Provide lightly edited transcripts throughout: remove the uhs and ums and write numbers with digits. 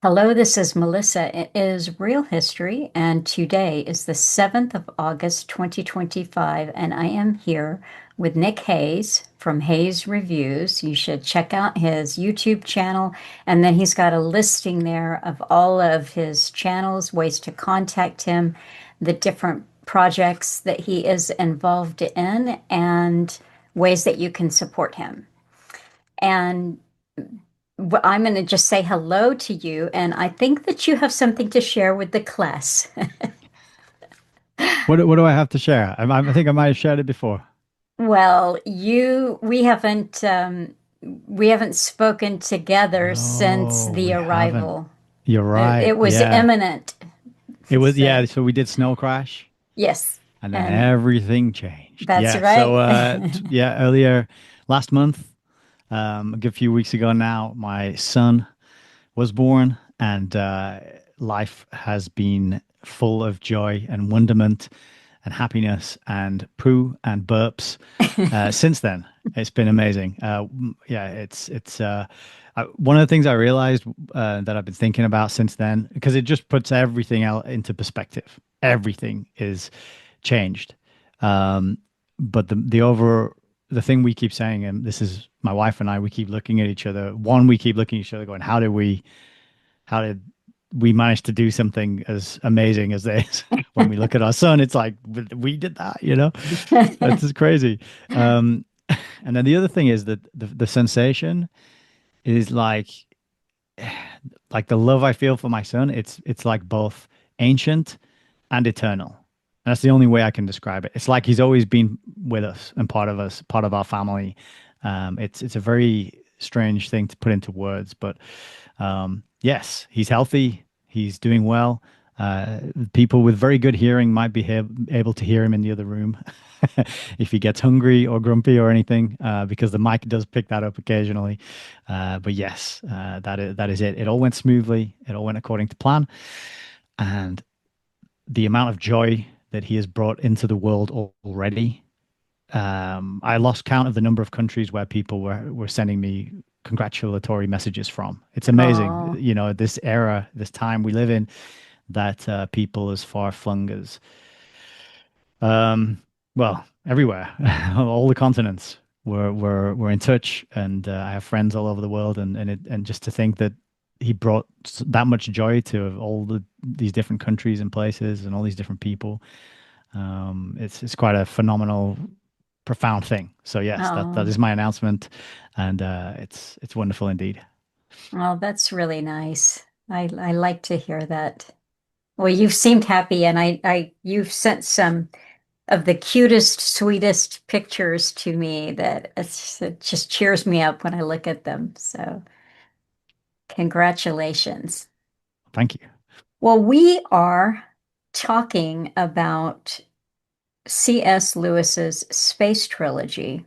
Hello, this is Melissa. It is Real History, and today is the 7th of August, 2025, and I am here with Nick Hayes from Hayes Reviews. You should check out his YouTube channel, and then he's got a listing there of all of his channels, ways to contact him, the different projects that he is involved in, and ways that you can support him. And I'm going to just say hello to you, and I think that you have something to share with the class. What do I have to share? I think I might have shared it before. Well, we haven't spoken together since No, the we haven't. arrival. You're It, right. it was Yeah. imminent. It was, So, yeah. So we did Snow Crash yes, and then and everything changed. that's Yeah. So, right. yeah, earlier last month, a good few weeks ago now, my son was born and life has been full of joy and wonderment and happiness and poo and burps. Since then, it's been amazing. Yeah, one of the things I realized that I've been thinking about since then, because it just puts everything out into perspective. Everything is changed. Um, but the thing we keep saying, and this is my wife and I, we keep looking at each other. One, we keep looking at each other, going, how did we manage to do something as amazing as this? When we look at our son, it's like we did that, you know? That's just crazy. Um, and then the other thing is that the sensation is like the love I feel for my son. It's like both ancient and eternal. And that's the only way I can describe it. It's like he's always been with us, part of our family. It's a very strange thing to put into words, but yes, he's healthy. He's doing well. People with very good hearing might be able to hear him in the other room if he gets hungry or grumpy or anything, because the mic does pick that up occasionally. But yes, that is it. It all went smoothly. It all went according to plan, and the amount of joy that he has brought into the world already. I lost count of the number of countries where people were sending me congratulatory messages from. It's amazing, Oh, this era, this time we live in, that people as far flung as um, well, everywhere, all the continents were in touch, and I have friends all over the world, and just to think that he brought that much joy to all these different countries and places and all these different people. It's quite a phenomenal, profound thing. So yes, that oh, is my announcement, and it's wonderful indeed. oh, that's really nice. I like to hear that. Well, you've seemed happy, and you've sent some of the cutest, sweetest pictures to me that it just cheers me up when I look at them. So, congratulations. Thank you. Well, we are talking about C.S. Lewis's space trilogy,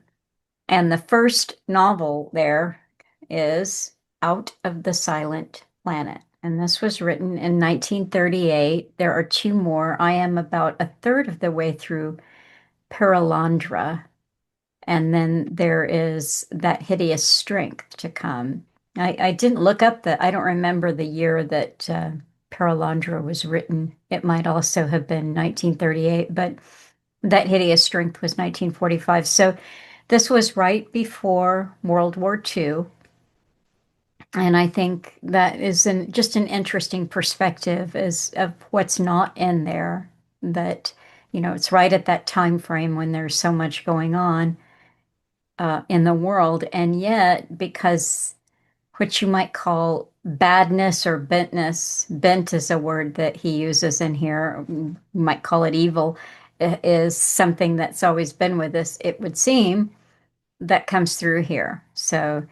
and the first novel there is Out of the Silent Planet. And this was written in 1938. There are two more. I am about a third of the way through Paralandra. And then there is That Hideous Strength to come. I didn't look up I don't remember the year that Paralandra was written. It might also have been 1938, but That Hideous Strength was 1945. So this was right before World War II. And I think that is just an interesting perspective as of what's not in there. That, it's right at that time frame when there's so much going on in the world. And yet, because what you might call badness or bentness, bent is a word that he uses in here, you might call it evil, is something that's always been with us, it would seem, that comes through here. So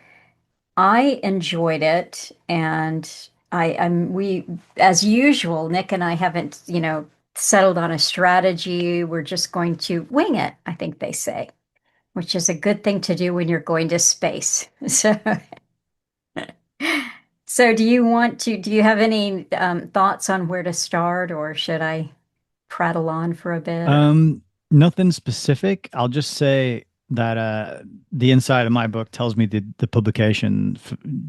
I enjoyed it. And as usual, Nick and I haven't, settled on a strategy. We're just going to wing it, I think they say, which is a good thing to do when you're going to space. So do you have any thoughts on where to start, or should I prattle on for a bit? Um, Nothing specific. I'll just say that the inside of my book tells me the publication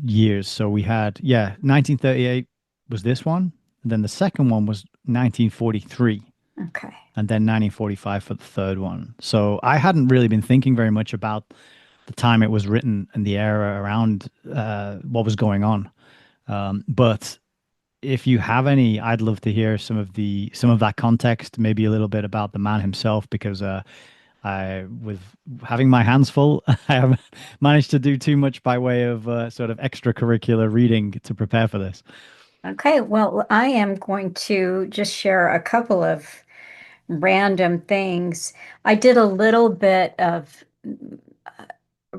years. So we had, yeah, 1938. was this one. And then the second one was 1943, Okay. and then 1945 for the third one. So I hadn't really been thinking very much about the time it was written and the era around what was going on. But if you have any, I'd love to hear some of that context, maybe a little bit about the man himself, because I, with having my hands full, I haven't managed to do too much by way of sort of extracurricular reading to prepare for this. Okay, well, I am going to just share a couple of random things. I did a little bit of,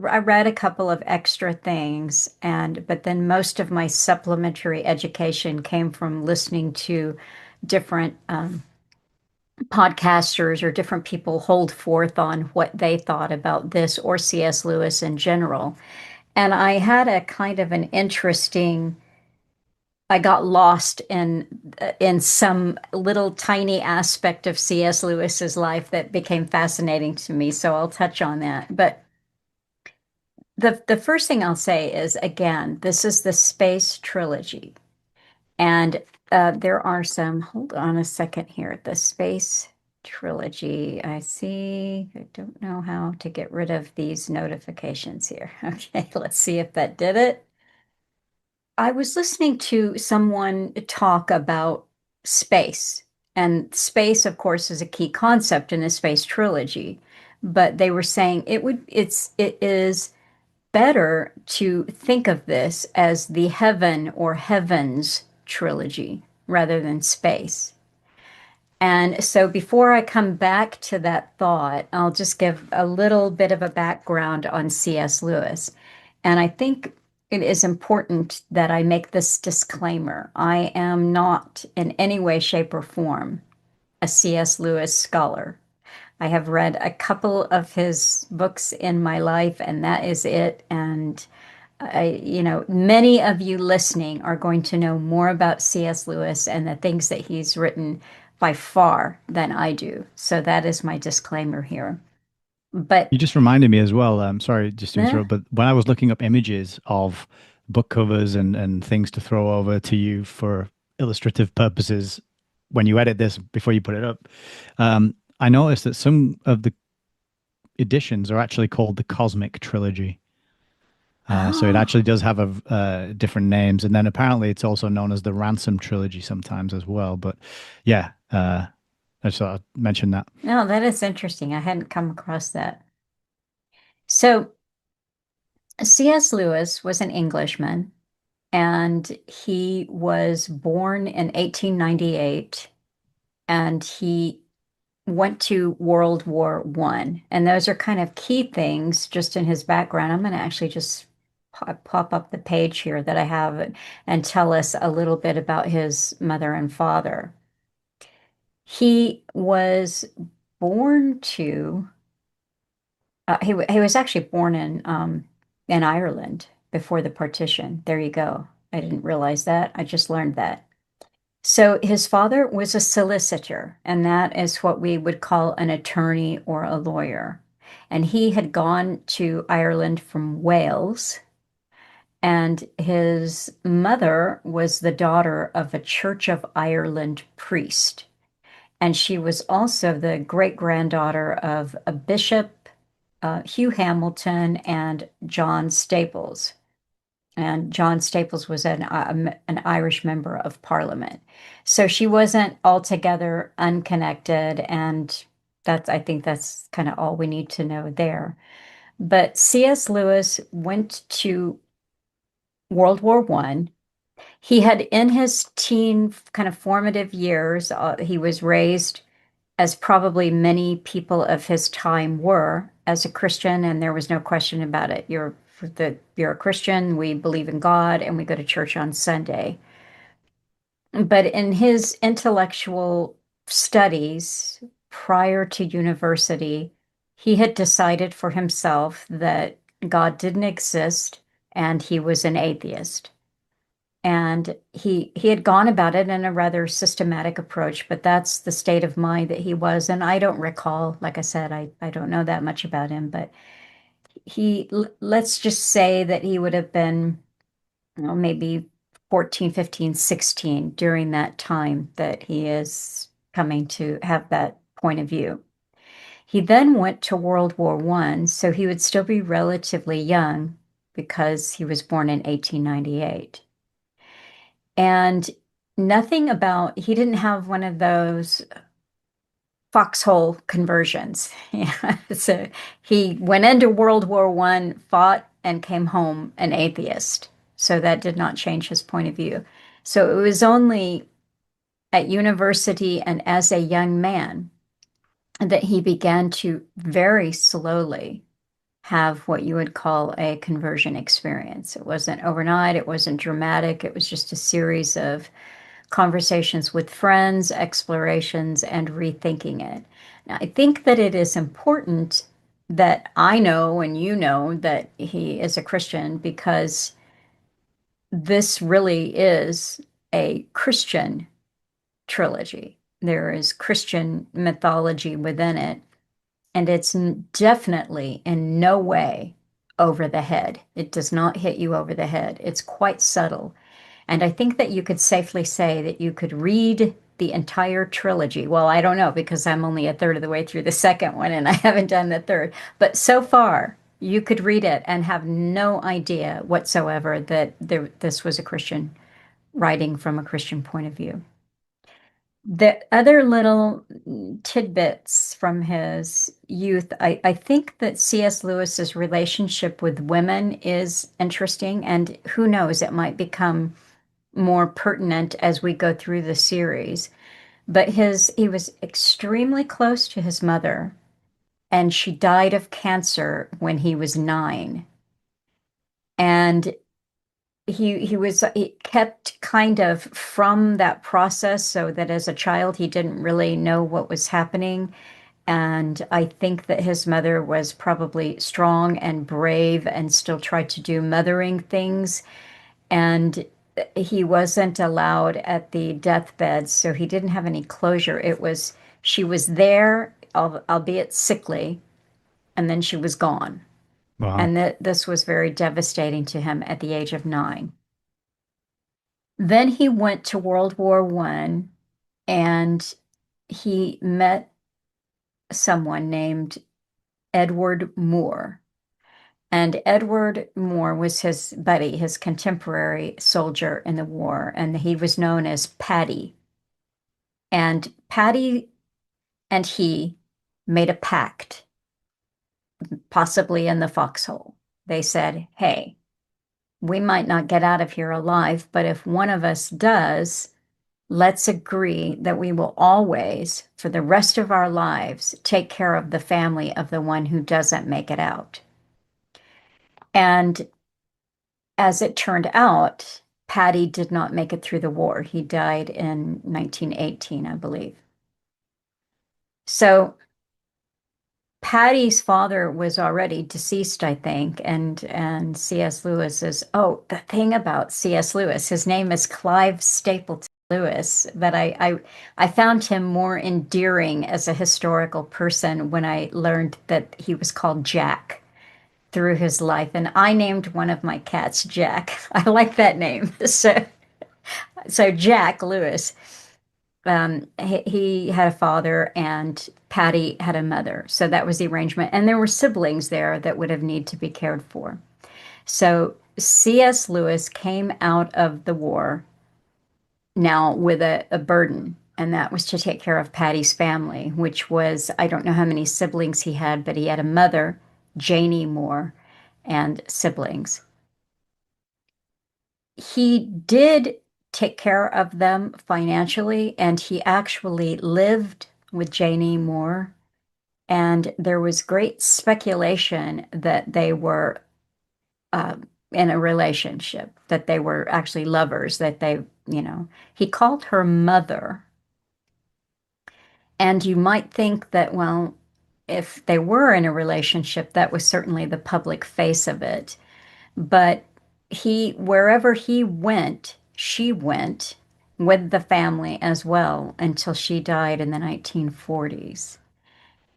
I read a couple of extra things, and but then most of my supplementary education came from listening to different podcasters or different people hold forth on what they thought about this or C.S. Lewis in general. And I had a kind of an interesting, I got lost in some little tiny aspect of C.S. Lewis's life that became fascinating to me. So I'll touch on that. But the first thing I'll say is again, this is the space trilogy. And there are some, hold on a second here, the space trilogy. I see, I don't know how to get rid of these notifications here. Okay, let's see if that did it. I was listening to someone talk about space, and space, of course, is a key concept in the space trilogy. But they were saying it is better to think of this as the heaven or heavens trilogy rather than space. And so before I come back to that thought, I'll just give a little bit of a background on C.S. Lewis. And I think it is important that I make this disclaimer. I am not in any way, shape, or form a C.S. Lewis scholar. I have read a couple of his books in my life, and that is it. And many of you listening are going to know more about C.S. Lewis and the things that he's written by far than I do. So that is my disclaimer here. But You just reminded me as well. Sorry, just to eh, interrupt, but when I was looking up images of book covers and things to throw over to you for illustrative purposes, when you edit this before you put it up, I noticed that some of the editions are actually called the Cosmic Trilogy. So it oh, actually does have a different names, and then apparently it's also known as the Ransom Trilogy sometimes as well. But yeah, I just thought I'd mention that. no, that is interesting. I hadn't come across that. So C.S. Lewis was an Englishman, and he was born in 1898, and he went to World War One. And those are kind of key things just in his background. I'm going to actually just pop up the page here that I have and tell us a little bit about his mother and father. He was born to, he was actually born in Ireland before the partition. There you go. I didn't realize that. I just learned that. So his father was a solicitor, and that is what we would call an attorney or a lawyer. And he had gone to Ireland from Wales, and his mother was the daughter of a Church of Ireland priest. And she was also the great granddaughter of a bishop, Hugh Hamilton, and John Staples. And John Staples was an Irish member of Parliament. So she wasn't altogether unconnected, and I think that's kind of all we need to know there. But C.S. Lewis went to World War One. He had in his teen kind of formative years, he was raised as probably many people of his time were as a Christian, and there was no question about it. You're a Christian, we believe in God, and we go to church on Sunday. But in his intellectual studies prior to university, he had decided for himself that God didn't exist and he was an atheist. And he had gone about it in a rather systematic approach, but that's the state of mind that he was. And I don't recall, like I said, I don't know that much about him, but let's just say that he would have been, maybe 14, 15, 16 during that time that he is coming to have that point of view. He then went to World War I, so he would still be relatively young because he was born in 1898. And he didn't have one of those foxhole conversions. Yeah. So he went into World War I, fought, and came home an atheist. So that did not change his point of view. So it was only at university and as a young man that he began to very slowly have what you would call a conversion experience. It wasn't overnight, it wasn't dramatic, it was just a series of conversations with friends, explorations, and rethinking it. Now, I think that it is important that I know and you know that he is a Christian because this really is a Christian trilogy. There is Christian mythology within it, and it's definitely in no way over the head. It does not hit you over the head. It's quite subtle. And I think that you could safely say that you could read the entire trilogy. Well, I don't know because I'm only a third of the way through the second one and I haven't done the third. But so far, you could read it and have no idea whatsoever that this was a Christian writing from a Christian point of view. The other little tidbits from his youth, I think that C.S. Lewis's relationship with women is interesting, and who knows, it might become more pertinent as we go through the series. But he was extremely close to his mother, and she died of cancer when he was 9. And he kept kind of from that process so that as a child he didn't really know what was happening. And I think that his mother was probably strong and brave and still tried to do mothering things. And he wasn't allowed at the deathbed, so he didn't have any closure. She was there, albeit sickly, and then she was gone. Wow. And that this was very devastating to him at the age of 9. Then he went to World War I and he met someone named Edward Moore. And Edward Moore was his buddy, his contemporary soldier in the war, and he was known as Paddy. And Paddy and he made a pact, possibly in the foxhole. They said, hey, we might not get out of here alive, but if one of us does, let's agree that we will always, for the rest of our lives, take care of the family of the one who doesn't make it out. And as it turned out, Paddy did not make it through the war. He died in 1918, I believe. So Paddy's father was already deceased, I think, and C.S. Lewis is, oh, the thing about C.S. Lewis, his name is Clive Stapleton Lewis, but I found him more endearing as a historical person when I learned that he was called Jack through his life, and I named one of my cats Jack. I like that name. So Jack Lewis. He had a father and Patty had a mother. So that was the arrangement. And there were siblings there that would have need to be cared for. So C.S. Lewis came out of the war now with a burden, and that was to take care of Patty's family, which was, I don't know how many siblings he had, but he had a mother, Janie Moore, and siblings. He did take care of them financially, and he actually lived with Janie Moore. And there was great speculation that they were uh, in a relationship, that they were actually lovers, that he called her mother. And you might think that, well, if they were in a relationship, that was certainly the public face of it. But wherever he went, she went with the family as well until she died in the 1940s.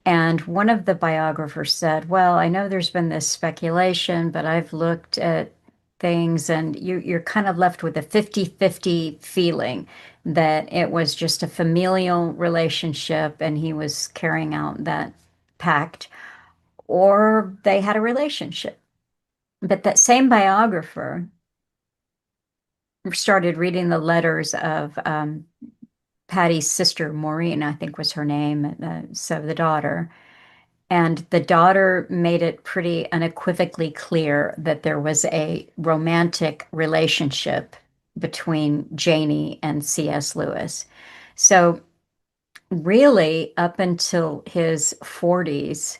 And one of the biographers said, well, I know there's been this speculation, but I've looked at things, and you're kind of left with a 50-50 feeling that it was just a familial relationship and he was carrying out that pact, or they had a relationship. But that same biographer started reading the letters of Patty's sister, Maureen, I think was her name, so the daughter. And the daughter made it pretty unequivocally clear that there was a romantic relationship between Janie and C.S. Lewis. So, really, up until his 40s,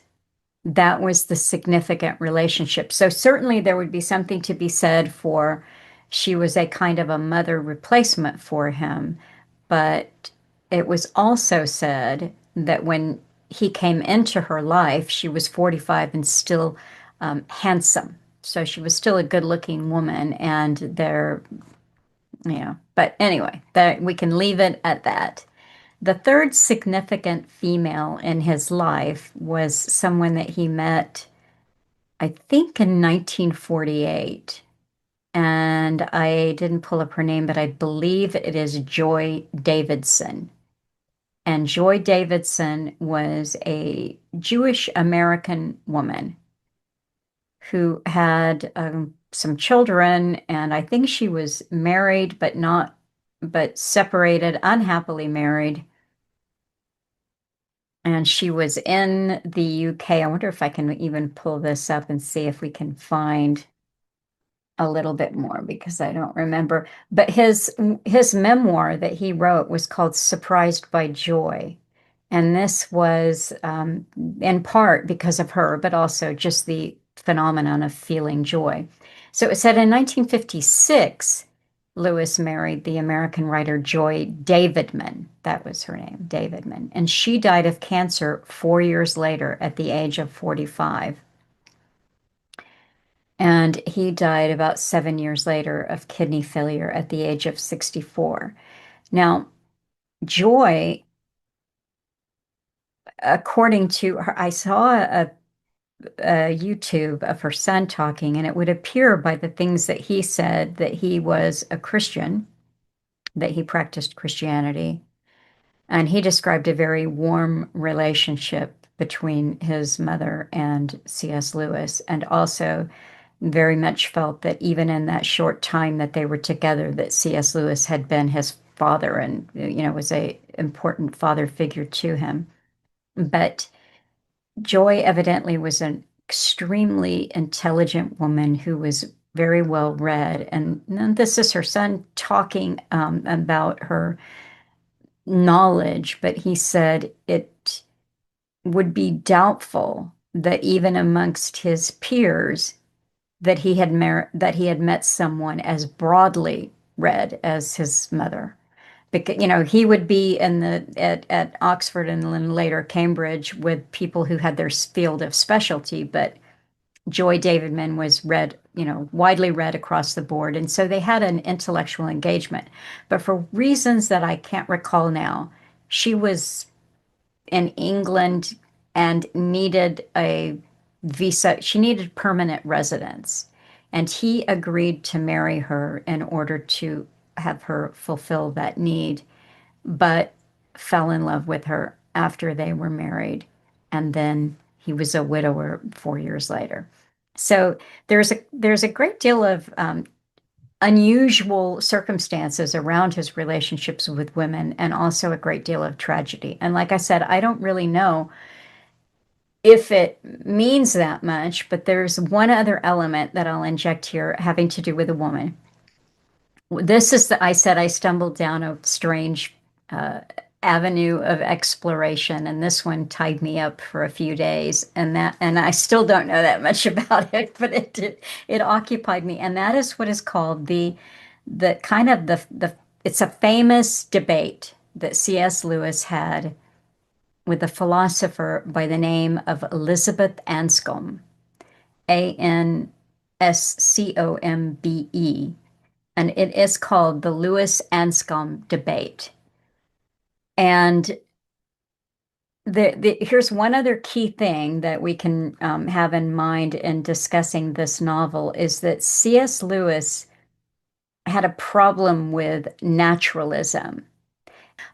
that was the significant relationship. So certainly there would be something to be said for she was a kind of a mother replacement for him, but it was also said that when he came into her life, she was 45 and still handsome. So she was still a good-looking woman, and they're, but anyway, that we can leave it at that. The third significant female in his life was someone that he met, I think, in 1948. And I didn't pull up her name, but I believe it is Joy Davidson. And Joy Davidson was a Jewish American woman who had some children, and I think she was married, but separated, unhappily married. And she was in the UK. I wonder if I can even pull this up and see if we can find a little bit more because I don't remember. But his memoir that he wrote was called Surprised by Joy. And this was in part because of her, but also just the phenomenon of feeling joy. So it said in 1956, Lewis married the American writer Joy Davidman. That was her name, Davidman. And she died of cancer 4 years later at the age of 45. And he died about 7 years later of kidney failure at the age of 64. Now, Joy, according to her, I saw a YouTube of her son talking, and it would appear by the things that he said that he was a Christian, that he practiced Christianity. And he described a very warm relationship between his mother and C.S. Lewis, and also very much felt that even in that short time that they were together, that C.S. Lewis had been his father and, was a important father figure to him. But Joy evidently was an extremely intelligent woman who was very well read. And this is her son talking about her knowledge, but he said it would be doubtful that even amongst his peers that he had met someone as broadly read as his mother. Because, he would be at Oxford and then later Cambridge with people who had their field of specialty, but Joy Davidman was read, widely read across the board. And so they had an intellectual engagement. But for reasons that I can't recall now, she was in England and needed a visa. She needed permanent residence. And he agreed to marry her in order to have her fulfill that need, but fell in love with her after they were married. And then he was a widower 4 years later. So there's a great deal of unusual circumstances around his relationships with women and also a great deal of tragedy. And like I said, I don't really know if it means that much, but there's one other element that I'll inject here having to do with a woman. I said I stumbled down a strange uh, avenue of exploration, and this one tied me up for a few days, and I still don't know that much about it, but it occupied me, and that is what is called the kind of the it's a famous debate that C.S. Lewis had with a philosopher by the name of Elizabeth Anscombe, Anscombe, and it is called the Lewis Anscombe debate. And Here's one other key thing that we can have in mind in discussing this novel is that C.S. Lewis had a problem with naturalism.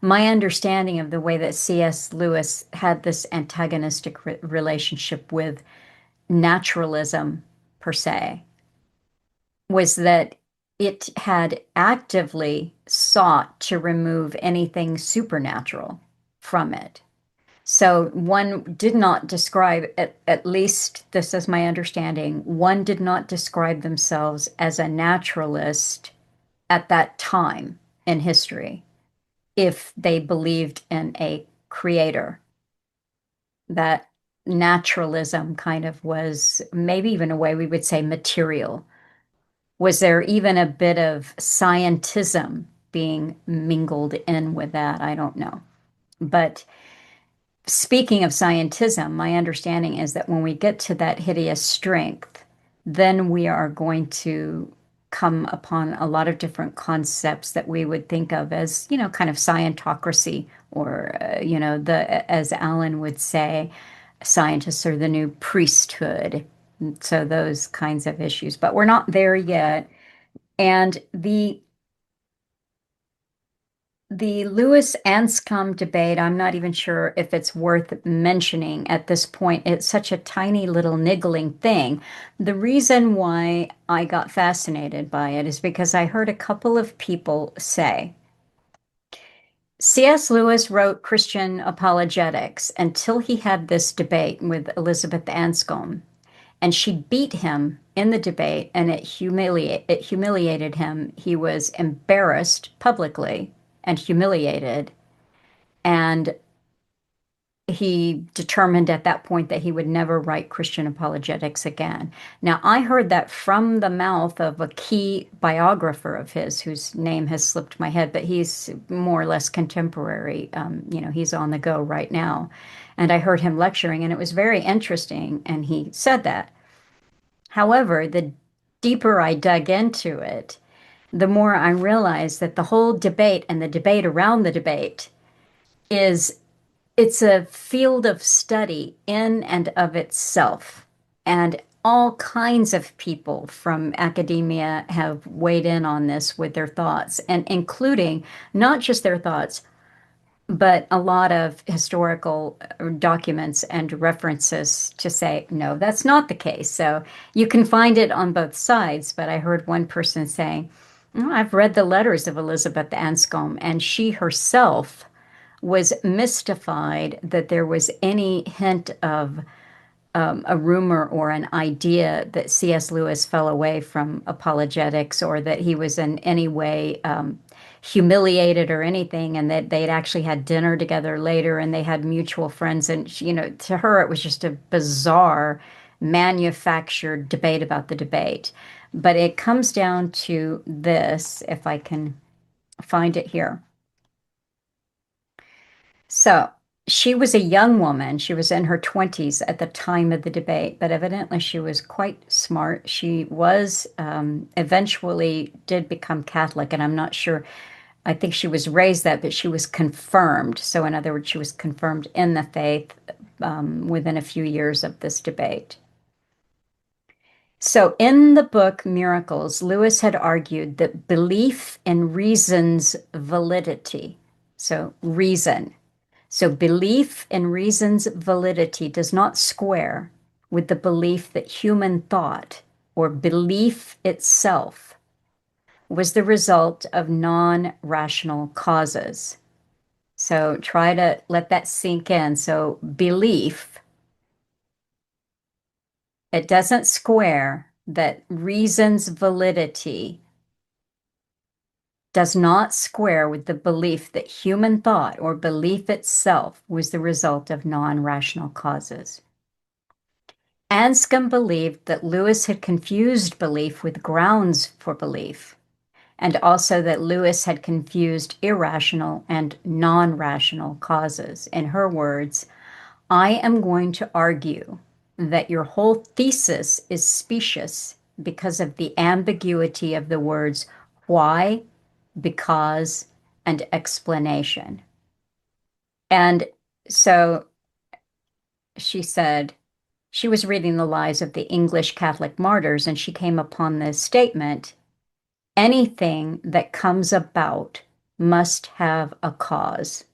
My understanding of the way that C.S. Lewis had this antagonistic relationship with naturalism per se was that it had actively sought to remove anything supernatural from it. So one did not describe, at least this is my understanding, one did not describe themselves as a naturalist at that time in history if they believed in a creator. That naturalism kind of was maybe even a way we would say material. Was there even a bit of scientism being mingled in with that? I don't know. But speaking of scientism, my understanding is that when we get to that hideous strength, then we are going to come upon a lot of different concepts that we would think of as, kind of scientocracy, or, as Alan would say, scientists are the new priesthood. So those kinds of issues. But we're not there yet. And the Lewis Anscombe debate, I'm not even sure if it's worth mentioning at this point. It's such a tiny little niggling thing. The reason why I got fascinated by it is because I heard a couple of people say, C.S. Lewis wrote Christian apologetics until he had this debate with Elizabeth Anscombe, and she beat him in the debate, and it humiliated him. He was embarrassed publicly and humiliated, and he determined at that point that he would never write Christian apologetics again. Now, I heard that from the mouth of a key biographer of his, whose name has slipped my head, but he's more or less contemporary. He's on the go right now. And I heard him lecturing, and it was very interesting, and he said that. However, the deeper I dug into it, the more I realized that the whole debate and the debate around the debate is it's a field of study in and of itself. And all kinds of people from academia have weighed in on this with their thoughts, and including not just their thoughts, but a lot of historical documents and references to say, no, that's not the case. So you can find it on both sides. But I heard one person saying, "Oh, I've read the letters of Elizabeth Anscombe, and she herself was mystified that there was any hint of a rumor or an idea that C.S. Lewis fell away from apologetics, or that he was in any way humiliated or anything, and that they'd actually had dinner together later and they had mutual friends. And, to her, it was just a bizarre, manufactured debate about the debate. But it comes down to this, if I can find it here. So she was a young woman. She was in her 20s at the time of the debate, but evidently she was quite smart. She was eventually did become Catholic, and I'm not sure. I think she was raised that, but she was confirmed. So, in other words, she was confirmed in the faith within a few years of this debate. So, in the book Miracles, Lewis had argued that belief in reason's validity, so reason, so belief in reason's validity does not square with the belief that human thought, or belief itself, was the result of non-rational causes. So try to let that sink in. So belief, it doesn't square that reason's validity does not square with the belief that human thought, or belief itself, was the result of non-rational causes. Anscombe believed that Lewis had confused belief with grounds for belief, and also that Lewis had confused irrational and non-rational causes. In her words, I am going to argue that your whole thesis is specious because of the ambiguity of the words why, because, and explanation. And so she said she was reading the lives of the English Catholic martyrs, and she came upon this statement: anything that comes about must have a cause.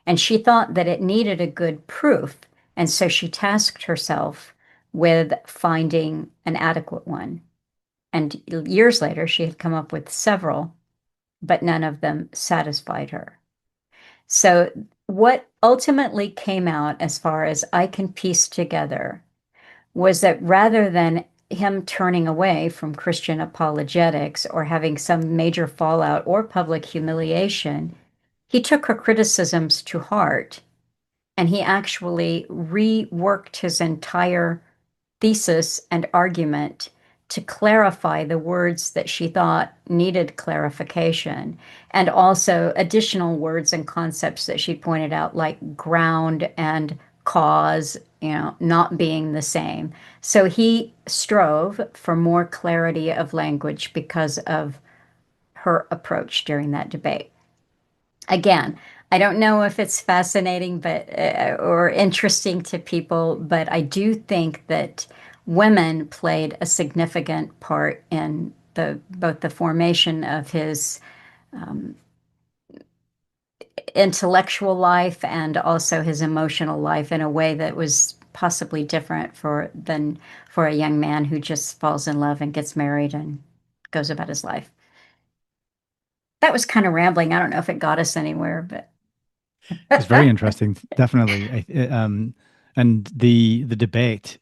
And she thought that it needed a good proof. And so she tasked herself with finding an adequate one. And years later, she had come up with several, but none of them satisfied her. So, what ultimately came out, as far as I can piece together, was that rather than him turning away from Christian apologetics or having some major fallout or public humiliation, he took her criticisms to heart, and he actually reworked his entire thesis and argument to clarify the words that she thought needed clarification, and also additional words and concepts that she pointed out, like ground and cause, not being the same. So he strove for more clarity of language because of her approach during that debate. Again, I don't know if it's fascinating but or interesting to people, but I do think that women played a significant part in the both the formation of his intellectual life and also his emotional life in a way that was possibly different for a young man who just falls in love and gets married and goes about his life. That was kind of rambling. I don't know if it got us anywhere, but It's very interesting, definitely. And the debate,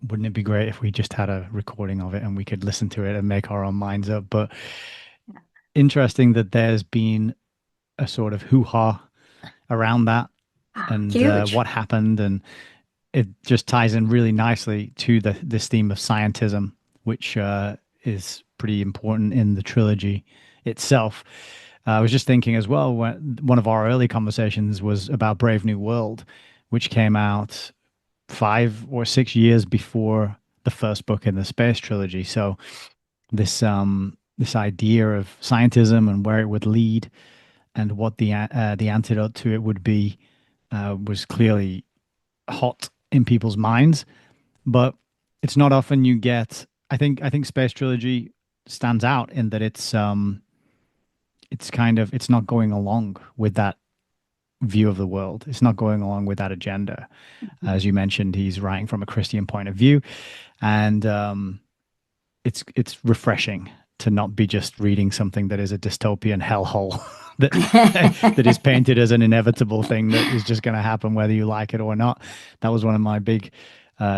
wouldn't it be great if we just had a recording of it and we could listen to it and make our own minds up? But interesting that there's been a sort of hoo-ha around that and huge. what happened, and it just ties in really nicely to this theme of scientism, which is pretty important in the trilogy itself. I was just thinking as well, when one of our early conversations was about Brave New World, which came out 5 or 6 years before the first book in the space trilogy. So this idea of scientism and where it would lead and what the antidote to it would be was clearly hot in people's minds. But it's not often you get. I think Space Trilogy stands out in that it's not going along with that view of the world. It's not going along with that agenda. As you mentioned, he's writing from a Christian point of view, and it's refreshing to not be just reading something that is a dystopian hellhole that that is painted as an inevitable thing that is just going to happen whether you like it or not. That was one of my big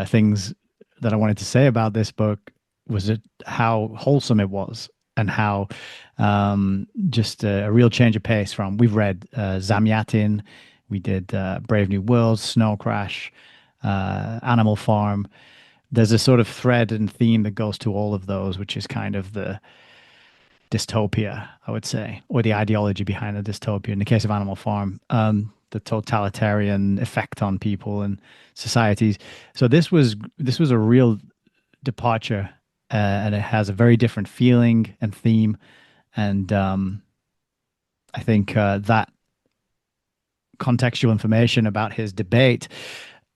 things that I wanted to say about this book, was it how wholesome it was, and how just a real change of pace from we've read Zamyatin, we did Brave New World, Snow Crash, Animal Farm. There's a sort of thread and theme that goes to all of those, which is kind of the dystopia, I would say, or the ideology behind the dystopia. In the case of Animal Farm, the totalitarian effect on people and societies. So this was a real departure, and it has a very different feeling and theme. And I think that contextual information about his debate,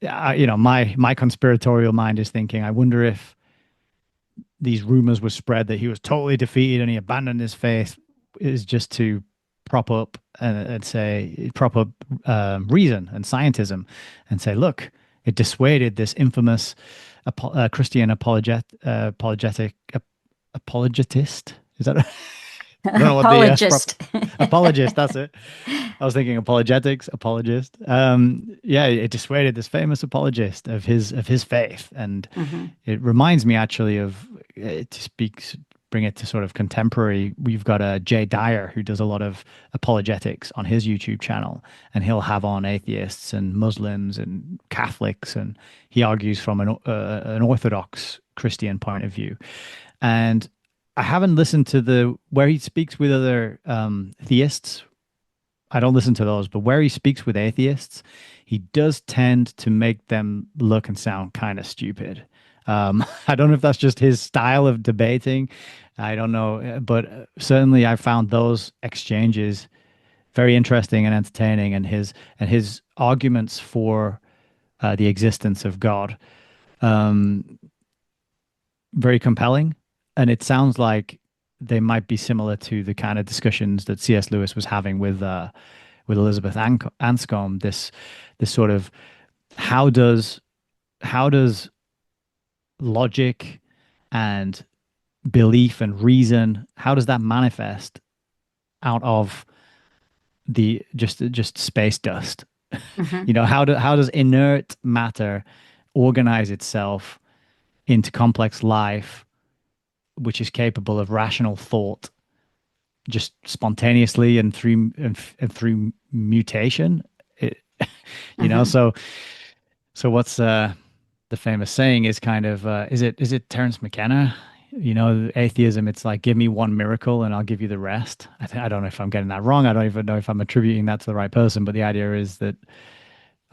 my conspiratorial mind is thinking, I wonder if these rumors were spread that he was totally defeated and he abandoned his faith is just to prop up and say prop up reason and scientism and say, look, it dissuaded this infamous Christian apologetist. Is that? I don't know what the Apologist. apologist. That's it. I was thinking apologetics, apologist. Yeah, it dissuaded this famous apologist of his faith, and Mhm. it reminds me actually of to bring it to sort of contemporary. We've got a Jay Dyer who does a lot of apologetics on his YouTube channel, and he'll have on atheists and Muslims and Catholics, and he argues from an Orthodox Christian point of view. And I haven't listened to the where he speaks with other theists. I don't listen to those, but where he speaks with atheists, he does tend to make them look and sound kind of stupid. I don't know if that's just his style of debating. I don't know, but certainly I found those exchanges very interesting and entertaining, and his arguments for the existence of God. Um, Very compelling, and it sounds like they might be similar to the kind of discussions that C.S. Lewis was having with Elizabeth Anscombe. This sort of how does how does logic and belief and reason, how does that manifest out of the just space dust? Hmm. You know, how does inert matter organize itself into complex life, which is capable of rational thought, just spontaneously and through mutation? It, you know, Hmm. so what's the famous saying is kind of is it Terence McKenna? You know, atheism, it's like, give me one miracle and I'll give you the rest. I don't know if I'm getting that wrong. I don't even know if I'm attributing that to the right person, but the idea is that,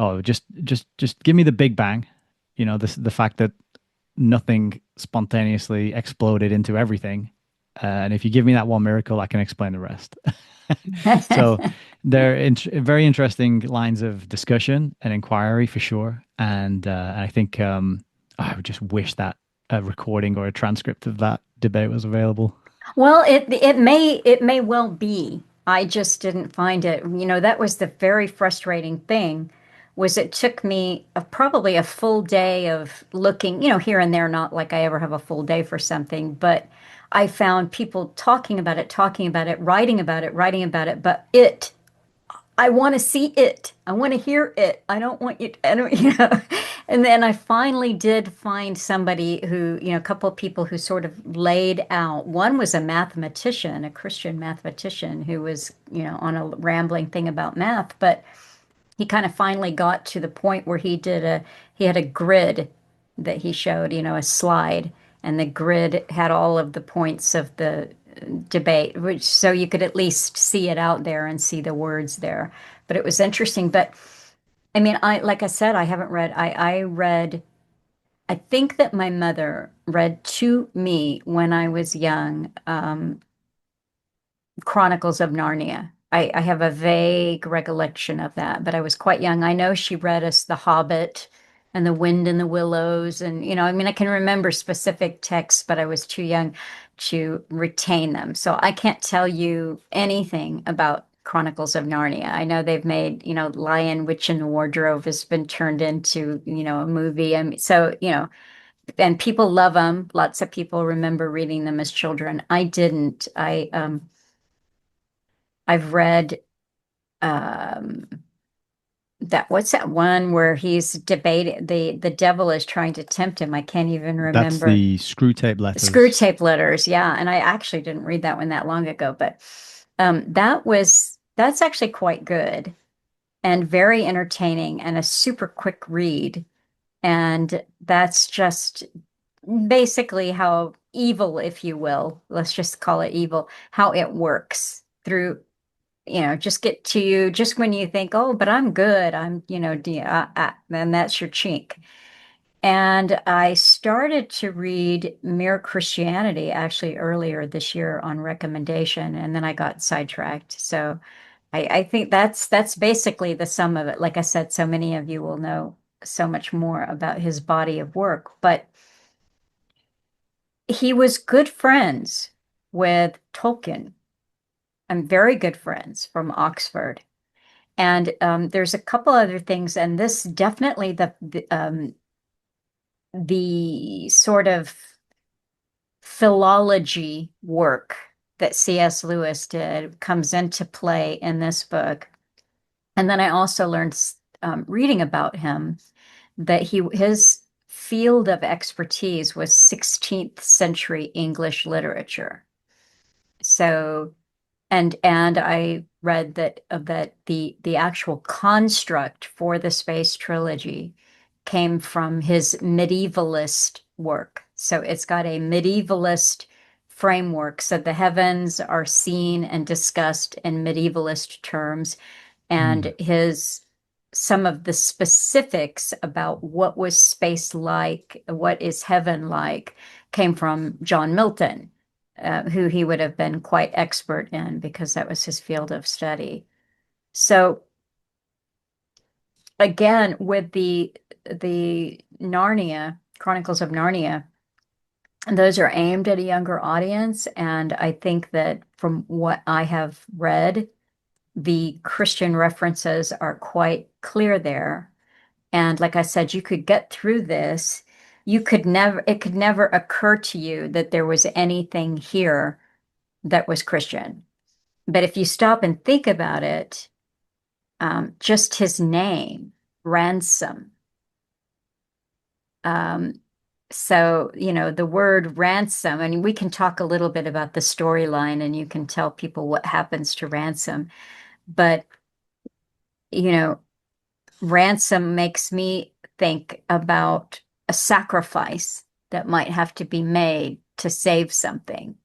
oh, just give me the Big Bang. You know, the fact that nothing spontaneously exploded into everything. And if you give me that one miracle, I can explain the rest. So they're very interesting lines of discussion and inquiry for sure. And I think I would just wish that a recording or a transcript of that debate was available. Well, it may well be. I just didn't find it. That was the very frustrating thing, was it took me probably a full day of looking, here and there, not like I ever have a full day for something, but I found people talking about it, writing about it, but I want to see it. I want to hear it. I don't want you, I don't. And then I finally did find somebody who, a couple of people who sort of laid out. One was a mathematician, a Christian mathematician who was, on a rambling thing about math, but he kind of finally got to the point where he had a grid that he showed, a slide, and the grid had all of the points of the debate, which so you could at least see it out there and see the words there. But it was interesting. But I mean, like I said, I haven't read. I read. I think that my mother read to me when I was young. Chronicles of Narnia. I have a vague recollection of that, but I was quite young. I know she read us The Hobbit and The Wind in the Willows. And, I mean, I can remember specific texts, but I was too young to retain them. So I can't tell you anything about Chronicles of Narnia. I know they've made, Lion, Witch, and the Wardrobe has been turned into, a movie. I mean, so, and people love them. Lots of people remember reading them as children. I didn't. I've read um that what's that one where he's debating the devil is trying to tempt him. I can't even That's remember. the screw tape Screw letters. tape letters, yeah. And I actually didn't read that one that long ago, but that's actually quite good and very entertaining and a super quick read. And that's just basically how evil, if you will, let's just call it evil, how it works through, just get to you just when you think, oh, but I'm good. Then that's your chink. And I started to read Mere Christianity actually earlier this year on recommendation, and then I got sidetracked. So I think that's basically the sum of it. Like I said, so many of you will know so much more about his body of work, but he was good friends with Tolkien. I'm very good friends from Oxford. And there's a couple other things, and this definitely the sort of philology work that C.S. Lewis did comes into play in this book. And then I also learned reading about him that his field of expertise was 16th century English literature. So and I read that the actual construct for the space trilogy came from his medievalist work. So it's got a medievalist framework. So the heavens are seen and discussed in medievalist terms, Hmm. and his some of the specifics about what was space like, what is heaven like, came from John Milton, who he would have been quite expert in because that was his field of study. So again, with the Narnia, Chronicles of Narnia, and those are aimed at a younger audience. And I think that from what I have read, the Christian references are quite clear there. And like I said, you could get through this. It could never occur to you that there was anything here that was Christian. But if you stop and think about it, just his name, ransom. Um, so, the word ransom, I mean, we can talk a little bit about the storyline and you can tell people what happens to ransom. But, you know, ransom makes me think about a sacrifice that might have to be made to save something.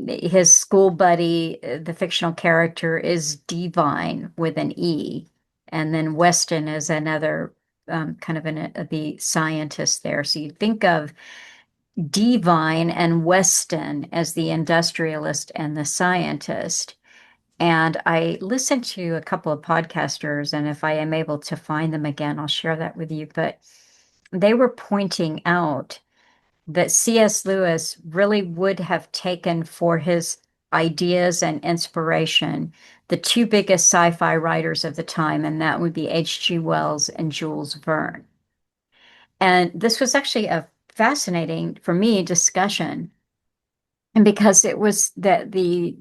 His school buddy, the fictional character, is Divine with an E, and then Weston is another kind of the scientist there. So you think of Divine and Weston as the industrialist and the scientist. And I listened to a couple of podcasters, and if I am able to find them again, I'll share that with you. But they were pointing out that C.S. Lewis really would have taken for his ideas and inspiration the two biggest sci-fi writers of the time, and that would be H.G. Wells and Jules Verne. And this was actually a fascinating, for me, discussion. And because it was that the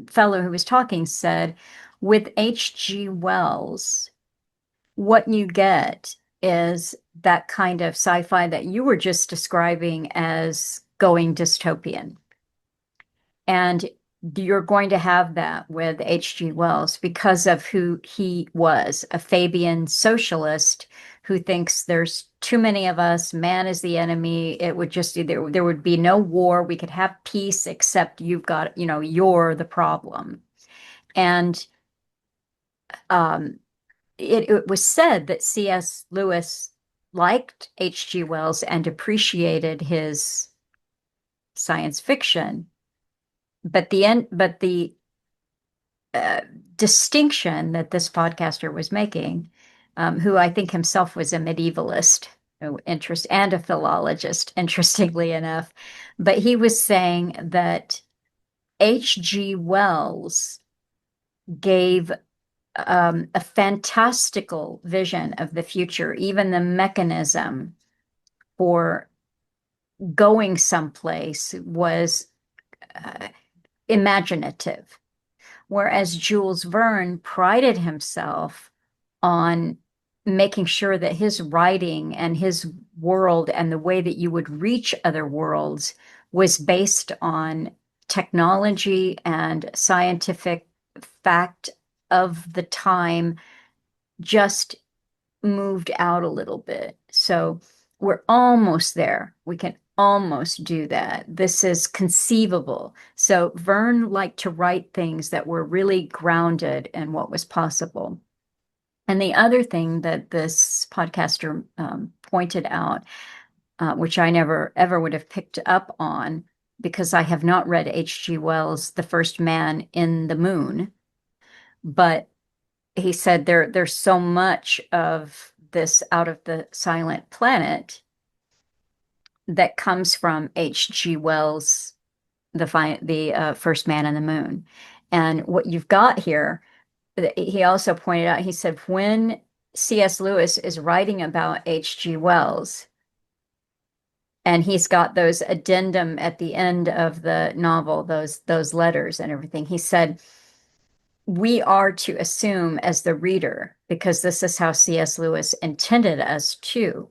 fellow who was talking said, with H.G. Wells, what you get is that kind of sci-fi that you were just describing as going dystopian. And you're going to have that with H.G. Wells because of who he was, a Fabian socialist who thinks there's too many of us, man is the enemy. It would just there would be no war. We could have peace, except you're the problem. And um, it was said that C.S. Lewis liked H.G. Wells and appreciated his science fiction, but the uh, distinction that this podcaster was making, who I think himself was a medievalist, interest and a philologist, interestingly enough, but he was saying that H.G. Wells gave a fantastical vision of the future, even the mechanism for going someplace was uh, imaginative. Whereas Jules Verne prided himself on making sure that his writing and his world and the way that you would reach other worlds was based on technology and scientific fact of the time, just moved out a little bit. So we're almost there. We can almost do that. This is conceivable. So Verne liked to write things that were really grounded in what was possible. And the other thing that this podcaster pointed out, which I never ever would have picked up on because I have not read H.G. Wells' The First Man in the Moon, but he said there's so much of this out of the silent planet that comes from H.G. Wells, the First Man on the Moon. And what you've got here, he also pointed out, he said, when C.S. Lewis is writing about H.G. Wells, and he's got those addendum at the end of the novel, those letters and everything, he said, we are to assume as the reader, because this is how C.S. Lewis intended us to,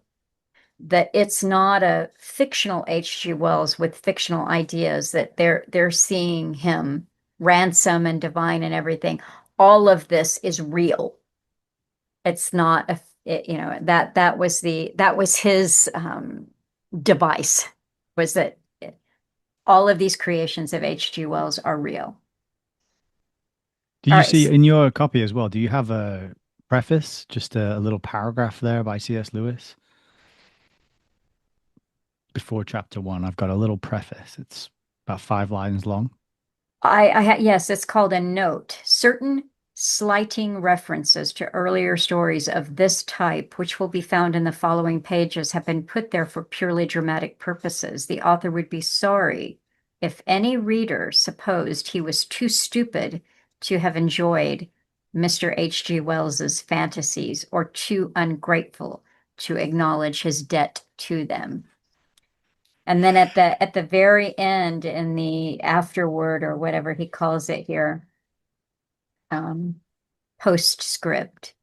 that it's not a fictional H.G. Wells with fictional ideas, that they're seeing him ransom and divine and everything. All of this is real. It's not that was his device, was that all of these creations of H.G. Wells are real. Do All you right. see in your copy as well? Do you have a preface, just a little paragraph there by C.S. Lewis before chapter one? I've got a little preface. It's about 5 lines long. Yes, it's called a note. Certain Slighting references to earlier stories of this type, which will be found in the following pages, have been put there for purely dramatic purposes. The author would be sorry if any reader supposed he was too stupid to have enjoyed Mr. H.G. Wells's fantasies or too ungrateful to acknowledge his debt to them. And then at the very end, in the afterword or whatever he calls it here, um, postscript.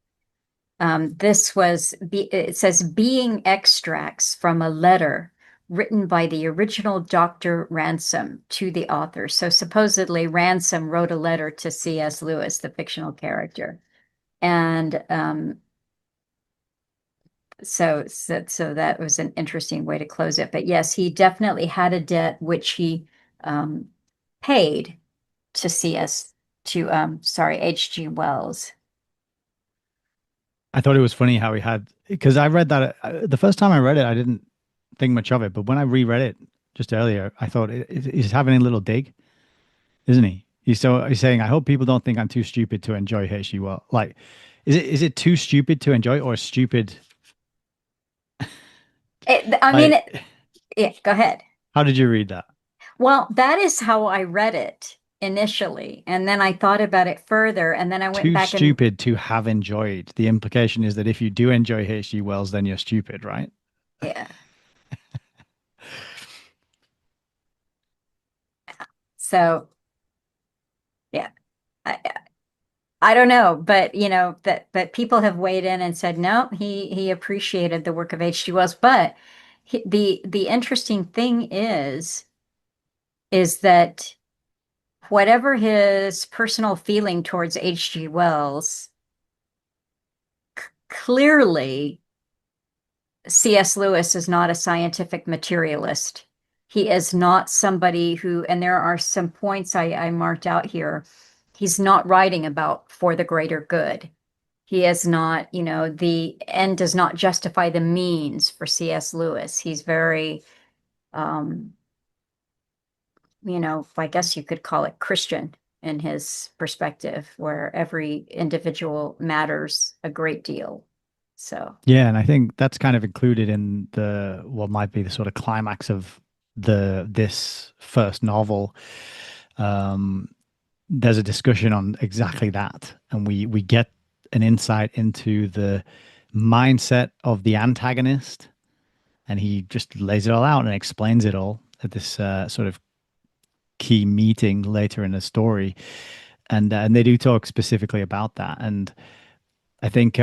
It says being extracts from a letter written by the original Dr. Ransom to the author. So supposedly Ransom wrote a letter to C.S. Lewis, the fictional character. And so that was an interesting way to close it. But yes, he definitely had a debt which he um, paid to C.S. to sorry, H.G. Wells. I thought it was funny how he had, because I read that the first time I read it, I didn't think much of it, but when I reread it just earlier, I thought he's having a little dig, isn't he? He's saying, I hope people don't think I'm too stupid to enjoy H.G. Wells. Like, is it too stupid to enjoy or stupid? I mean, Like, yeah, go ahead. how did you read that? Well, that is how I read it initially. And then I thought about it further. And then I went Too back and, stupid to have enjoyed. The implication is that if you do enjoy H.G. Wells, then you're stupid, right? yeah. So, yeah, I, I don't know. But, that people have weighed in and said, no, he appreciated the work of H.G. Wells. But the interesting thing is that whatever his personal feeling towards H.G. Wells, clearly C.S. Lewis is not a scientific materialist. He is not somebody who, and there are some points I marked out here. He's not writing about for the greater good. He is not, the end does not justify the means for C.S. Lewis. He's very, um, I guess you could call it Christian in his perspective, where every individual matters a great deal. So, Yeah, and I think that's kind of included in the what might be the sort of climax of the this first novel. Um, there's a discussion on exactly that, and we get an insight into the mindset of the antagonist, and he just lays it all out and explains it all at this sort of key meeting later in the story, and they do talk specifically about that, and I think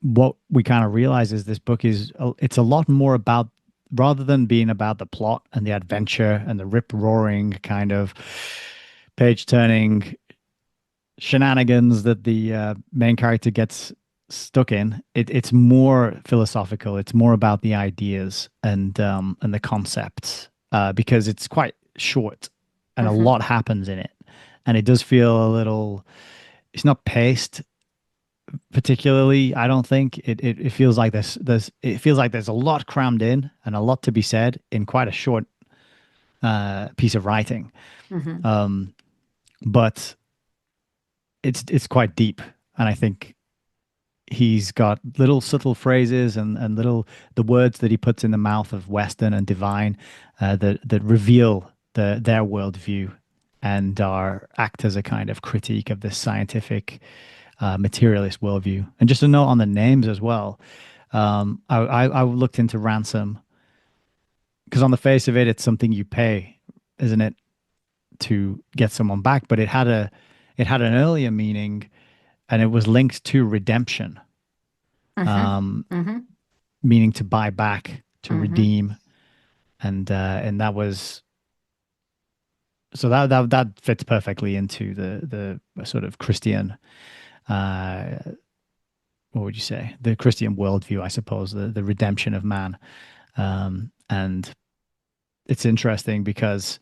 what we kind of realize is this book is it's a lot more about rather than being about the plot and the adventure and the rip roaring kind of page turning shenanigans that the main character gets stuck in. It's more philosophical. It's more about the ideas and the concepts because it's quite short and a mhm, lot happens in it, and it does feel a little. It's not paced particularly. I don't think it feels like there's a lot crammed in and a lot to be said in quite a short piece of writing. mhm, Um, but it's quite deep, and I think he's got little subtle phrases and little the words that he puts in the mouth of Weston and Divine that reveal their worldview and are act as a kind of critique of this scientific materialist worldview. And just a note on the names as well. I looked into ransom because on the face of it, it's something you pay, isn't it, to get someone back? But it had an earlier meaning, and it was linked to redemption, mhm, um, mhm, meaning to buy back, to mhm, redeem, and that was so that fits perfectly into the sort of Christian. Uh, what would you say? The Christian worldview, I suppose, the redemption of man. And it's interesting because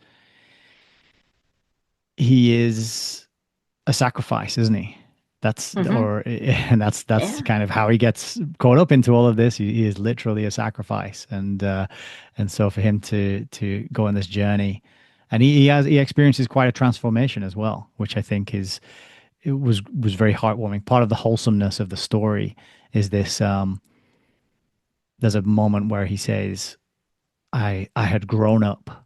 he is a sacrifice, isn't he? That's mhm. or and that's Yeah. kind of how he gets caught up into all of this. He is literally a sacrifice, and so for him to go on this journey, and he experiences quite a transformation as well, which I think it was very heartwarming. Part of the wholesomeness of the story is this. There's a moment where he says, I had grown up."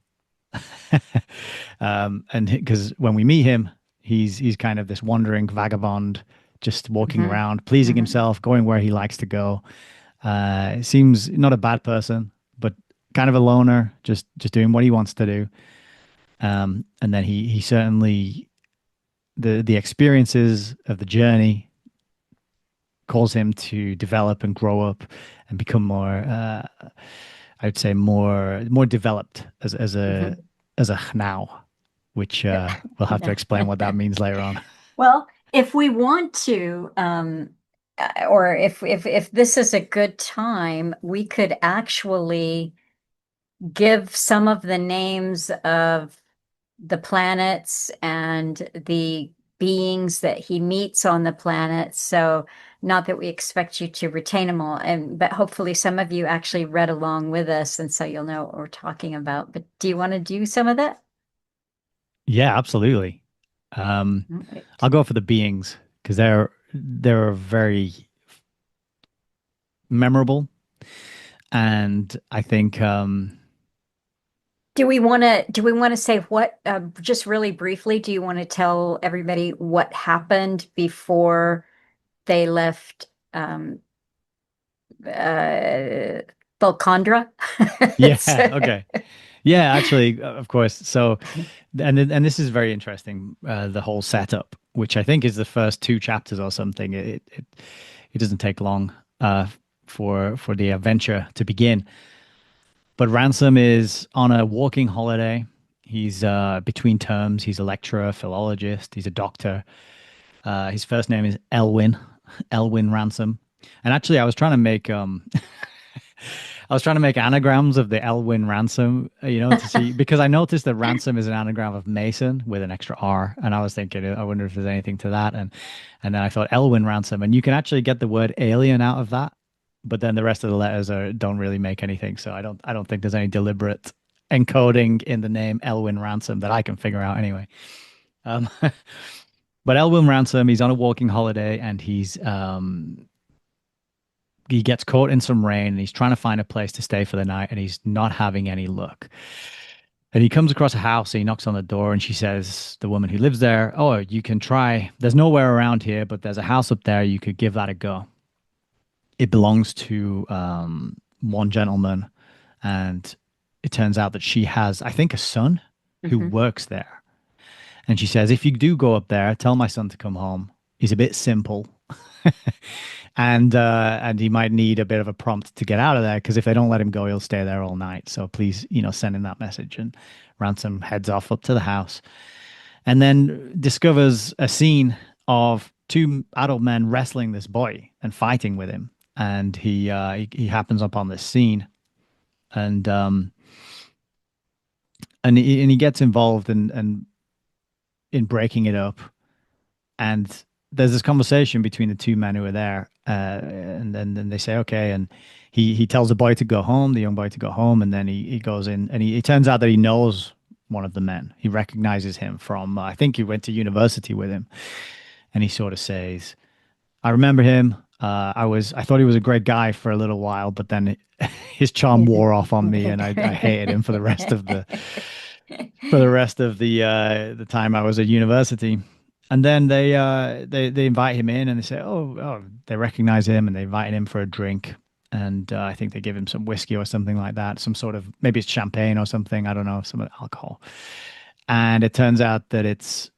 And because when we meet him, he's kind of this wandering vagabond, just walking Hmm. around, pleasing Hmm. himself, going where he likes to go. Seems not a bad person, but kind of a loner, just doing what he wants to do. And then he certainly the experiences of the journey cause him to develop and grow up and become more, I'd say more developed Hmm. as a now, which we'll have to explain what that means later on. Well, if we want to, or if this is a good time, we could actually give some of the names of the planets and the beings that he meets on the planet. So, not that we expect you to retain them all, and but hopefully some of you actually read along with us, and so you'll know what we're talking about. But do you want to do some of that? Yeah, absolutely. All right. I'll go for the beings because they're very memorable, and I think Do we want to say what, just really briefly, do you want to tell everybody what happened before they left uh Volcandra? It's- yeah, okay. Yeah, actually, of course. So, and this is very interesting. The whole setup, which I think is the first two chapters or something. It doesn't take long for the adventure to begin. But Ransom is on a walking holiday. He's between terms. He's a lecturer, philologist. He's a doctor. His first name is Elwin, Elwin Ransom. And actually, I was trying to make anagrams of the Elwin Ransom, to see because I noticed that Ransom is an anagram of Mason with an extra R, and I was thinking, I wonder if there's anything to that, and then I thought Elwin Ransom, and you can actually get the word alien out of that, but then the rest of the letters don't really make anything, so I don't think there's any deliberate encoding in the name Elwin Ransom that I can figure out anyway. Um, but Elwin Ransom, he's on a walking holiday, and he gets caught in some rain and he's trying to find a place to stay for the night and he's not having any luck. And he comes across a house and he knocks on the door and she says, the woman who lives there, "Oh, you can try. There's nowhere around here, but there's a house up there. You could give that a go. It belongs to one gentleman." And it turns out that she has, I think, a son who Mhm. works there. And she says, "If you do go up there, tell my son to come home. He's a bit simple and he might need a bit of a prompt to get out of there because if they don't let him go, he'll stay there all night. So please, send him that message." And Ransom heads off up to the house and then discovers a scene of two adult men wrestling this boy and fighting with him. And he happens upon this scene and and he gets involved in breaking it up. And there's this conversation between the two men who are there, and then they say, "Okay," and he tells the boy to go home, the young boy to go home, and then he goes in, and it turns out that he knows one of the men. He recognizes him from, I think he went to university with him, and he sort of says, "I remember him. I thought he was a great guy for a little while, but then his charm wore off on me, and I hated him for the rest of the time I was at university." And then they invite him in and they say, "Oh, they recognize him and they invite him for a drink." And I think they give him some whiskey or something like that, some sort of maybe it's champagne or something, I don't know, some alcohol. And it turns out that it's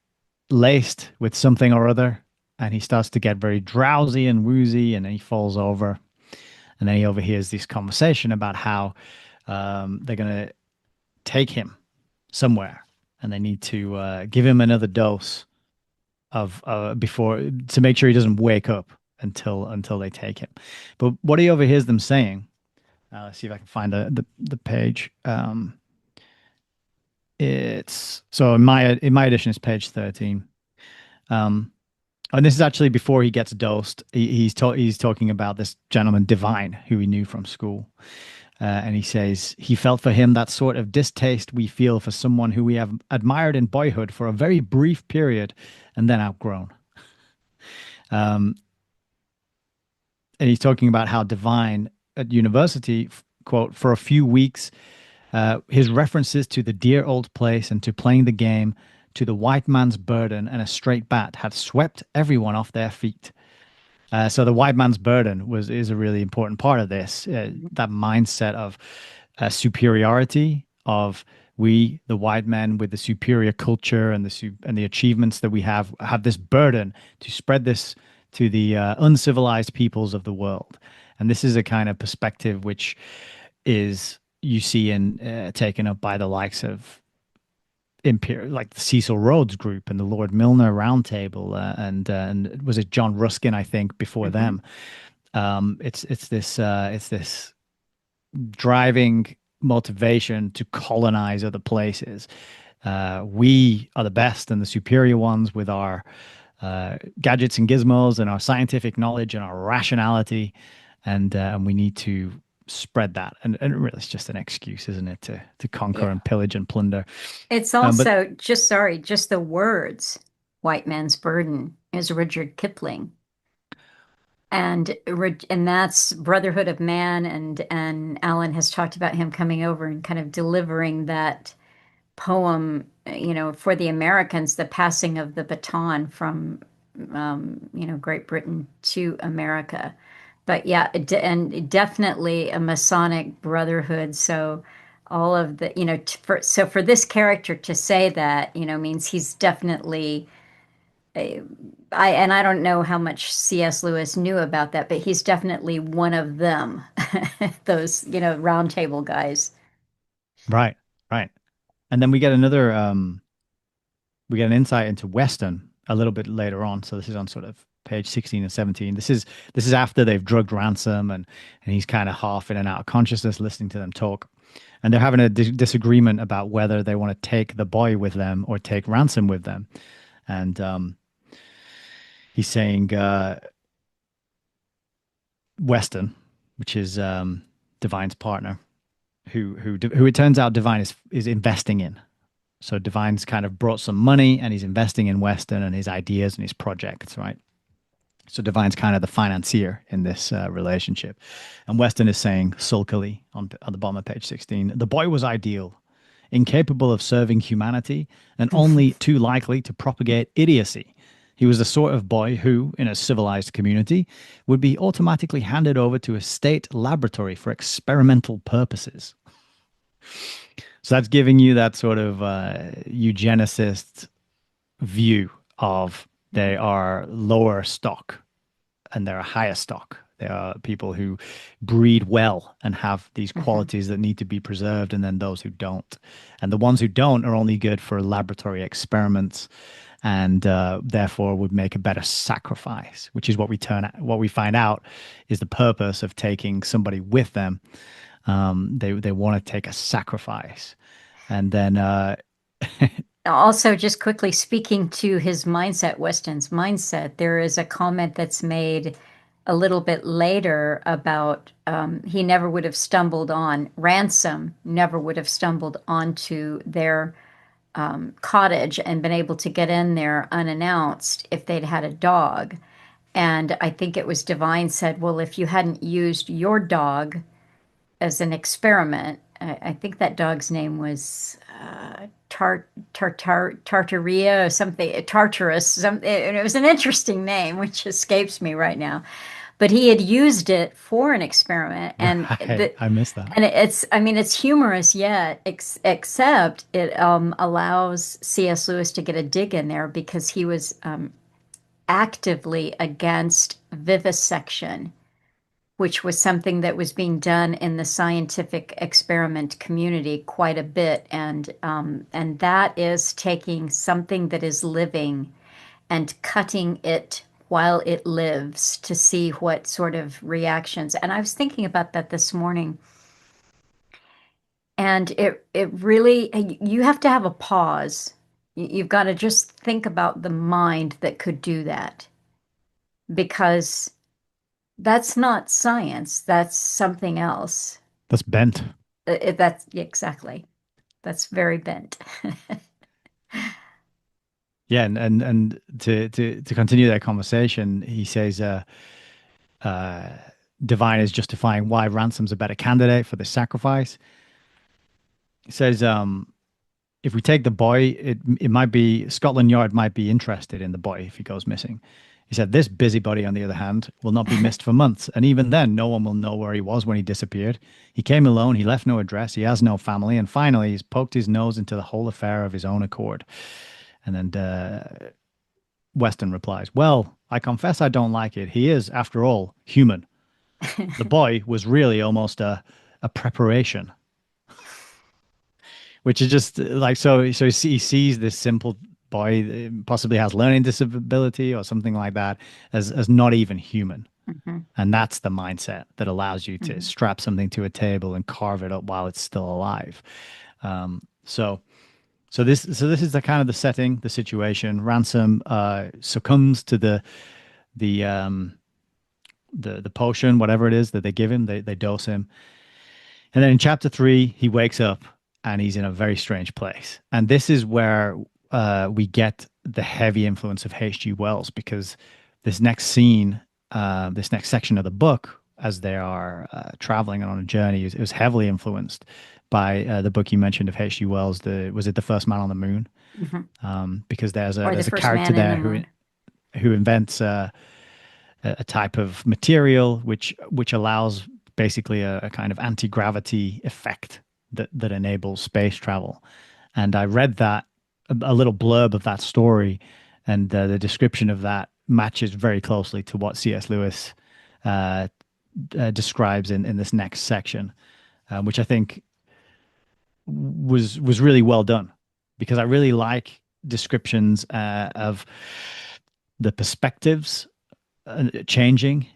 laced with something or other, and he starts to get very drowsy and woozy, and then he falls over, and then he overhears this conversation about how they're gonna take him somewhere, and they need to give him another dose of before to make sure he doesn't wake up until they take him. But what he overhears them saying, let's see if I can find the page. It's so in my edition, it's page 13. Um, and this is actually before he gets dosed. He's talking about this gentleman Divine who he knew from school. And he says he felt for him that sort of distaste we feel for someone who we have admired in boyhood for a very brief period and then outgrown. Um, and he's talking about how Divine at university, quote, for a few weeks, his references to the dear old place and to playing the game, to the white man's burden and a straight bat had swept everyone off their feet. So the white man's burden is a really important part of this. That mindset of superiority, of we, the white men, with the superior culture and the achievements that we have this burden to spread this to the uncivilized peoples of the world. And this is a kind of perspective which is you see in taken up by the likes of Imperial, like the Cecil Rhodes Group and the Lord Milner Roundtable, and was it John Ruskin? I think before Hmm. them. It's this driving motivation to colonize other places. We are the best and the superior ones with our gadgets and gizmos and our scientific knowledge and our rationality, and we need to spread that. And really, it's just an excuse, isn't it, to conquer Yeah. and pillage and plunder. It's But also just, sorry, just the words, white man's burden is Rudyard Kipling. And that's Brotherhood of Man, and Alan has talked about him coming over and kind of delivering that poem, for the Americans, the passing of the baton from Great Britain to America. But yeah, and definitely a Masonic brotherhood. So all of the, so for this character to say that, means he's definitely I don't know how much C.S. Lewis knew about that, but he's definitely one of them, those, round table guys. right, right. And then we get an insight into Western a little bit later on. So this is on sort of page 16 and 17. This is after they've drugged Ransom and he's kind of half in and out of consciousness listening to them talk. And they're having a disagreement about whether they want to take the boy with them or take Ransom with them. And he's saying Weston, which is Divine's partner, who it turns out Divine is investing in. So Divine's kind of brought some money and he's investing in Weston and his ideas and his projects, right? So Divine's kind of the financier in this relationship. And Weston is saying sulkily on the bottom of page 16, the boy was ideal, incapable of serving humanity and only too likely to propagate idiocy. He was the sort of boy who, in a civilized community, would be automatically handed over to a state laboratory for experimental purposes. So that's giving you that sort of eugenicist view of they are lower stock and they're a higher stock. They are people who breed well and have these Mhm. qualities that need to be preserved, and then those who don't. And the ones who don't are only good for laboratory experiments and therefore would make a better sacrifice, which is what we find out is the purpose of taking somebody with them. They want to take a sacrifice. And then Also, just quickly speaking to his mindset, Weston's mindset, there is a comment that's made a little bit later about he never would have stumbled on, Ransom never would have stumbled onto their cottage and been able to get in there unannounced if they'd had a dog. And I think it was Divine said, well, if you hadn't used your dog as an experiment, I think that dog's name was Tartaria or something, Tartarus. It was an interesting name, which escapes me right now. But he had used it for an experiment, right, I missed that. I mean, it's humorous yet, except it allows C.S. Lewis to get a dig in there because he was actively against vivisection, which was something that was being done in the scientific experiment community quite a bit, and that is taking something that is living and cutting it while it lives to see what sort of reactions. And I was thinking about that this morning, and it really you have to have a pause. You've got to just think about the mind that could do that because that's not science, that's something else. That's bent. That's exactly. That's very bent. Yeah, and to continue that conversation, he says, uh, Divine is justifying why Ransom's a better candidate for this sacrifice. He says, if we take the boy, it might be Scotland Yard might be interested in the boy if he goes missing. He said, this busybody, on the other hand, will not be missed for months, and even then, no one will know where he was when he disappeared. He came alone, he left no address, he has no family, and finally, he's poked his nose into the whole affair of his own accord. And then Weston replies, well, I confess I don't like it. He is, after all, human. The boy was really almost a preparation, which is just like so he sees this simple boy possibly has learning disability or something like that as not even human. Hmm. And that's the mindset that allows you to Hmm. strap something to a table and carve it up while it's still alive. So this is the kind of the setting, the situation. Ransom succumbs to the the potion, whatever it is that they give him. They dose him, and then in chapter three, he wakes up and he's in a very strange place. And this is where we get the heavy influence of H.G. Wells, because this next scene, this next section of the book, as they are traveling on a journey, it was heavily influenced by the book you mentioned of H.G. Wells. Was it The First Man on the Moon? Hmm. Because Or the there's a first character man in the there moon. who invents a type of material which allows basically a kind of anti-gravity effect that enables space travel. And I read that a little blurb of that story, and the description of that matches very closely to what C.S. Lewis uh, describes in this next section, which I think was really well done, because I really like descriptions of the perspectives changing,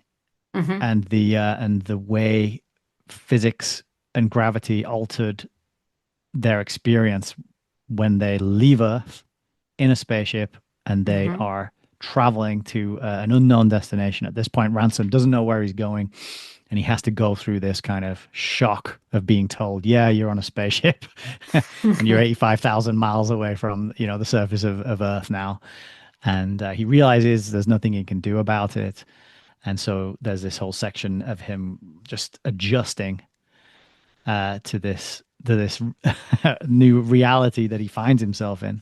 Hmm. and the way physics and gravity altered their experience when they leave Earth in a spaceship and they Hmm. are traveling to an unknown destination. At this point, Ransom doesn't know where he's going, and he has to go through this kind of shock of being told, "Yeah, you're on a spaceship, and you're 85,000 miles away from the surface of Earth now." And he realizes there's nothing he can do about it. And so there's this whole section of him just adjusting to this new reality that he finds himself in.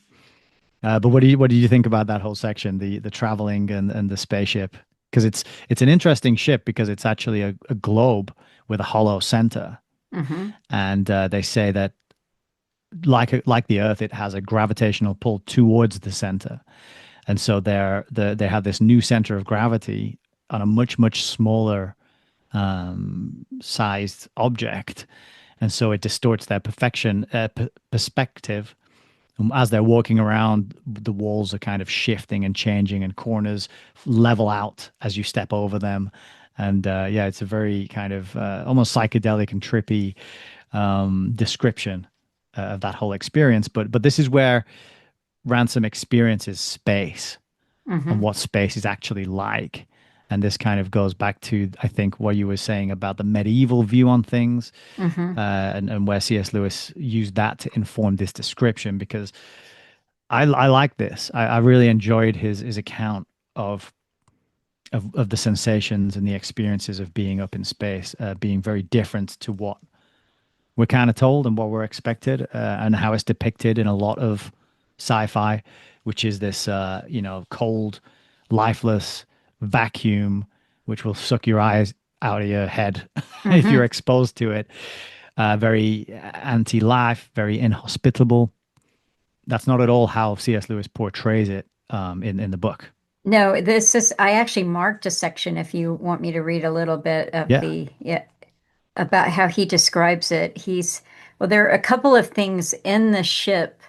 But what do you think about that whole section, the traveling and the spaceship? Because it's an interesting ship, because it's actually a globe with a hollow center, Hmm. and they say that like the Earth, it has a gravitational pull towards the center, and so they have this new center of gravity on a much smaller sized object, and so it distorts their perspective. As they're walking around, the walls are kind of shifting and changing, and corners level out as you step over them. And yeah, it's a very kind of almost psychedelic and trippy description of that whole experience. But this is where Ransom experiences space and Hmm. what space is actually like. And this kind of goes back to, I think, what you were saying about the medieval view on things, Hmm. and where C.S. Lewis used that to inform this description. Because I like this. I really enjoyed his account of, of the sensations and the experiences of being up in space, being very different to what we're kind of told and what we're expected, and how it's depicted in a lot of sci-fi, which is this cold, lifeless vacuum which will suck your eyes out of your head if you're Hmm. exposed to it. Very anti-life, very inhospitable. That's not at all how C.S. Lewis portrays it in the book. No, this is, I actually marked a section if you want me to read a little bit of Yeah. the, yeah, about how he describes it. Well, there are a couple of things in the ship.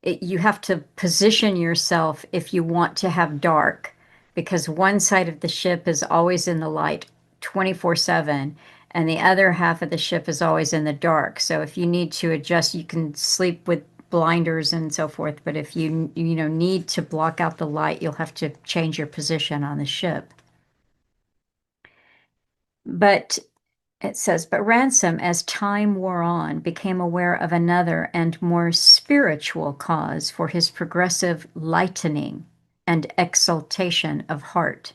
You have to position yourself if you want to have dark, because one side of the ship is always in the light 24/7, and the other half of the ship is always in the dark. So if you need to adjust, you can sleep with blinders and so forth. But if you need to block out the light, you'll have to change your position on the ship. But It says, but Ransom, as time wore on, became aware of another and more spiritual cause for his progressive lightening and exaltation of heart.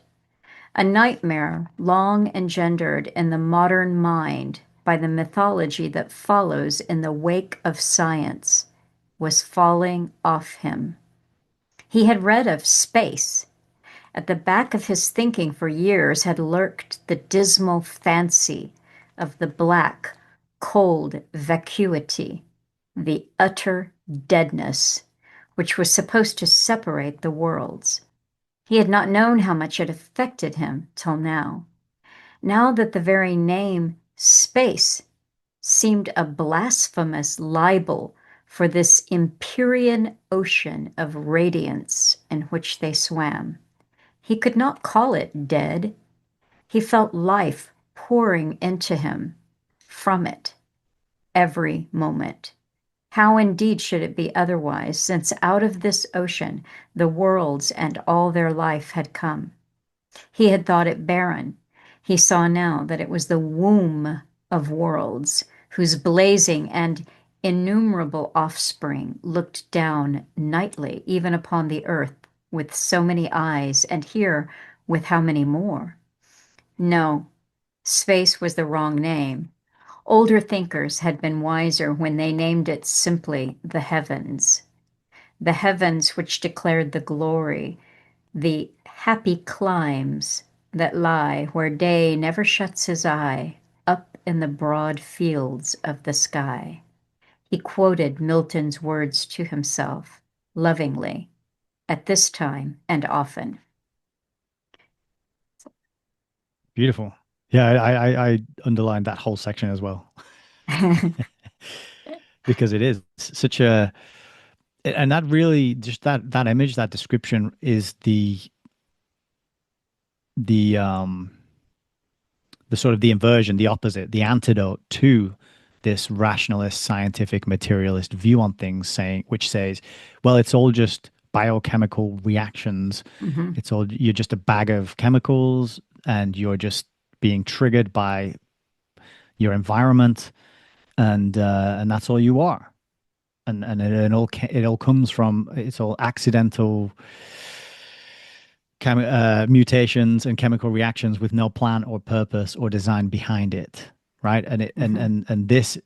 A nightmare long engendered in the modern mind by the mythology that follows in the wake of science was falling off him. He had read of space. At the back of his thinking for years had lurked the dismal fancy of the black, cold vacuity, the utter deadness, which was supposed to separate the worlds. He had not known how much it affected him till now. Now that the very name space seemed a blasphemous libel for this empyrean ocean of radiance in which they swam. He could not call it dead. He felt life pouring into him from it every moment. How indeed should it be otherwise, since out of this ocean the worlds and all their life had come? He had thought it barren. He saw now that it was the womb of worlds, whose blazing and innumerable offspring looked down nightly even upon the earth with so many eyes, and here with how many more. No, space was the wrong name. Older thinkers had been wiser when they named it simply the heavens which declared the glory, the happy climes that lie where day never shuts his eye, up in the broad fields of the sky. He quoted Milton's words to himself, lovingly, at this time and often. Beautiful. Yeah, I underlined that whole section as well because it is such a, and that really just that image, that description is the the sort of the inversion, the opposite, the antidote to this rationalist, scientific, materialist view on things, saying which says, well, it's all just biochemical reactions. Mhm. It's all you're just a bag of chemicals, and you're just being triggered by your environment, and that's all you are. And it all comes from it's all accidental mutations and chemical reactions with no plan or purpose or design behind it, right? And it Mhm. and this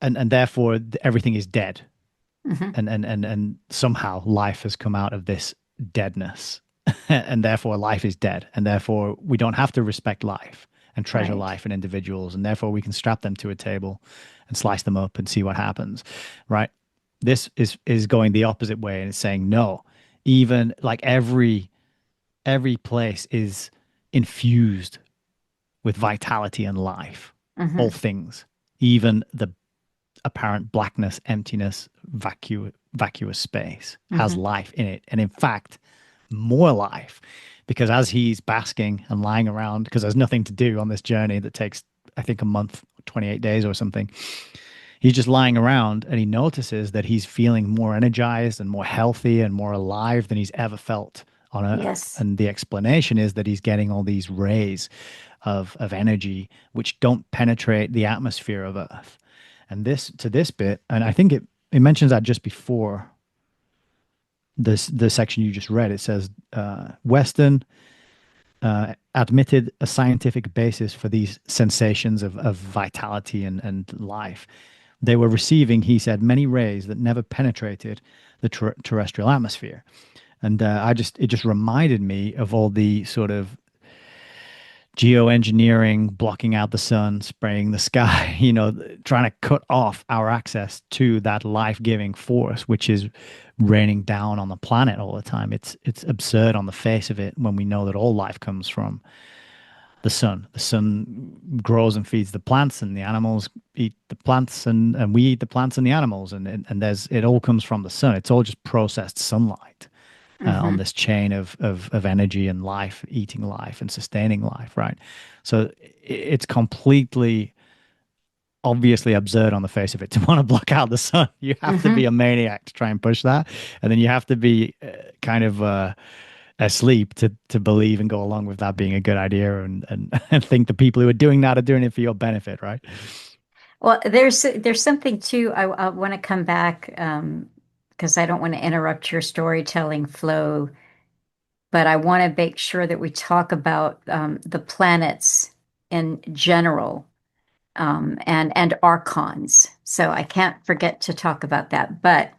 and therefore everything is dead, Mhm. and somehow life has come out of this deadness, and therefore life is dead, and therefore we don't have to respect life and treasure Right. life and individuals, and therefore we can strap them to a table and slice them up and see what happens, right? This is going the opposite way, and it's saying no. Even like every place is infused with vitality and life. All Mhm. things, even the apparent blackness, emptiness, vacuous space has Mhm. life in it. And in fact, more life. Because as he's basking and lying around, because there's nothing to do on this journey that takes, I think, a month, 28 days or something, he's just lying around and he notices that he's feeling more energized and more healthy and more alive than he's ever felt on Earth. Yes. And the explanation is that he's getting all these rays of energy which don't penetrate the atmosphere of Earth. And this to this bit, and I think it mentions that just before this the section you just read. It says Weston admitted a scientific basis for these sensations of vitality and life. They were receiving, he said, many rays that never penetrated the terrestrial atmosphere. And it just reminded me of all the sort of geoengineering, blocking out the sun, spraying the sky, trying to cut off our access to that life-giving force, which is raining down on the planet all the time. It's absurd on the face of it when we know that all life comes from the sun. The sun grows and feeds the plants, and the animals eat the plants, and we eat the plants and the animals, and it all comes from the sun. It's all just processed sunlight on Mhm. this chain of energy and life, eating life and sustaining life, right? So it's completely obviously absurd on the face of it to want to block out the sun. You have to be Mhm. a maniac to try and push that, and then you have to be kind of asleep to believe and go along with that being a good idea and and think the people who are doing that are doing it for your benefit, right? Well, there's something too. I want to come back because I don't want to interrupt your storytelling flow, but I want to make sure that we talk about the planets in general and archons. So I can't forget to talk about that. But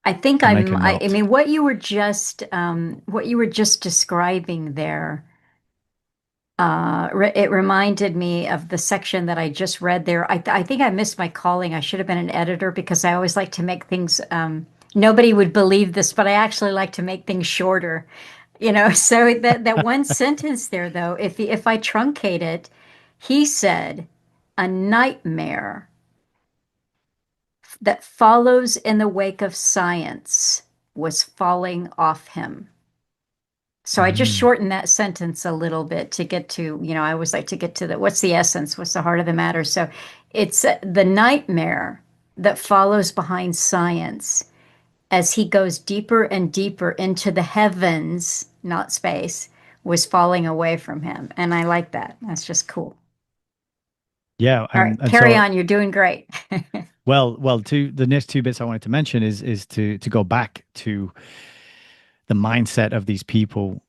I think I'll make a I note. mean, what you were just describing there. It reminded me of the section that I just read there. I think I missed my calling. I should have been an editor because I always like to make things, nobody would believe this, but I actually like to make things shorter. So that one sentence there, though, if I truncate it, he said, a nightmare that follows in the wake of science was falling off him. So I just Mm. shortened that sentence a little bit to get to, I always like to get to what's the essence, what's the heart of the matter. So it's the nightmare that follows behind science as he goes deeper and deeper into the heavens, not space, was falling away from him. And I like that. That's just cool. Yeah, All right, and carry so on. You're doing great. two the next two bits I wanted to mention is to go back to the mindset of these people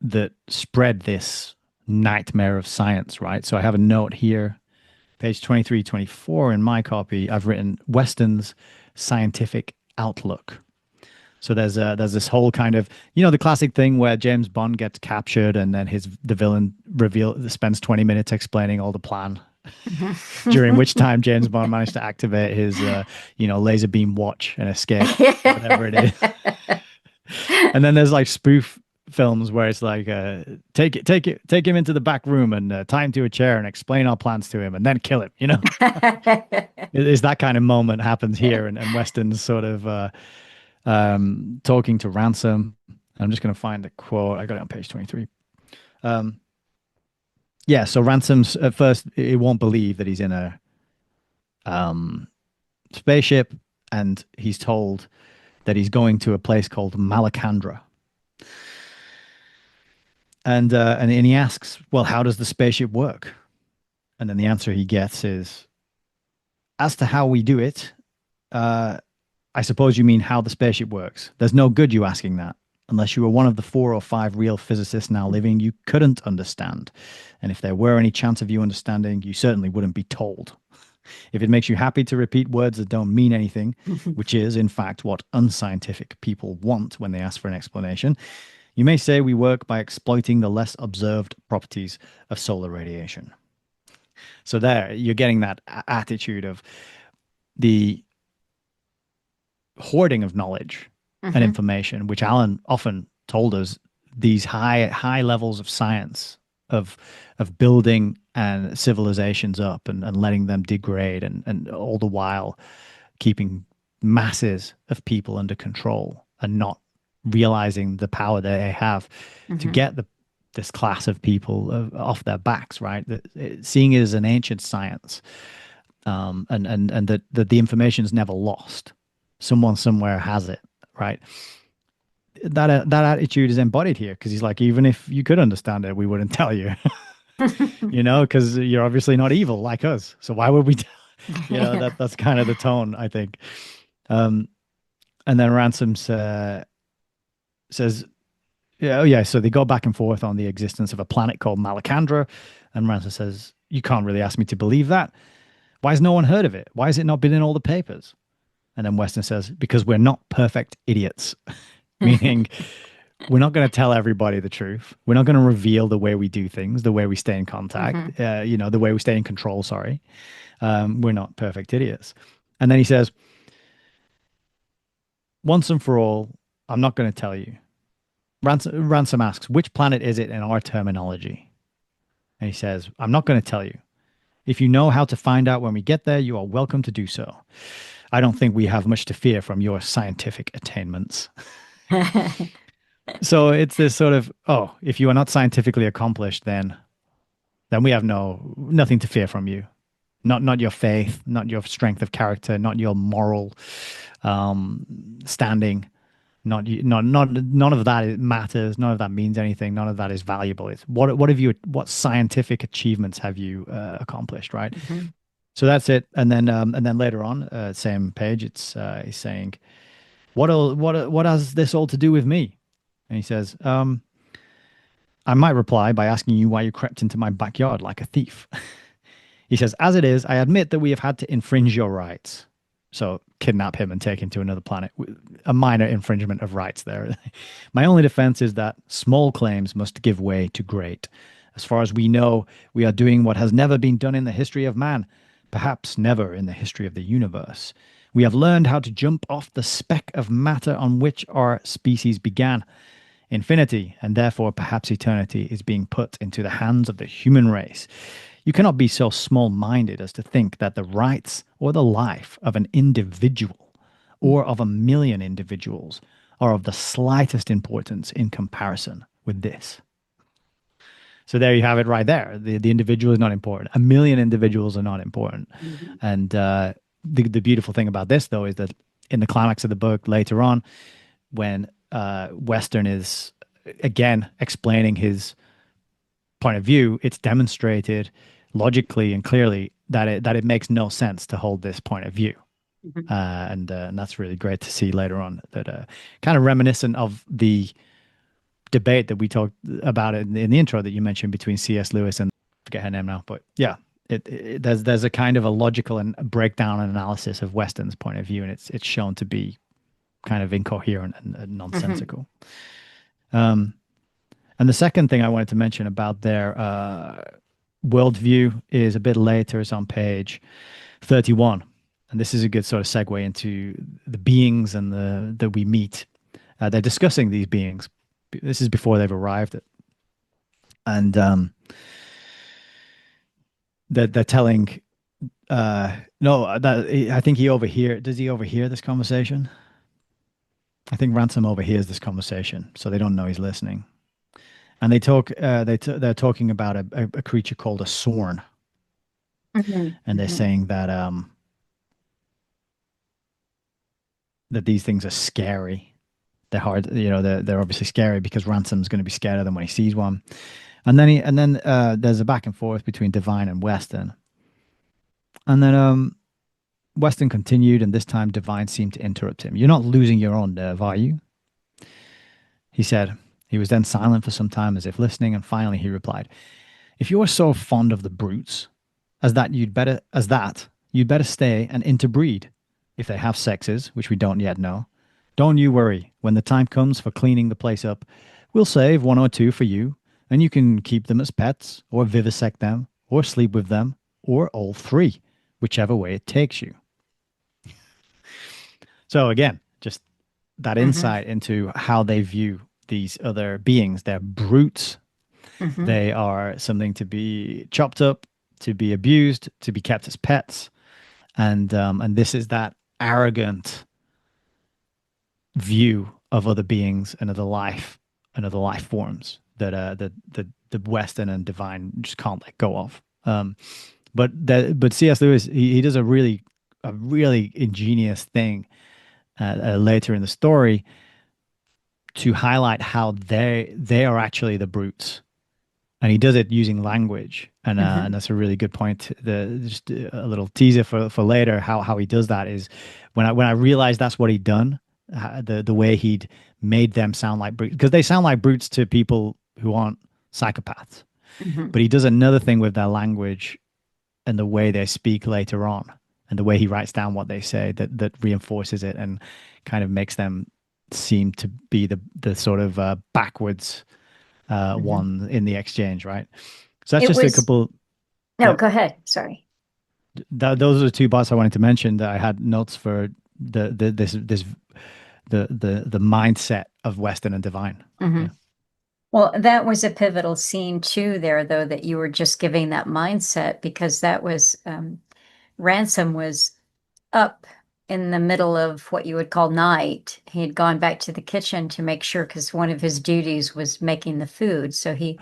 that spread this nightmare of science, right? So I have a note here, page 23, 24 in my copy. I've written Weston's scientific outlook. So there's this whole kind of the classic thing where James Bond gets captured and then the villain spends 20 minutes explaining all the plan, during which time James Bond managed to activate his laser beam watch and escape, whatever it is. And then there's like spoof films where it's like take him into the back room and tie him to a chair and explain our plans to him and then kill him. Is that kind of moment happens here, and Weston's sort of talking to Ransom. I'm just going to find the quote. I got it on page 23. Um, yeah, so Ransom's at first he won't believe that he's in a um, spaceship, and he's told that he's going to a place called Malacandra. And he asks, "Well, how does the spaceship work?" And then the answer he gets is, "As to how we do it, uh, I suppose you mean how the spaceship works. There's no good you asking that. Unless you were one of the 4 or 5 real physicists now living, you couldn't understand. And if there were any chance of you understanding, you certainly wouldn't be told. If it makes you happy to repeat words that don't mean anything, which is, in fact, what unscientific people want when they ask for an explanation, you may say we work by exploiting the less observed properties of solar radiation." So there, you're getting that attitude of the hoarding of knowledge and Hmm. information, which Alan often told us, these high levels of science of building and civilizations up and letting them degrade and all the while keeping masses of people under control and not realizing the power that they have to Hmm. get this class of people off their backs, right? Seeing it as an ancient science, and that the information is never lost. Someone somewhere has it, right? That attitude is embodied here because he's like, even if you could understand it, we wouldn't tell you, because you're obviously not evil like us. So why would we? That's kind of the tone, I think. Um, and then Ransom says, "Yeah, oh yeah." So they go back and forth on the existence of a planet called Malacandra, and Ransom says, "You can't really ask me to believe that. Why has no one heard of it? Why has it not been in all the papers?" And then Weston says, "Because we're not perfect idiots," meaning we're not going to tell everybody the truth. We're not going to reveal the way we do things, the way we stay in contact, Hmm. the way we stay in control. Sorry. We're not perfect idiots. And then he says, "Once and for all, I'm not going to tell you." Ransom asks, "Which planet is it in our terminology?" And he says, "I'm not going to tell you. If you know how to find out when we get there, you are welcome to do so. I don't think we have much to fear from your scientific attainments." So it's this sort of, oh, if you are not scientifically accomplished, then we have nothing to fear from you. Not your faith, not your strength of character, not your moral standing. None of that matters. None of that means anything. None of that is valuable. It's what scientific achievements have you accomplished, right? Mhm. So that's it. And then later on, same page, it's he's saying, what has this all to do with me? And he says, I might reply by asking you why you crept into my backyard like a thief. He says, as it is, I admit that we have had to infringe your rights. So kidnap him and take him to another planet. A minor infringement of rights there. My only defense is that small claims must give way to great. As far as we know, we are doing what has never been done in the history of man, perhaps never in the history of the universe. We have learned how to jump off the speck of matter on which our species began. Infinity, and therefore perhaps eternity, is being put into the hands of the human race. You cannot be so small minded as to think that the rights or the life of an individual or of a million individuals are of the slightest importance in comparison with this. So there you have it right there. The individual is not important. A million individuals are not important. Mhm. And the beautiful thing about this, though, is that in the climax of the book later on, when Western is again explaining his point of view, it's demonstrated logically and clearly that it makes no sense to hold this point of view. Mhm. And that's really great to see later on that kind of reminiscent of the debate that we talked about in the intro that you mentioned between C.S. Lewis and I forget her name now, but yeah, there's a kind of a logical and a breakdown and analysis of Western's point of view, and it's shown to be kind of incoherent and Mhm. nonsensical. Um, and the second thing I wanted to mention about their worldview is a bit later. It's on page 31. And this is a good sort of segue into the beings and the that we meet. They're discussing these beings. This is before they've arrived. And they're telling, no, that I think does he overhear this conversation? I think Ransom overhears this conversation, so they don't know he's listening. And they're talking about a creature called a Sorn, Mhm. and they're Mhm. saying that these things are scary. They're hard, they're obviously scary because Ransom's going to be scared of them when he sees one. And then there's a back and forth between Divine and Weston. And then Weston continued, and this time Divine seemed to interrupt him. You're not losing your own nerve, are you? He said. He was then silent for some time as if listening, and finally he replied, if you are so fond of the brutes, you'd better stay and interbreed. If they have sexes, which we don't yet know, don't you worry. When the time comes for cleaning the place up, we'll save one or two for you, and you can keep them as pets, or vivisect them, or sleep with them, or all three, whichever way it takes you. So again, just that Mhm. insight into how they view these other beings. They're brutes. Mhm. They are something to be chopped up, to be abused, to be kept as pets, and this is that arrogant view of other beings and other life forms that the Western and Divine just can't let go of. But C.S. Lewis he does a really ingenious thing later in the story to highlight how they are actually the brutes, and he does it using language, and Mhm. that's a really good point. Just a little teaser for later. How he does that is when I realized that's what he'd done, the way he'd made them sound like brutes, because they sound like brutes to people who aren't psychopaths. Mhm. But he does another thing with their language and the way they speak later on, and the way he writes down what they say that reinforces it and kind of makes them seem to be the sort of backwards Mhm. one in the exchange, right? So that's It just a was, couple. no, Yep. go ahead. Sorry. Those are the two parts I wanted to mention that I had notes for the this the mindset of Western and Divine. Yeah. Mhm. Well, that was a pivotal scene too, there, though, that you were just giving that mindset because that was Ransom was up in the middle of what you would call night. He had gone back to the kitchen to make sure because one of his duties was making the food. So he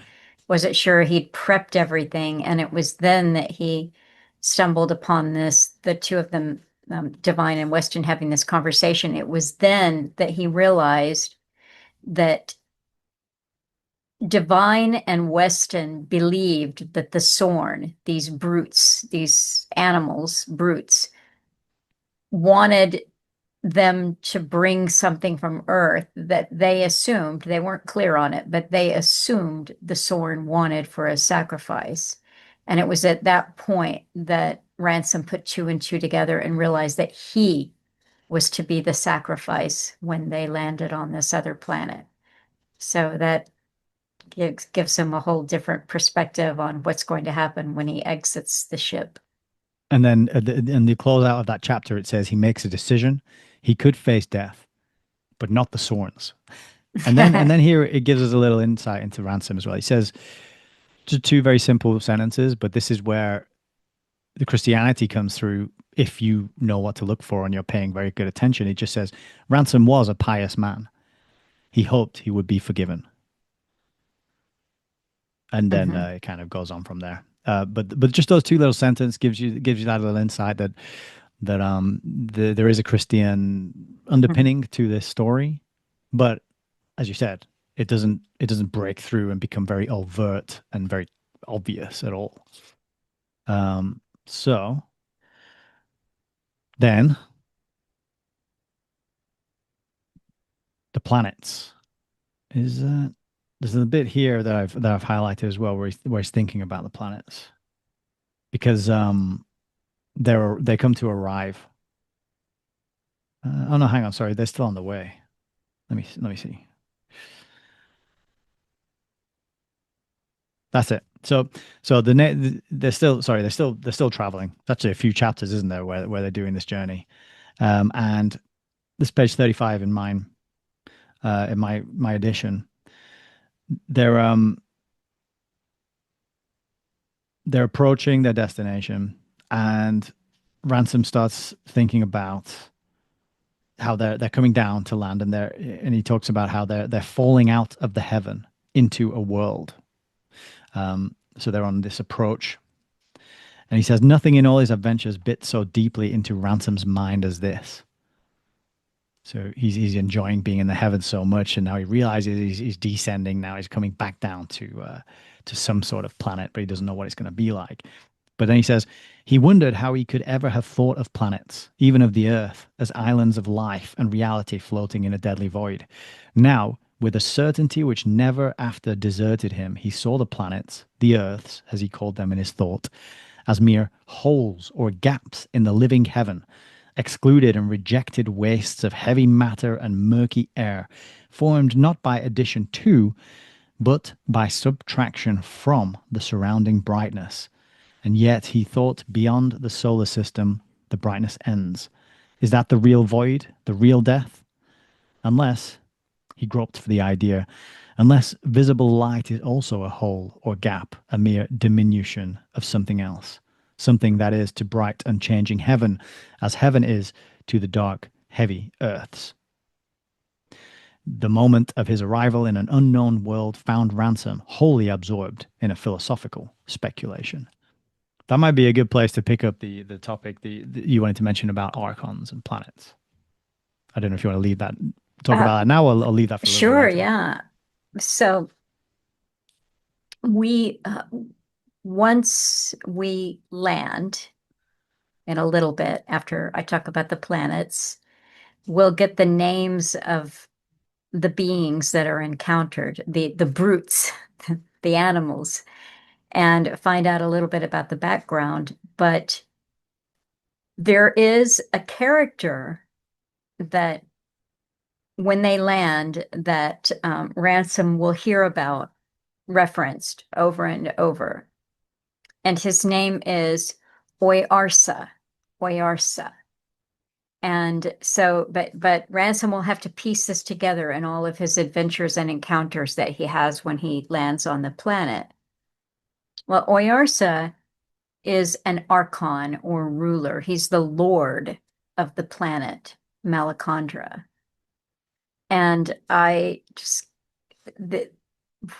wasn't sure he'd prepped everything. And it was then that he stumbled upon this, the two of them. Divine and Weston having this conversation, it was then that he realized that Divine and Weston believed that the Sorn, these brutes, these animals, brutes, wanted them to bring something from Earth that they assumed, they weren't clear on it, but they assumed the Sorn wanted for a sacrifice. And it was at that point that Ransom put two and two together and realized that he was to be the sacrifice when they landed on this other planet. So that gives him a whole different perspective on what's going to happen when he exits the ship. And then in the closeout of that chapter, it says he makes a decision. He could face death, but not the Sorns. And then here it gives us a little insight into Ransom as well. He says just two very simple sentences, but this is where the Christianity comes through if you know what to look for and you're paying very good attention. He just says Ransom was a pious man. He hoped he would be forgiven. And then Mhm, it kind of goes on from there. But just those two little sentences gives you that little insight that there is a Christian mhm. underpinning to this story, but as you said, it doesn't break through and become very overt and very obvious at all. So then the planets is there's a bit here that I've highlighted as well where he's thinking about the planets because they come to arrive. Oh no, hang on, sorry, they're still on the way. Let me see. That's it. So they're still sorry, they're still traveling. It's actually a few chapters, isn't there, where they're doing this journey. And this page 35 in mine, in my edition, they're um they're approaching their destination, and Ransom starts thinking about how they're coming down to land, and he talks about how they're falling out of the heaven into a world. So they're on this approach. And he says, nothing in all his adventures bit so deeply into Ransom's mind as this. So he's enjoying being in the heavens so much, and now he realizes he's descending. Now he's coming back down to some sort of planet, but he doesn't know what it's going to be like. But then he says he wondered how he could ever have thought of planets, even of the Earth, as islands of life and reality floating in a deadly void. Now, with a certainty which never after deserted him, he saw the planets, the Earths, as he called them in his thought, as mere holes or gaps in the living heaven, excluded and rejected wastes of heavy matter and murky air, formed not by addition to, but by subtraction from the surrounding brightness. And yet he thought beyond the solar system, the brightness ends. Is that the real void, the real death? Unless, he groped for the idea, unless visible light is also a hole or gap, a mere diminution of something else, something that is to bright unchanging heaven, as heaven is to the dark, heavy earths. The moment of his arrival in an unknown world found Ransom wholly absorbed in a philosophical speculation. That might be a good place to pick up the topic you wanted to mention about archons and planets. I don't know if you want to leave that, talk Uh, about that now, or I'll leave that for a little bit sure, later. yeah. So we once we land in a little bit after I talk about the planets, we'll get the names of the beings that are encountered, the brutes, the animals, and find out a little bit about the background. But there is a character that when they land that Ransom will hear about referenced over and over. And his name is Oyarsa. Oyarsa. And so, but Ransom will have to piece this together in all of his adventures and encounters that he has when he lands on the planet. Well, Oyarsa is an archon or ruler. He's the lord of the planet Malacandra. And I just the,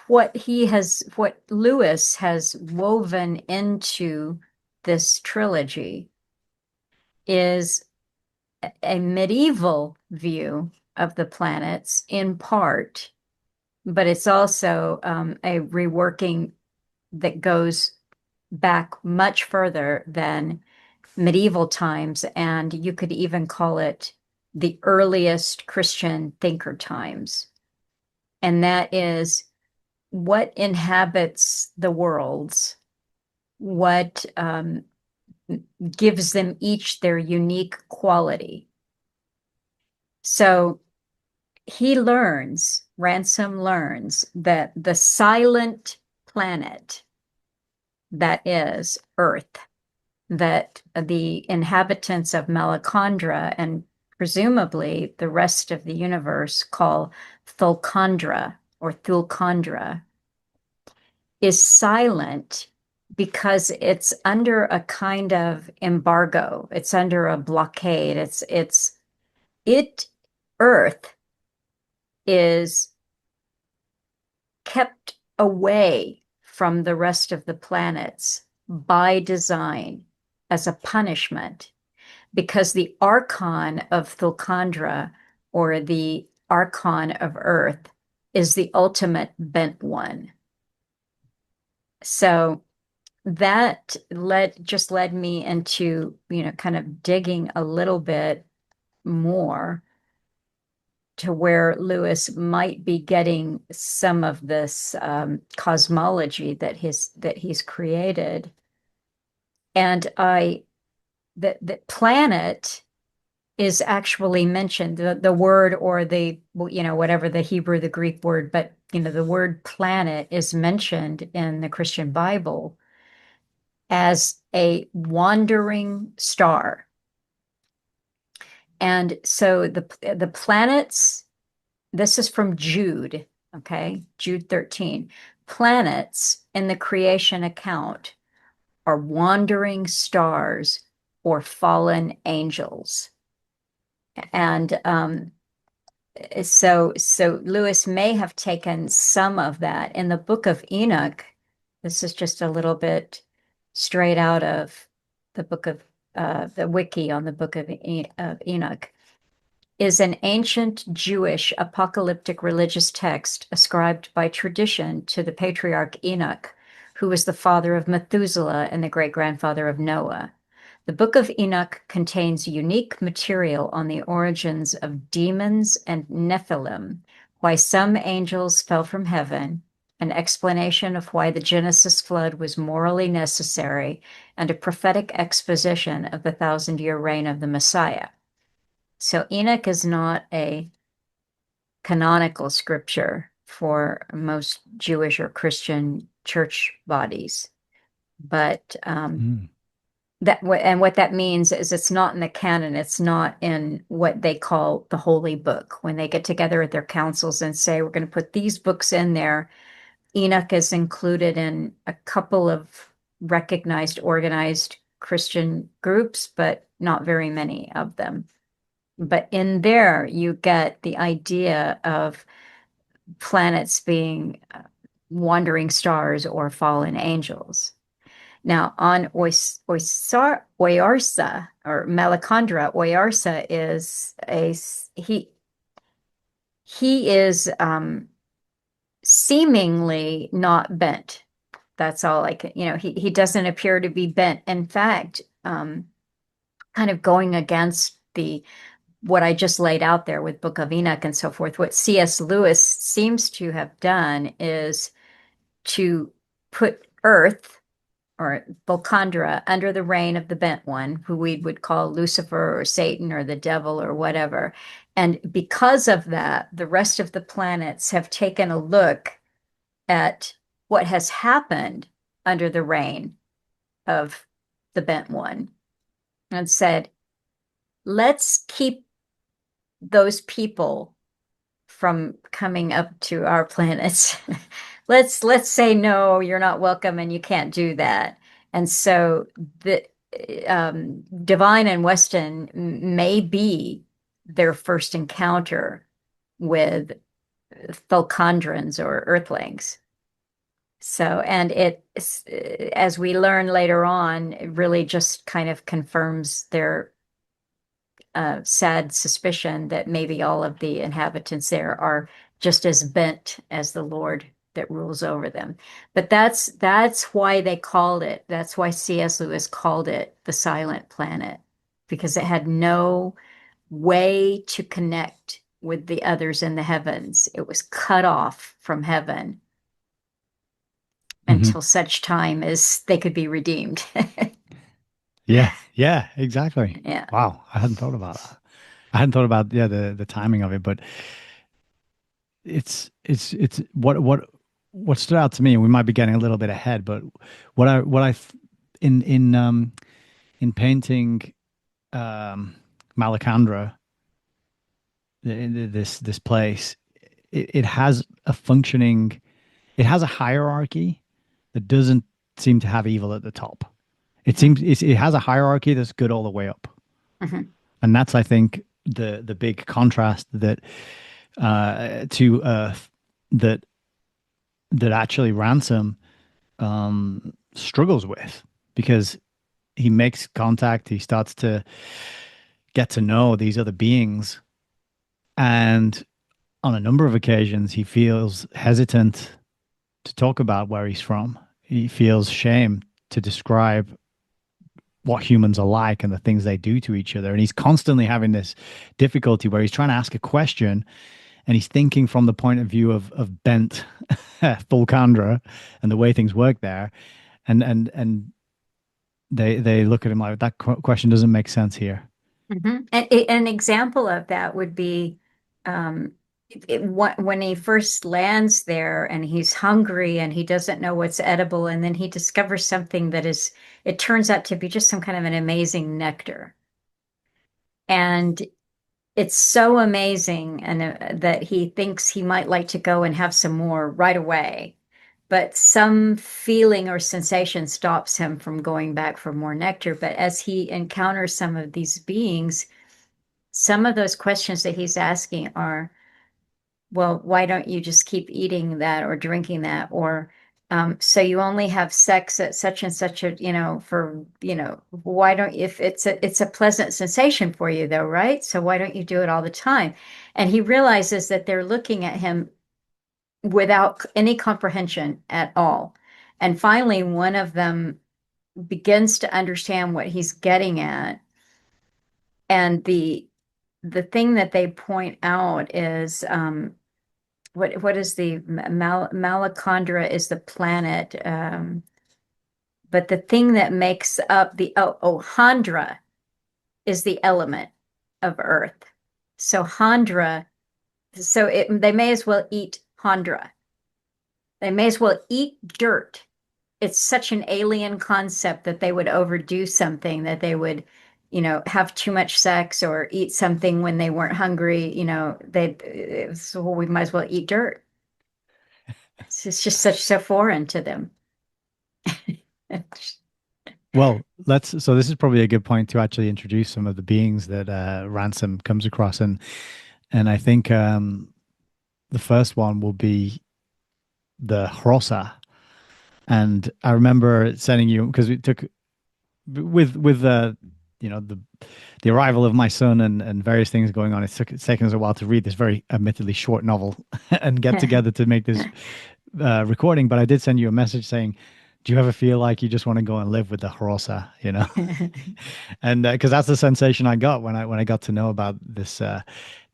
what Lewis has woven into this trilogy is a medieval view of the planets in part, but it's also a reworking that goes back much further than medieval times, and you could even call it the earliest Christian thinker times. And that is what inhabits the worlds, what gives them each their unique quality. So Ransom learns that the silent planet that is Earth, that the inhabitants of Malacandra and presumably the rest of the universe call Thulcandra or Thulcandra, is silent because it's under a kind of embargo. It's under a blockade. It, Earth is kept away from the rest of the planets by design as a punishment because the archon of Thulcandra or the archon of Earth is the ultimate bent one. So that led me into, kind of digging a little bit more to where Lewis might be getting some of this cosmology that he's created. And the planet is actually mentioned, the word or whatever the Hebrew, the Greek word, but the word planet is mentioned in the Christian Bible as a wandering star. And so the planets, this is from Jude, okay? Jude 13. Planets in the creation account are wandering stars or fallen angels. And so Lewis may have taken some of that in the book of Enoch. This is just a little bit straight out of the book of the wiki on the book of Enoch, is an ancient Jewish apocalyptic religious text ascribed by tradition to the patriarch Enoch, who was the father of Methuselah and the great-grandfather of Noah. The Book of Enoch contains unique material on the origins of demons and Nephilim, why some angels fell from heaven, an explanation of why the Genesis flood was morally necessary, and a prophetic exposition of the thousand-year reign of the Messiah. So Enoch is not a canonical scripture for most Jewish or Christian church bodies, but Mm. what that means is it's not in the canon. It's not in what they call the holy book. When they get together at their councils and say, we're going to put these books in there, Enoch is included in a couple of recognized, organized Christian groups, but not very many of them. But in there, you get the idea of planets being wandering stars or fallen angels. Now, on Oyarsa or Malacandra, Oyarsa is he is seemingly not bent. That's all I can, he doesn't appear to be bent. In fact, kind of going against the what I just laid out there with Book of Enoch and so forth, what C.S. Lewis seems to have done is to put Earth or Volcandra under the reign of the bent one, who we would call Lucifer or Satan or the devil or whatever. And because of that, the rest of the planets have taken a look at what has happened under the reign of the bent one and said, let's keep those people from coming up to our planets. Let's say no, you're not welcome and you can't do that. And so the Divine and Weston may be their first encounter with Thulcandrons or Earthlings. So, and as we learn later on, it really just kind of confirms their sad suspicion that maybe all of the inhabitants there are just as bent as the Lord that rules over them. But that's why they called it. That's why C.S. Lewis called it the Silent Planet, because it had no way to connect with the others in the heavens. It was cut off from heaven Hmm. until such time as they could be redeemed. Yeah, yeah, exactly. Yeah. Wow, I hadn't thought about that. I hadn't thought about the timing of it, but it's what stood out to me, and we might be getting a little bit ahead, but what I in painting Malacandra, this place, it has a functioning, it has a hierarchy that doesn't seem to have evil at the top. Mhm. It has a hierarchy that's good all the way up, Mhm. and that's I think the big contrast that to Earth that actually Ransom struggles with because he makes contact, he starts to get to know these other beings, and on a number of occasions he feels hesitant to talk about where he's from. He feels shame to describe what humans are like and the things they do to each other. And he's constantly having this difficulty where he's trying to ask a question and he's thinking from the point of view of bent Fulcandra and the way things work there. And they look at him like that question doesn't make sense here. Mhm. And an example of that would be when he first lands there and he's hungry and he doesn't know what's edible, and then he discovers something that it turns out to be just some kind of an amazing nectar. And it's so amazing and that he thinks he might like to go and have some more right away. But some feeling or sensation stops him from going back for more nectar. But as he encounters some of these beings, some of those questions that he's asking are, well, why don't you just keep eating that or drinking that? Or, so you only have sex at such and such a, why don't, if it's a pleasant sensation for you though, right? So why don't you do it all the time? And he realizes that they're looking at him without any comprehension at all. And finally, one of them begins to understand what he's getting at. And the thing that they point out is what is the Malacandra is the planet, but the thing that makes up the Handra is the element of Earth. So Handra, they may as well eat Handra. They may as well eat dirt. It's such an alien concept that they would overdo something, that they would, have too much sex or eat something when they weren't hungry. So we might as well eat dirt. It's just such so foreign to them. Well, so this is probably a good point to actually introduce some of the beings that Ransom comes across, and I think the first one will be the Hrossa. And I remember sending you because we took with you know the arrival of my son and various things going on. It's taken us a while to read this very admittedly short novel and get together to make this recording. But I did send you a message saying, "Do you ever feel like you just want to go and live with the Hrossa?" You know, and because that's the sensation I got when I got to know about this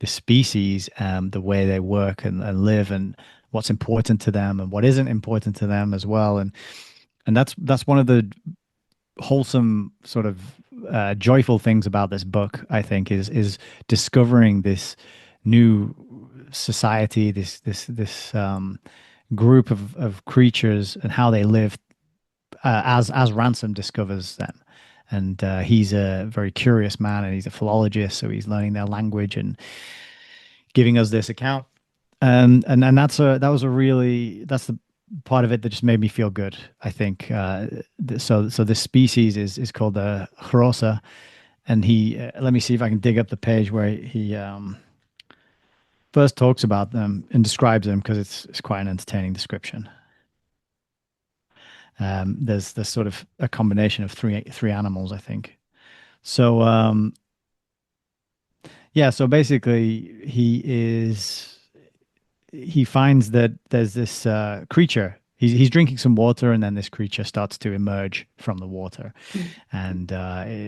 species, the way they work and live, and what's important to them and what isn't important to them as well. And that's one of the wholesome sort of joyful things about this book, I think, is discovering this new society, this group of creatures and how they live as Ransom discovers them. And he's a very curious man, and he's a philologist, so he's learning their language and giving us this account. And that was a really that's the part of it that just made me feel good. I think so this species is called the Hrossa, and he let me see if I can dig up the page where he first talks about them and describes them because it's quite an entertaining description. There's sort of a combination of three animals, I think. So Yeah, so basically he finds that there's this creature. He's drinking some water, and then this creature starts to emerge from the water, and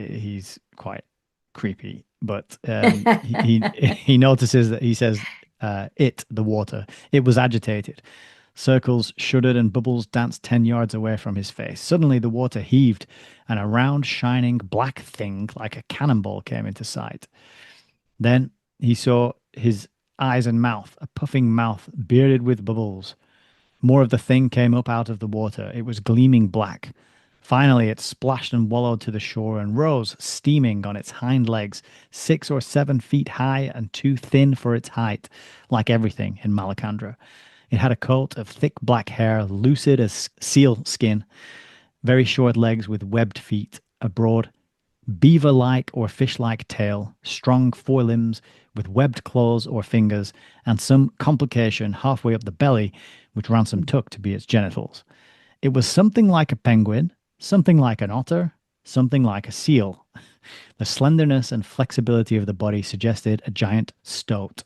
he's quite creepy. But he notices that he says, the water, it was agitated. Circles shuddered and bubbles danced 10 yards away from his face. Suddenly, the water heaved, and a round, shining black thing like a cannonball came into sight. Then he saw his eyes and mouth, a puffing mouth bearded with bubbles. More of the thing came up out of the water. It was gleaming black. Finally, it splashed and wallowed to the shore and rose, steaming on its hind legs, 6 or 7 feet high and too thin for its height, like everything in Malacandra. It had a coat of thick black hair, lucid as seal skin, very short legs with webbed feet, a broad beaver-like or fish-like tail, strong forelimbs with webbed claws or fingers, and some complication halfway up the belly, which Ransom took to be its genitals. It was something like a penguin, something like an otter, something like a seal. The slenderness and flexibility of the body suggested a giant stoat.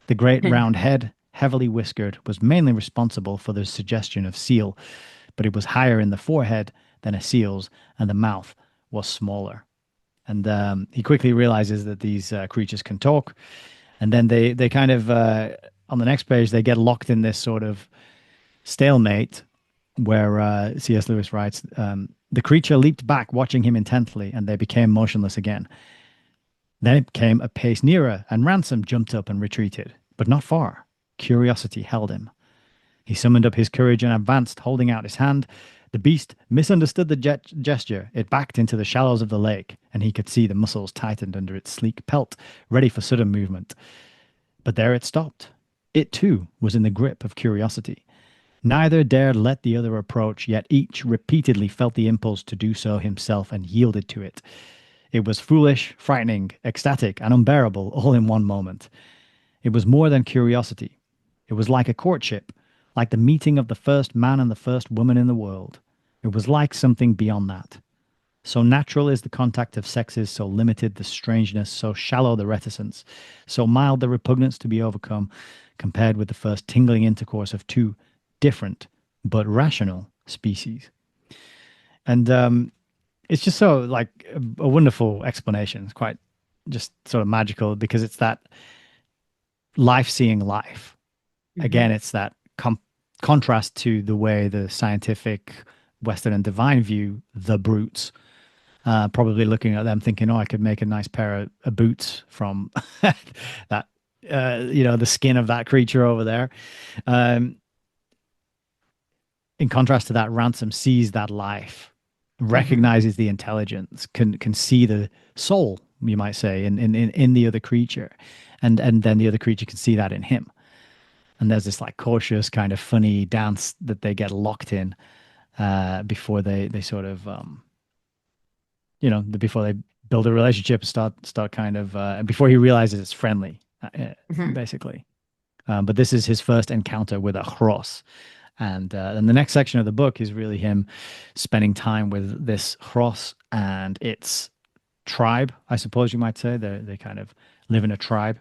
The great round head, heavily whiskered, was mainly responsible for the suggestion of seal, but it was higher in the forehead than a seal's, and the mouth was smaller. And he quickly realizes that these creatures can talk, and then they kind of on the next page they get locked in this sort of stalemate where C.S. Lewis writes, the creature leaped back, watching him intently, and they became motionless again. Then it came a pace nearer, and Ransom jumped up and retreated, but not far. Curiosity held him. He summoned up his courage and advanced, holding out his hand. The beast misunderstood the gesture. It backed into the shallows of the lake, and he could see the muscles tightened under its sleek pelt, ready for sudden movement. But there it stopped. It, too, was in the grip of curiosity. Neither dared let the other approach, yet each repeatedly felt the impulse to do so himself and yielded to it. It was foolish, frightening, ecstatic, and unbearable all in one moment. It was more than curiosity. It was like a courtship, like the meeting of the first man and the first woman in the world. It was like something beyond that. So natural is the contact of sexes, so limited the strangeness, so shallow the reticence, so mild the repugnance to be overcome, compared with the first tingling intercourse of two different but rational species. And it's just so like a wonderful explanation. It's quite just sort of magical because it's that life seeing life. Again, Mhm. it's that contrast to the way the scientific Western and divine view the brutes, probably looking at them thinking, oh, I could make a nice pair of boots from that, the skin of that creature over there. Um, in contrast to that, Ransom sees that life, Mhm. recognizes the intelligence, can see the soul, you might say, in the other creature, and then the other creature can see that in him. And there's this like cautious kind of funny dance that they get locked in before they sort of before they build a relationship, start kind of before he realizes it's friendly, Mhm. basically. But this is his first encounter with a Hross. And the next section of the book is really him spending time with this Hross and its tribe, I suppose you might say. They kind of live in a tribe.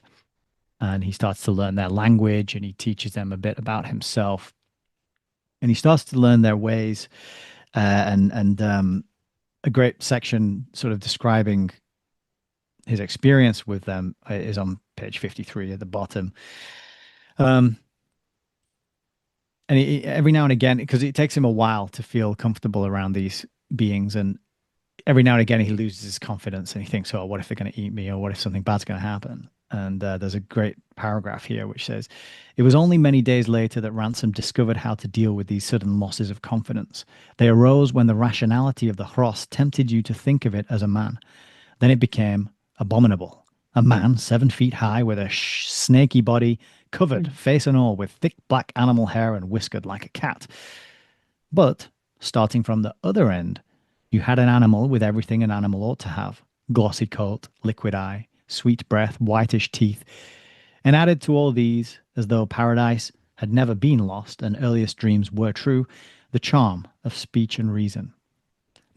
And he starts to learn their language and he teaches them a bit about himself. And he starts to learn their ways. And a great section sort of describing his experience with them is on page 53 at the bottom. Um, and every now and again, because it takes him a while to feel comfortable around these beings, and every now and again he loses his confidence and he thinks, oh, what if they're going to eat me, or what if something bad's going to happen? And there's a great paragraph here which says, it was only many days later that Ransom discovered how to deal with these sudden losses of confidence. They arose when the rationality of the Hross tempted you to think of it as a man. Then it became abominable. A man 7 feet high with a snaky body, covered, Mhm. face and all, with thick black animal hair and whiskered like a cat. But, starting from the other end, you had an animal with everything an animal ought to have: glossy coat, liquid eye, sweet breath, whitish teeth. And added to all these, as though paradise had never been lost and earliest dreams were true, the charm of speech and reason.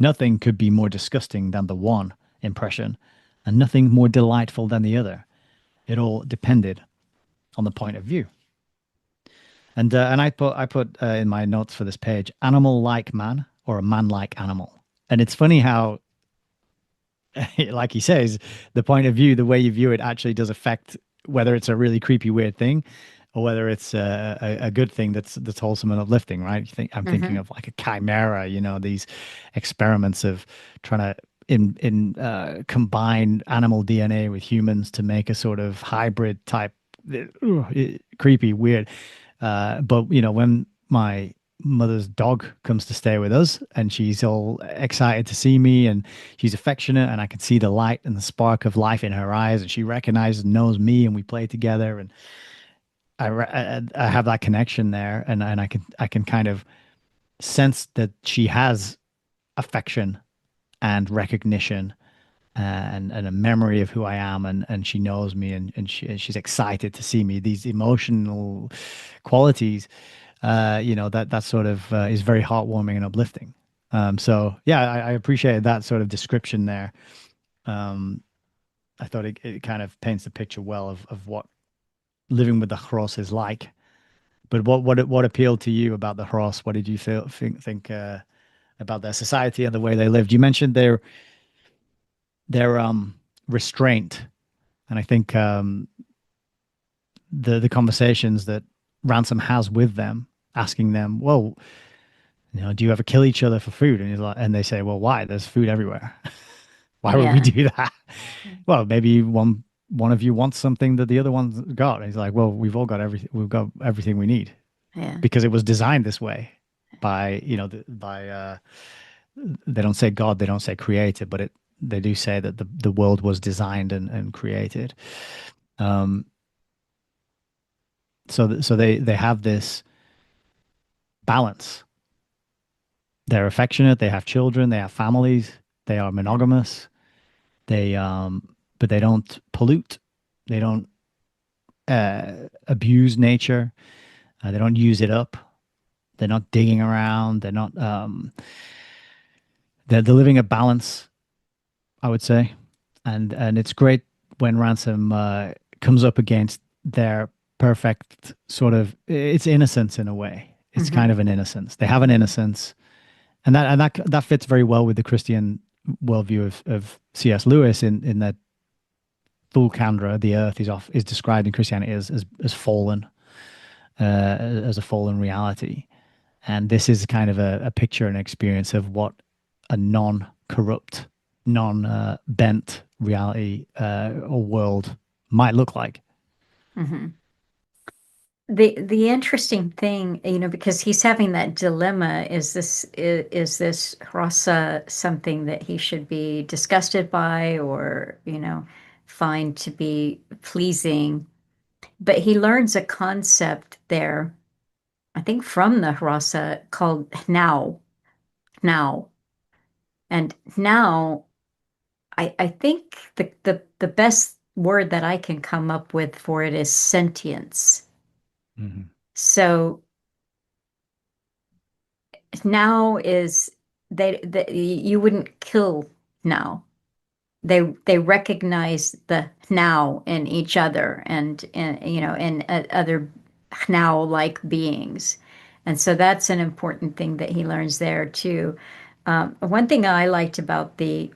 Nothing could be more disgusting than the one impression, and nothing more delightful than the other. It all depended on the point of view. And I put in my notes for this page, animal like man or a man like animal. And it's funny how, like he says, the point of view, the way you view it, actually does affect whether it's a really creepy, weird thing, or whether it's a good thing that's wholesome and uplifting, right? I'm thinking Hmm. of like a chimera, these experiments of trying to in combine animal DNA with humans to make a sort of hybrid type, creepy, weird. But when my mother's dog comes to stay with us and she's all excited to see me and she's affectionate and I can see the light and the spark of life in her eyes and she recognizes and knows me and we play together and I have that connection there and I can kind of sense that she has affection and recognition and a memory of who I am and she knows me and she's excited to see me. These emotional qualities, that sort of is very heartwarming and uplifting. So yeah, I appreciated that sort of description there. Um, I thought it kind of paints the picture well of what living with the Hross is like. But what appealed to you about the Hross? What did you think about their society and the way they lived? You mentioned their restraint, and I think the conversations that Ransom has with them, asking them, well, do you ever kill each other for food? And he's like, and they say, well, why? There's food everywhere. Why would we Yeah. do that? Well, maybe one of you wants something that the other one's got. And he's like, well, we've all got everything. We've got everything we need Yeah. because it was designed this way by by they don't say God, they don't say creator, but they do say that the world was designed and created. Um, so they have this balance. They're affectionate. They have children. They have families. They are monogamous. But they don't pollute. They don't abuse nature. They don't use it up. They're not digging around. They're not. They're living a balance, I would say, and it's great when Ransom comes up against their perfect sort of. It's innocence in a way. It's kind Hmm. of an innocence. They have an innocence, and that fits very well with the Christian worldview of C.S. Lewis in that Thulkandra, the earth is described in Christianity as fallen, as a fallen reality. And this is kind of a picture and experience of what a non-corrupt, non-bent reality or world might look like. Hmm. The interesting thing, because he's having that dilemma, is this rasa something that he should be disgusted by or, find to be pleasing? But he learns a concept there, I think from the rasa called now. And now I think the best word that I can come up with for it is sentience. Hmm. So now is they you wouldn't kill now. They recognize the now in each other and in other now like beings. And so that's an important thing that he learns there too. One thing I liked about the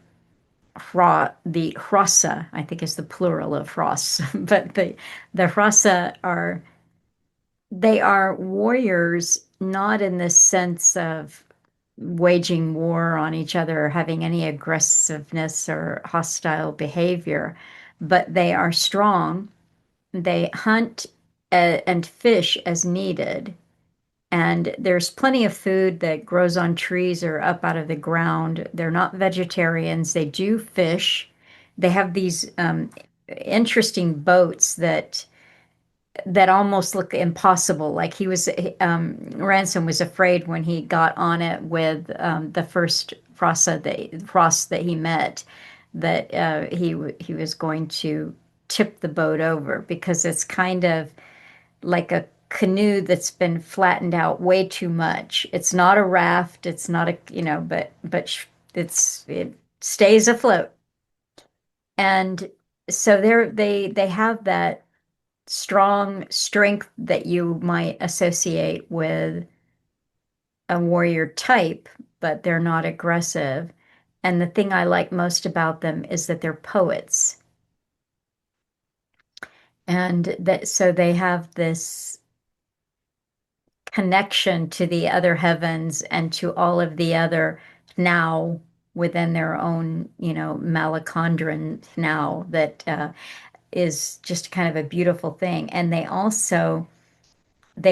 Hrasa, I think is the plural of Hross, but the Hrasa they are warriors, not in the sense of waging war on each other or having any aggressiveness or hostile behavior, but they are strong. They hunt and fish as needed. And there's plenty of food that grows on trees or up out of the ground. They're not vegetarians. They do fish. They have these interesting boats that almost look impossible. Like Ransom was afraid when he got on it with the first Frost that he met that he was going to tip the boat over because it's kind of like a canoe that's been flattened out way too much. It's not a raft. It's not but it stays afloat. And so they have that strong strength that you might associate with a warrior type, but they're not aggressive. And the thing I like most about them is that they're poets. And that so they have this connection to the other heavens and to all of the other now within their own, malachondran now that is just kind of a beautiful thing. And they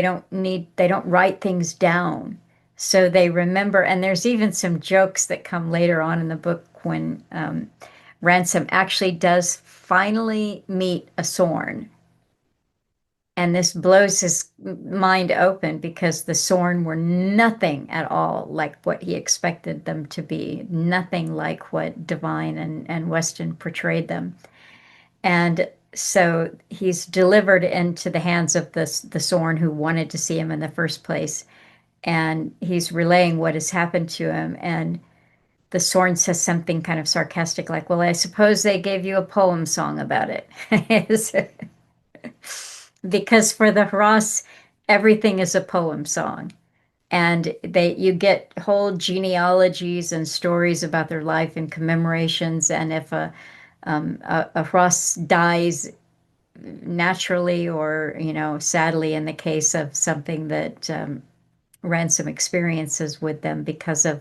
don't write things down. So they remember, and there's even some jokes that come later on in the book when Ransom actually does finally meet a Sorn. And this blows his mind open because the Sorn were nothing at all like what he expected them to be, nothing like what Divine and Weston portrayed them. And so he's delivered into the hands of the Sorn who wanted to see him in the first place. And he's relaying what has happened to him. And the Sorn says something kind of sarcastic, like, "Well, I suppose they gave you a poem song about it." Because for the Hross, everything is a poem song. And you get whole genealogies and stories about their life and commemorations. And if a Hross dies naturally or, sadly, in the case of something that Ransom experiences with them because of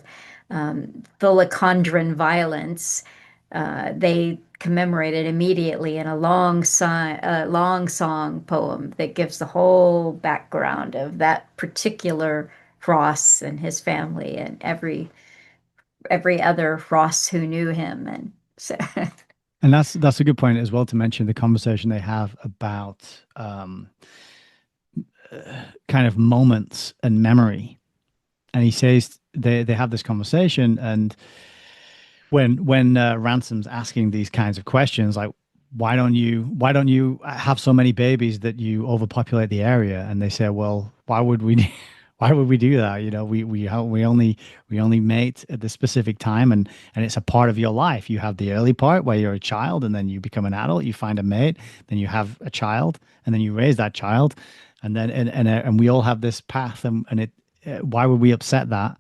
Thulacondran violence, they commemorate it immediately in a long song poem that gives the whole background of that particular Ross and his family and every other Ross who knew him. And so, And that's a good point as well to mention the conversation they have about kind of moments and memory. And he says they have this conversation, and when Ransom's asking these kinds of questions, like why don't you have so many babies that you overpopulate the area? And they say, well, why would we why would we do that? We only mate at this specific time, and it's a part of your life. You have the early part where you're a child, and then you become an adult, you find a mate, then you have a child, and then you raise that child, and then and we all have this path, and it why would we upset that?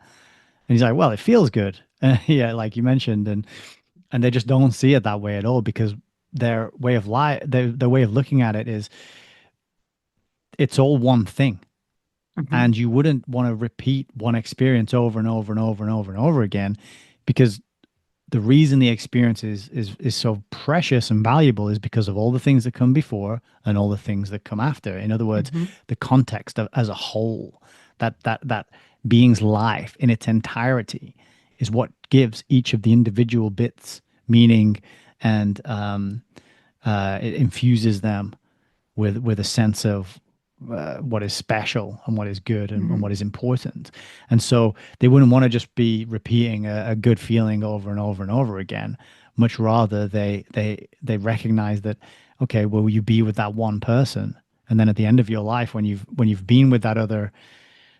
And he's like, well, it feels good. Yeah, like you mentioned, and they just don't see it that way at all because their way of looking at it is it's all one thing, mhm, and you wouldn't want to repeat one experience over and over and over and over and over again because the reason the experience is so precious and valuable is because of all the things that come before and all the things that come after. In other words, mhm, the context of, as a whole, that being's life in its entirety is what gives each of the individual bits meaning, and it infuses them with a sense of what is special and what is good, and mhm. what is important. And so they wouldn't want to just be repeating a good feeling over and over and over again. Much rather they recognize that, okay, well, you be with that one person, and then at the end of your life, when you've been with that other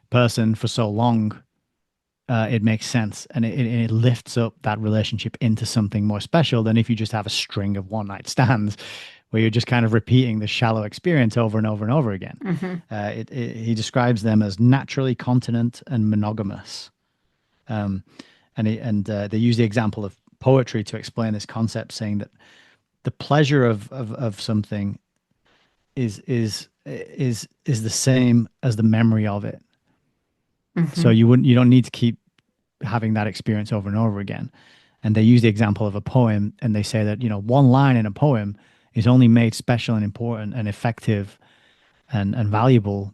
person for so long, it makes sense, and it lifts up that relationship into something more special than if you just have a string of one night stands where you're just kind of repeating the shallow experience over and over and over again. Mhm. He describes them as naturally continent and monogamous. Um, and they use the example of poetry to explain this concept, saying that the pleasure of something is the same as the memory of it. So Mhm. you don't need to keep having that experience over and over again. And they use the example of a poem, and they say that, one line in a poem is only made special and important and effective and valuable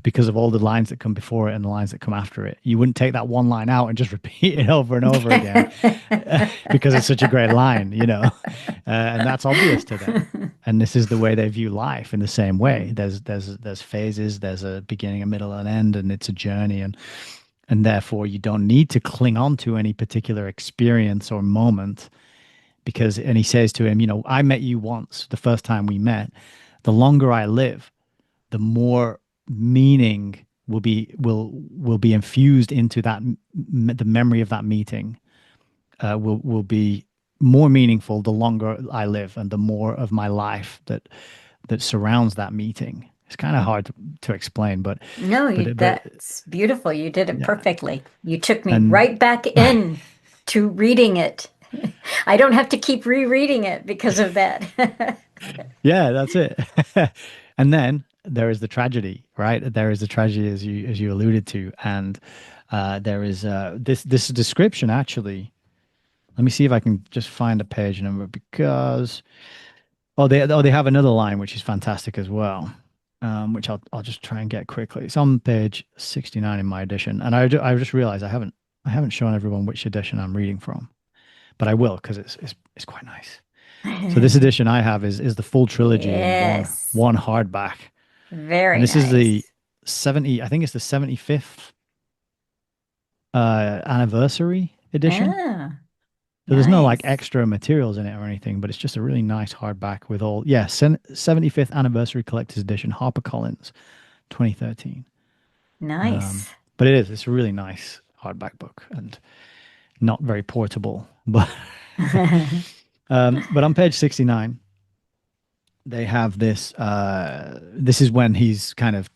because of all the lines that come before it and the lines that come after it. You wouldn't take that one line out and just repeat it over and over again because it's such a great line. And that's obvious to them. And this is the way they view life in the same way. There's phases, there's a beginning, a middle, and an end, and it's a journey, and therefore you don't need to cling on to any particular experience or moment because, and he says to him, I met you once, the first time we met. The longer I live, the more meaning will be infused into that. The memory of that meeting will be more meaningful the longer I live and the more of my life that surrounds that meeting. It's kind of hard to explain, No, but that's beautiful. You did it yeah, perfectly. You took me and right back in to reading it. I don't have to keep rereading it because of that. yeah, that's it. And then there is the tragedy, right? There is the tragedy as you alluded to, and there is this description actually. Let me see if I can just find a page number because they have another line which is fantastic as well, which I'll just try and get quickly. It's on page 69 in my edition, and I just realized I haven't shown everyone which edition I'm reading from, but I will because it's quite nice. So this edition I have is the full trilogy in Yes, one hardback, and very this is the nice. 70. I think it's the 75th anniversary edition. Ah, So there's no like nice, extra materials in it or anything, but it's just a really nice hardback with all, yeah, 75th anniversary collector's edition, HarperCollins, 2013. nice. But it is, it's a really nice hardback book and not very portable. But on page 69, they have this, this is when he's kind of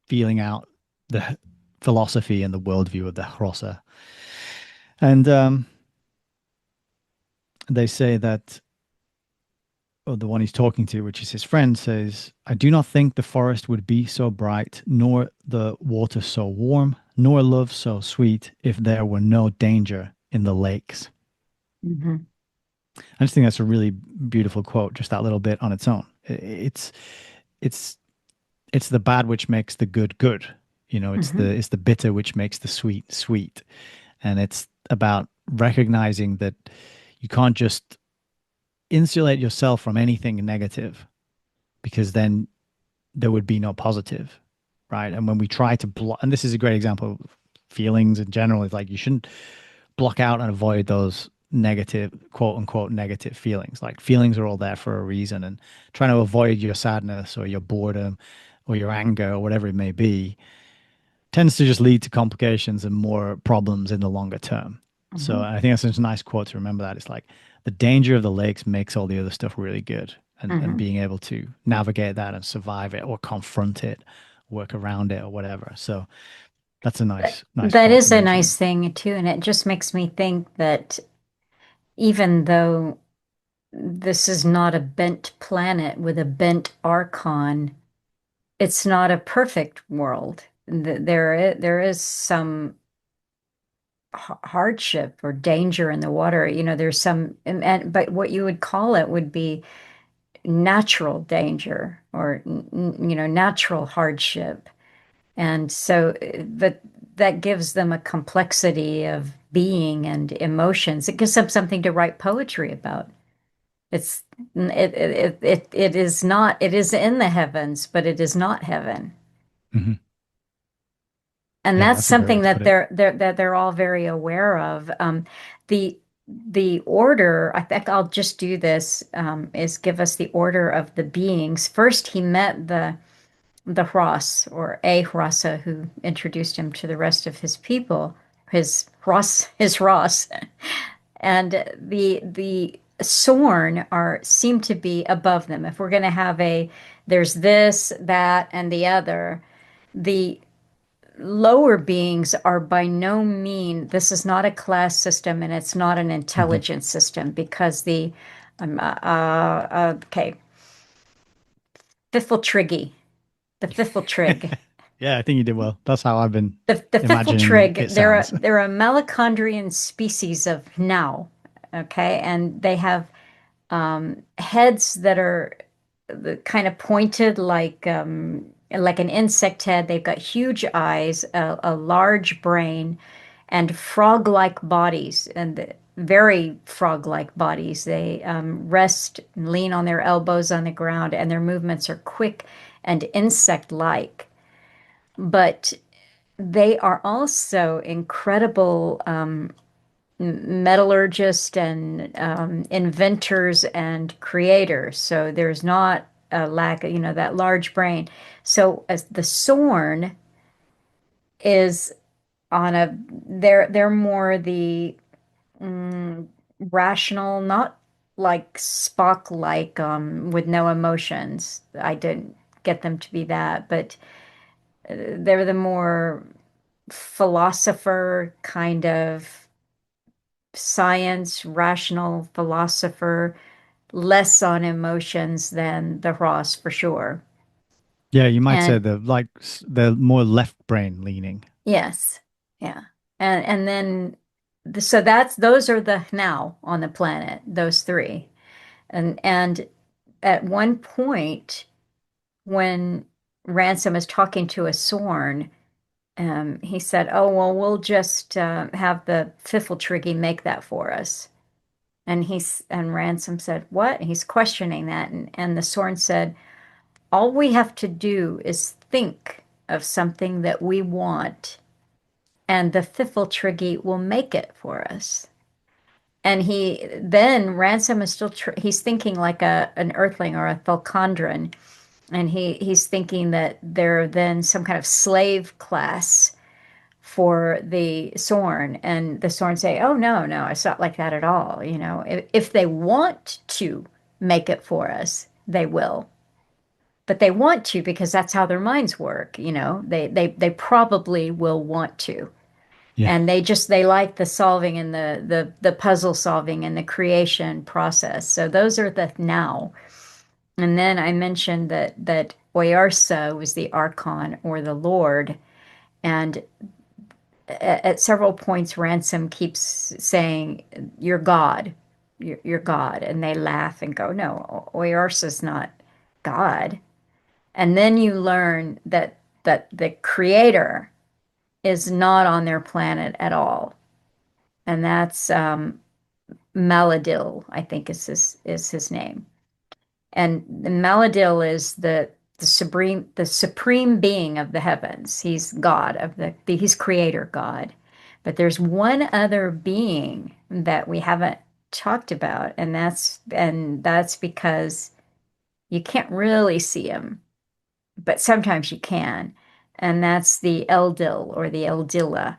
feeling out the philosophy and the worldview of the Hrossa. And they say that or the one he's talking to, which is his friend, says, I do not think the forest would be so bright, nor the water so warm, nor love so sweet if there were no danger in the lakes. Mhm, I just think that's a really beautiful quote, just that little bit on its own. It's it's the bad which makes the good good. You know, mhm, it's the bitter which makes the sweet sweet. And it's about recognizing that you can't just insulate yourself from anything negative because then there would be no positive, right? And when we try to block, and this is a great example of feelings in general, is like you shouldn't block out and avoid those negative, quote unquote, negative feelings. Like feelings are all there for a reason, and trying to avoid your sadness or your boredom or your anger or whatever it may be tends to just lead to complications and more problems in the longer term. So mhm, I think that's such a nice quote to remember that. It's like the danger of the lakes makes all the other stuff really good. And mhm. being able to navigate that and survive it or confront it, work around it or whatever. So that's a nice That quote to is a mention. nice thing too, and it just makes me think that even though this is not a bent planet with a bent archon, it's not a perfect world. There is some hardship or danger in the water. You know, there's some, but what you would call it would be natural danger or, natural hardship. And so that gives them a complexity of being and emotions. It gives them something to write poetry about. It's it is not it is in the heavens, but it is not heaven. Hmm. And Yeah, that's that's a great way something to put that it. they're all very aware of. The the order, I think I'll just do this, is give us the order of the beings. First, he met the Hross or a Hrossa who introduced him to the rest of his people, his Ross, and the Sorn are seem to be above them. If we're going to have there's this, that, and the other. The lower beings are by no mean, this is not a class system and it's not an Hmm. intelligence system because okay, Fiffeltriggy, the Fiffeltrig. Yeah, I think you did well. That's how I've been The imagining Fiffeltrig, it sounds. they're a Malachondrian species of now, okay? And they have heads that are kind of pointed like an insect head. They've got huge eyes, a large brain, and frog-like bodies, and very frog-like bodies. They rest and lean on their elbows on the ground, and their movements are quick and insect-like. But they are also incredible metallurgists and inventors and creators. So there's not a lack of, that large brain. So as the Sorn is on they're more the mm, rational, not like Spock like with no emotions. I didn't get them to be that, but they're the more philosopher kind of science, rational philosopher, less on emotions than the Ross for sure. Yeah, you might say And the more left brain leaning. yes, yeah. And then so that's those are the now on the planet, those three. And at one point when Ransom is talking to a Sorn, he said, "Oh, well, we'll just have the Fiffletriggy make that for us." And Ransom said, "What?" He's questioning that, and the Sorn said, "All we have to do is think of something that we want, and the Fiffletriggy will make it for us." And he then Ransom is still he's thinking like a an Earthling or a Thalkandran, and he's thinking that they're then some kind of slave class for the Sorn, and the Sorn say, "Oh no, no, it's not like that at all. You know, if they want to make it for us, they will." But they want to because that's how their minds work, you know. They probably will want to. Yeah. And they like the solving and the puzzle solving and the creation process. So those are the now. And then I mentioned that Oyarsa was the Archon or the Lord, and at several points Ransom keeps saying, "You're God, you're God," and they laugh and go, "No, Oyarsa's not God." And then you learn that the Creator is not on their planet at all, and that's Maladil, I think is his name. And Maladil is the supreme being of the heavens. He's God of he's creator God. But there's one other being that we haven't talked about, and that's because you can't really see him, but sometimes you can. And that's the Eldil or the Eldilla.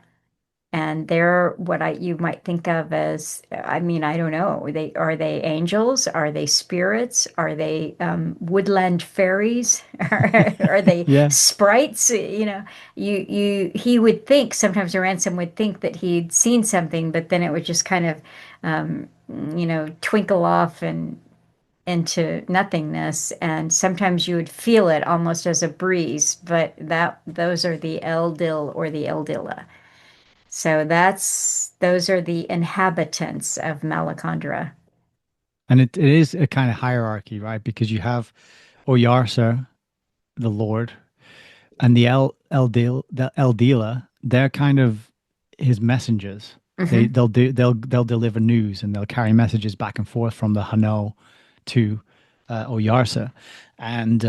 And they're what I you might think of as, I mean, I don't know. Are they angels? Are they spirits? Are they woodland fairies? Are they Yeah. sprites? You know, he would think sometimes a ransom would think that he'd seen something, but then it would just kind of um, twinkle off and into nothingness, and sometimes you would feel it almost as a breeze, but that those are the Eldil or the Eldilla. So those are the inhabitants of Malacandra. And it is a kind of hierarchy, right? Because you have Oyarsa, the Lord, and the Eldila, they're kind of his messengers. Hmm. They'll deliver news and they'll carry messages back and forth from the Hano to Oyarsa, and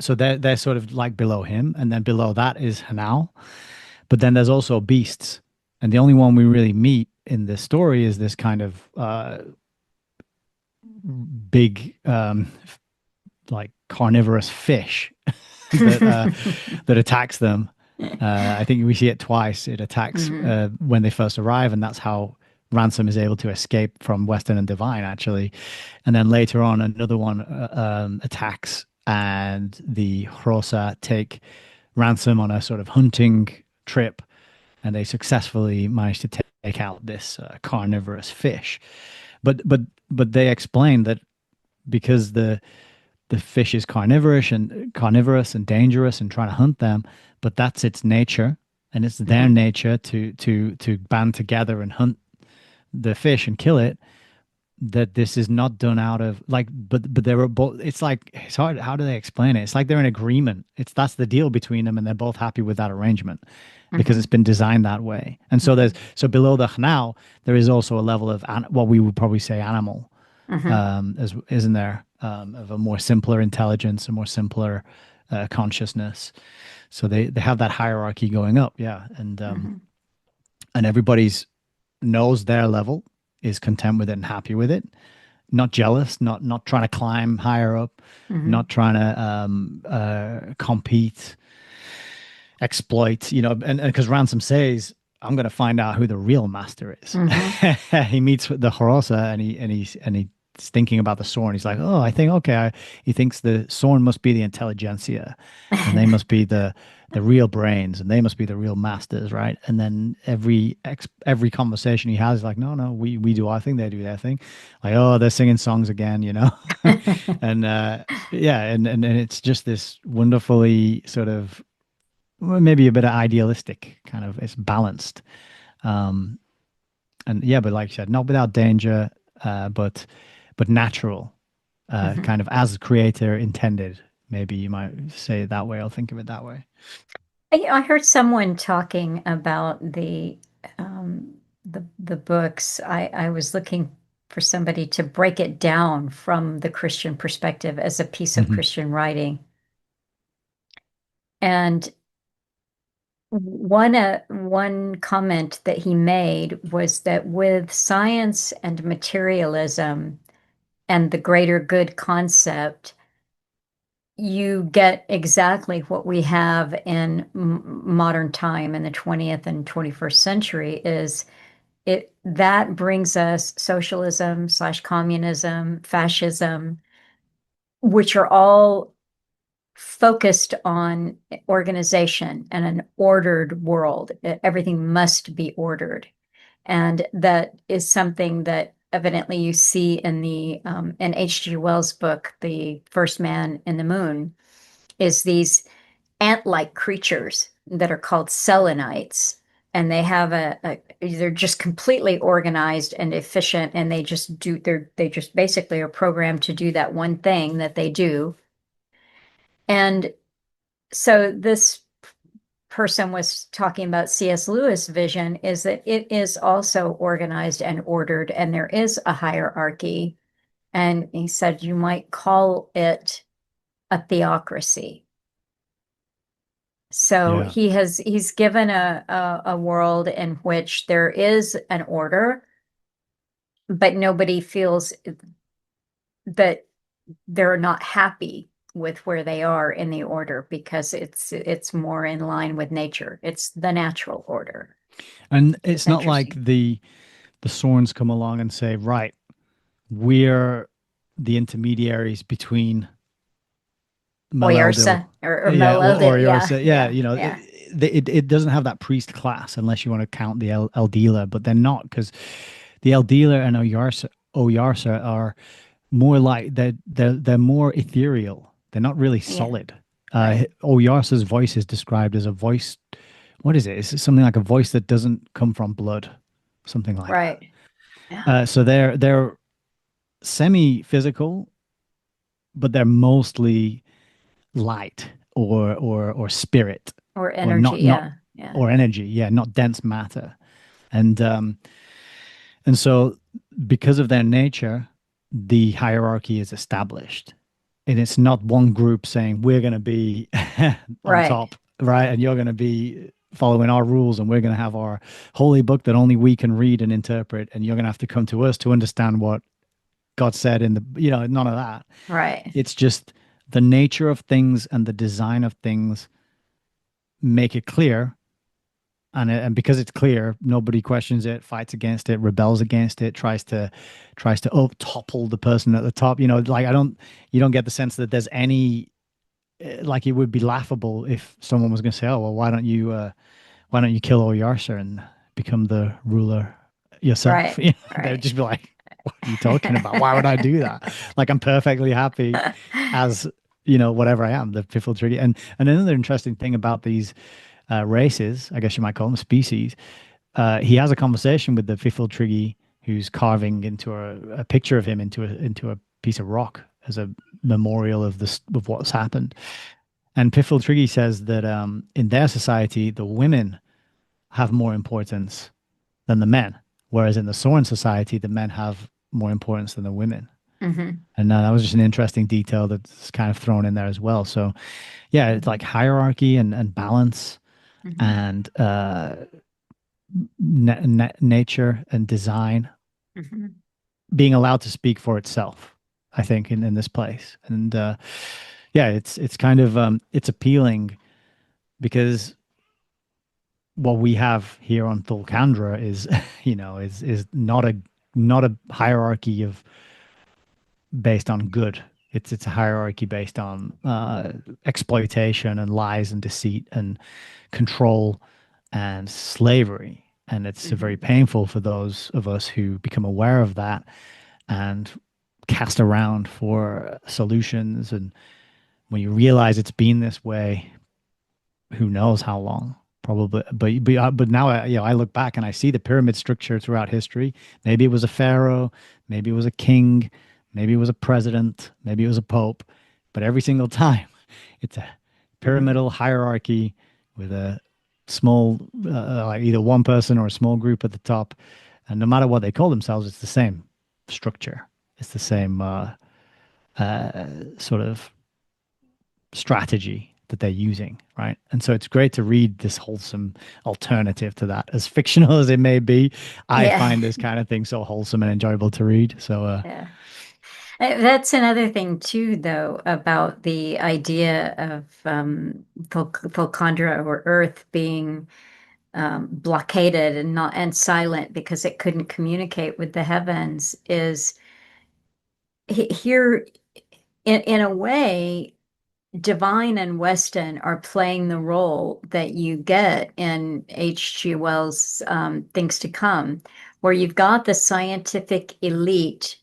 so they're sort of like below him, and then below that is Hanau. But then there's also beasts, and the only one we really meet in this story is this kind of big like carnivorous fish that that attacks them. I think we see it twice. It attacks Hmm. when they first arrive, and that's how Ransom is able to escape from Western and Divine, actually. And then later on, another one attacks, and the Hrosa take Ransom on a sort of hunting trip, and they successfully manage to take out this carnivorous fish. But they explain that because the fish is carnivorous and dangerous and trying to hunt them, but that's its nature, and it's their Hmm. nature to band together and hunt the fish and kill it. That this is not done out of like, but they were both. It's like it's hard. How do they explain it? It's like they're in agreement. It's that's the deal between them, and they're both happy with that arrangement because Hmm. it's been designed that way. And so there's Hmm. so below the now there is also a level of what we would probably say animal, Hmm. as isn't there, of a more simpler intelligence, a more simpler consciousness. So they have that hierarchy going up, yeah, Hmm. and everybody's knows their level, is content with it and happy with it, not jealous, not trying to climb higher up, Hmm. not trying to compete, exploit, and because Ransom says, I'm going to find out who the real master is. Hmm. He meets with the Harosa and he's thinking about the Sorn. He's like, oh, I think okay. He thinks the Sorn must be the intelligentsia, and they must be the real brains, and they must be the real masters, right? And then every conversation he has is like, no, no, we do our thing, they do their thing. Like, oh, they're singing songs again, you know. And yeah, and it's just this wonderfully sort of well, maybe a bit of idealistic kind of it's balanced and yeah, but like you said, not without danger, but natural, Hmm. kind of as the creator intended. Maybe you might say it that way or think of it that way. I heard someone talking about the books. I was looking for somebody to break it down from the Christian perspective as a piece of Hmm. Christian writing. And one comment that he made was that with science and materialism and the greater good concept, you get exactly what we have in modern time in the 20th and 21st century is it that brings us socialism slash communism, fascism, which are all focused on organization and an ordered world. Everything must be ordered. And that is something that evidently you see in the in H.G. Wells' book, The First Man in the Moon, is these ant-like creatures that are called selenites. And they have they're just completely organized and efficient, and they just basically are programmed to do that one thing that they do. And so this person was talking about C.S. Lewis' vision is that it is also organized and ordered, and there is a hierarchy. And he said you might call it a theocracy. So Yeah. he's given a world in which there is an order, but nobody feels that they're not happy with where they are in the order because it's more in line with nature. It's the natural order. And It's it's not like interesting. the Sorns come along and say, right, we're the intermediaries between Maleldo, Oyarsa or yeah, Melody. or Yeah, Yorsa, yeah, yeah, you know, yeah, it doesn't have that priest class unless you want to count the El Dila, but they're not because the El Dila and Oyarsa are more like they're more ethereal. They're not really yeah. solid. Right, Oyarsa's voice is described as a voice. What is it? It's something like a voice that doesn't come from blood, something like that. right. Yeah. So they're semi-physical, but they're mostly light or spirit Or or energy. not Yeah, yeah. or energy, yeah, not dense matter. And um and so because of their nature, the hierarchy is established, and it's not one group saying we're going to be on Right, top, right, and you're going to be following our rules, and we're going to have our holy book that only we can read and interpret, and you're going to have to come to us to understand what God said in the, none of that. right, It's just the nature of things and the design of things make it clear, and because it's clear, nobody questions it, fights against it, rebels against it, tries to topple the person at the top. Like you don't get the sense that there's any like it would be laughable if someone was going to say, oh well, why don't you kill Oyarsa and become the ruler yourself? right, They would right. just be like, what are you talking about? Why would I do that? Like I'm perfectly happy as whatever I am, the Piffle Trigger. And another interesting thing about these races, I guess you might call them species, he has a conversation with the Fiffle who's carving into a picture of him into a piece of rock as a memorial of this of what's happened. And Piffle says that in their society, the women have more importance than the men, whereas in the Soren society, the men have more importance than the women. Hmm. And that was just an interesting detail that's kind of thrown in there as well. So yeah, it's like hierarchy and balance Hmm. and nature and design Hmm. being allowed to speak for itself, I think, in this place. And yeah, it's kind of it's appealing because what we have here on Thulkandra is, is not a hierarchy of based on good. It's a hierarchy based on exploitation and lies and deceit and control and slavery. And it's very Hmm. painful for those of us who become aware of that and cast around for solutions. And when you realize it's been this way, who knows how long? Probably, but now I look back and I see the pyramid structure throughout history. Maybe it was a pharaoh, maybe it was a king, maybe it was a president, maybe it was a pope, but every single time, it's a Hmm. pyramidal hierarchy with a small, like either one person or a small group at the top, and no matter what they call themselves, it's the same structure. It's the same sort of strategy that they're using, right? And so it's great to read this wholesome alternative to that. As fictional as it may be, I Yeah. find this kind of thing so wholesome and enjoyable to read. So, Yeah. That's another thing too, though, about the idea of Volcandra or Earth being blockaded and not and silent because it couldn't communicate with the heavens is here in a way, Divine and Weston are playing the role that you get in H.G. Wells' Things to Come, where you've got the scientific elite.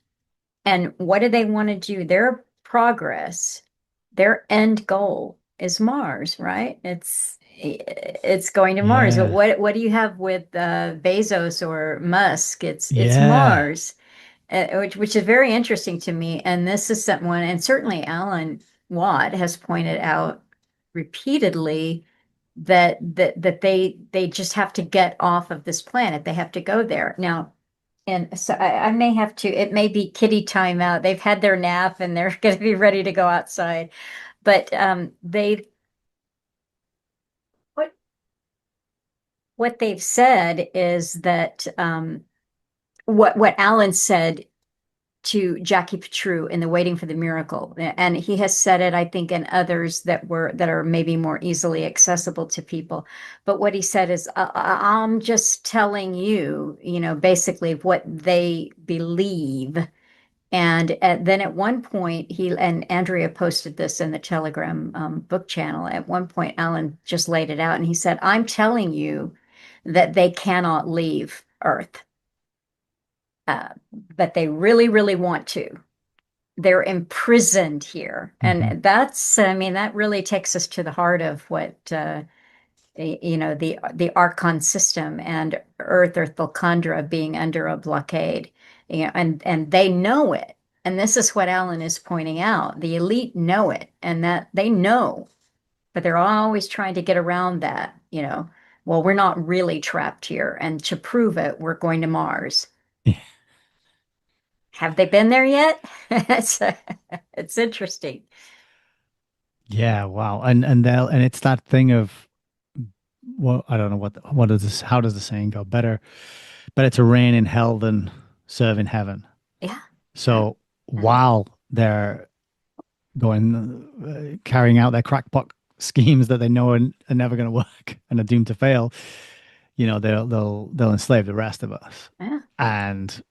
And what do they want to do? Their progress, their end goal is Mars, right? It's going to Mars. But yeah, what do you have with Bezos or Musk? It's yeah, Mars, which is very interesting to me. And this is someone, and certainly Alan Watt has pointed out repeatedly that they just have to get off of this planet. They have to go there now. And so I may have to, it may be kitty time out. They've had their nap and they're going to be ready to go outside. But what what they've said is that what Alan said to Jackie Patriou in the Waiting for the Miracle, and he has said it, I think, in others that are maybe more easily accessible to people. But what he said is, I'm just telling you, basically what they believe. And then at one point, he and Andrea posted this in the Telegram book channel. At one point, Alan just laid it out and he said, I'm telling you that they cannot leave Earth, uh, but they really, really want to. They're imprisoned here. hmm, And I mean, that really takes us to the heart of what the Archon system and Earth or Thulkandra being under a blockade, and they know it. And this is what Alan is pointing out. The elite know it, and that they know, but they're always trying to get around that. Well, we're not really trapped here, and to prove it, we're going to Mars. Have they been there yet? it's it's interesting. yeah. Wow, and it's that thing of, well, I don't know what is this? How does the saying go? Better to reign in hell than serve in heaven. Yeah, yeah, So yeah. while they're going carrying out their crackpot schemes that they know are never going to work and are doomed to fail, they'll enslave the rest of us Yeah. and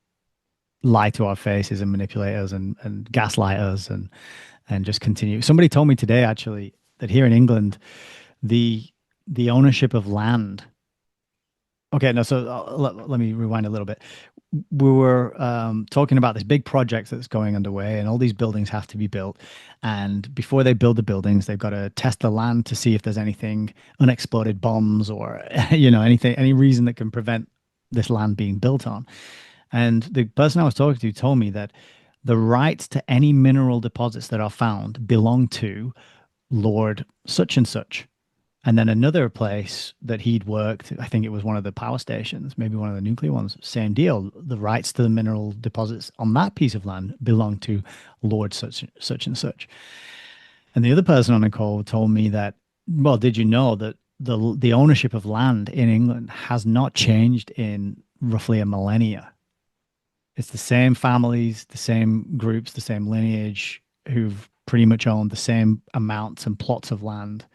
lie to our faces and manipulate us and gaslight us and just continue. Somebody told me today actually that here in England, the the ownership of land. Okay, no, so let me rewind a little bit. We were talking about this big project that's going underway, and all these buildings have to be built. And before they build the buildings, they've got to test the land to see if there's anything, unexploded bombs or, anything, any reason that can prevent this land being built on. And the person I was talking to told me that the rights to any mineral deposits that are found belong to Lord such and such. And then another place that he'd worked, I think it was one of the power stations, maybe one of the nuclear ones, same deal. The rights to the mineral deposits on that piece of land belong to Lord such and such. And the other person on the call told me that, well, did you know that the ownership of land in England has not changed in roughly a millennia? It's the same families, the same groups, the same lineage who've pretty much owned the same amounts and plots of land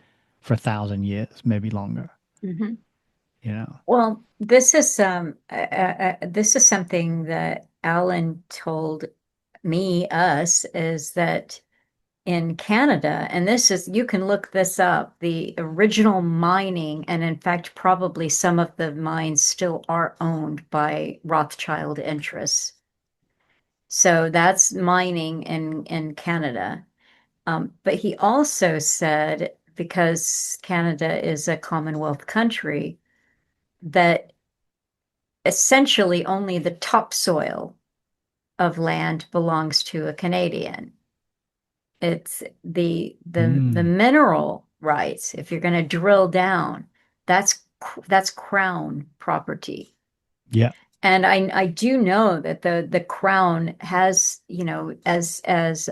for 1,000 years, maybe longer. Mhm. Well, this is something that Alan told us is that in Canada, and this is, you can look this up, the original mining, and in fact, probably some of the mines still are owned by Rothschild interests. So that's mining in Canada. But he also said, because Canada is a Commonwealth country, that essentially only the topsoil of land belongs to a Canadian. It's the Mm, mineral rights. If you're going to drill down, that's crown property. yeah. And I do know that the crown has, as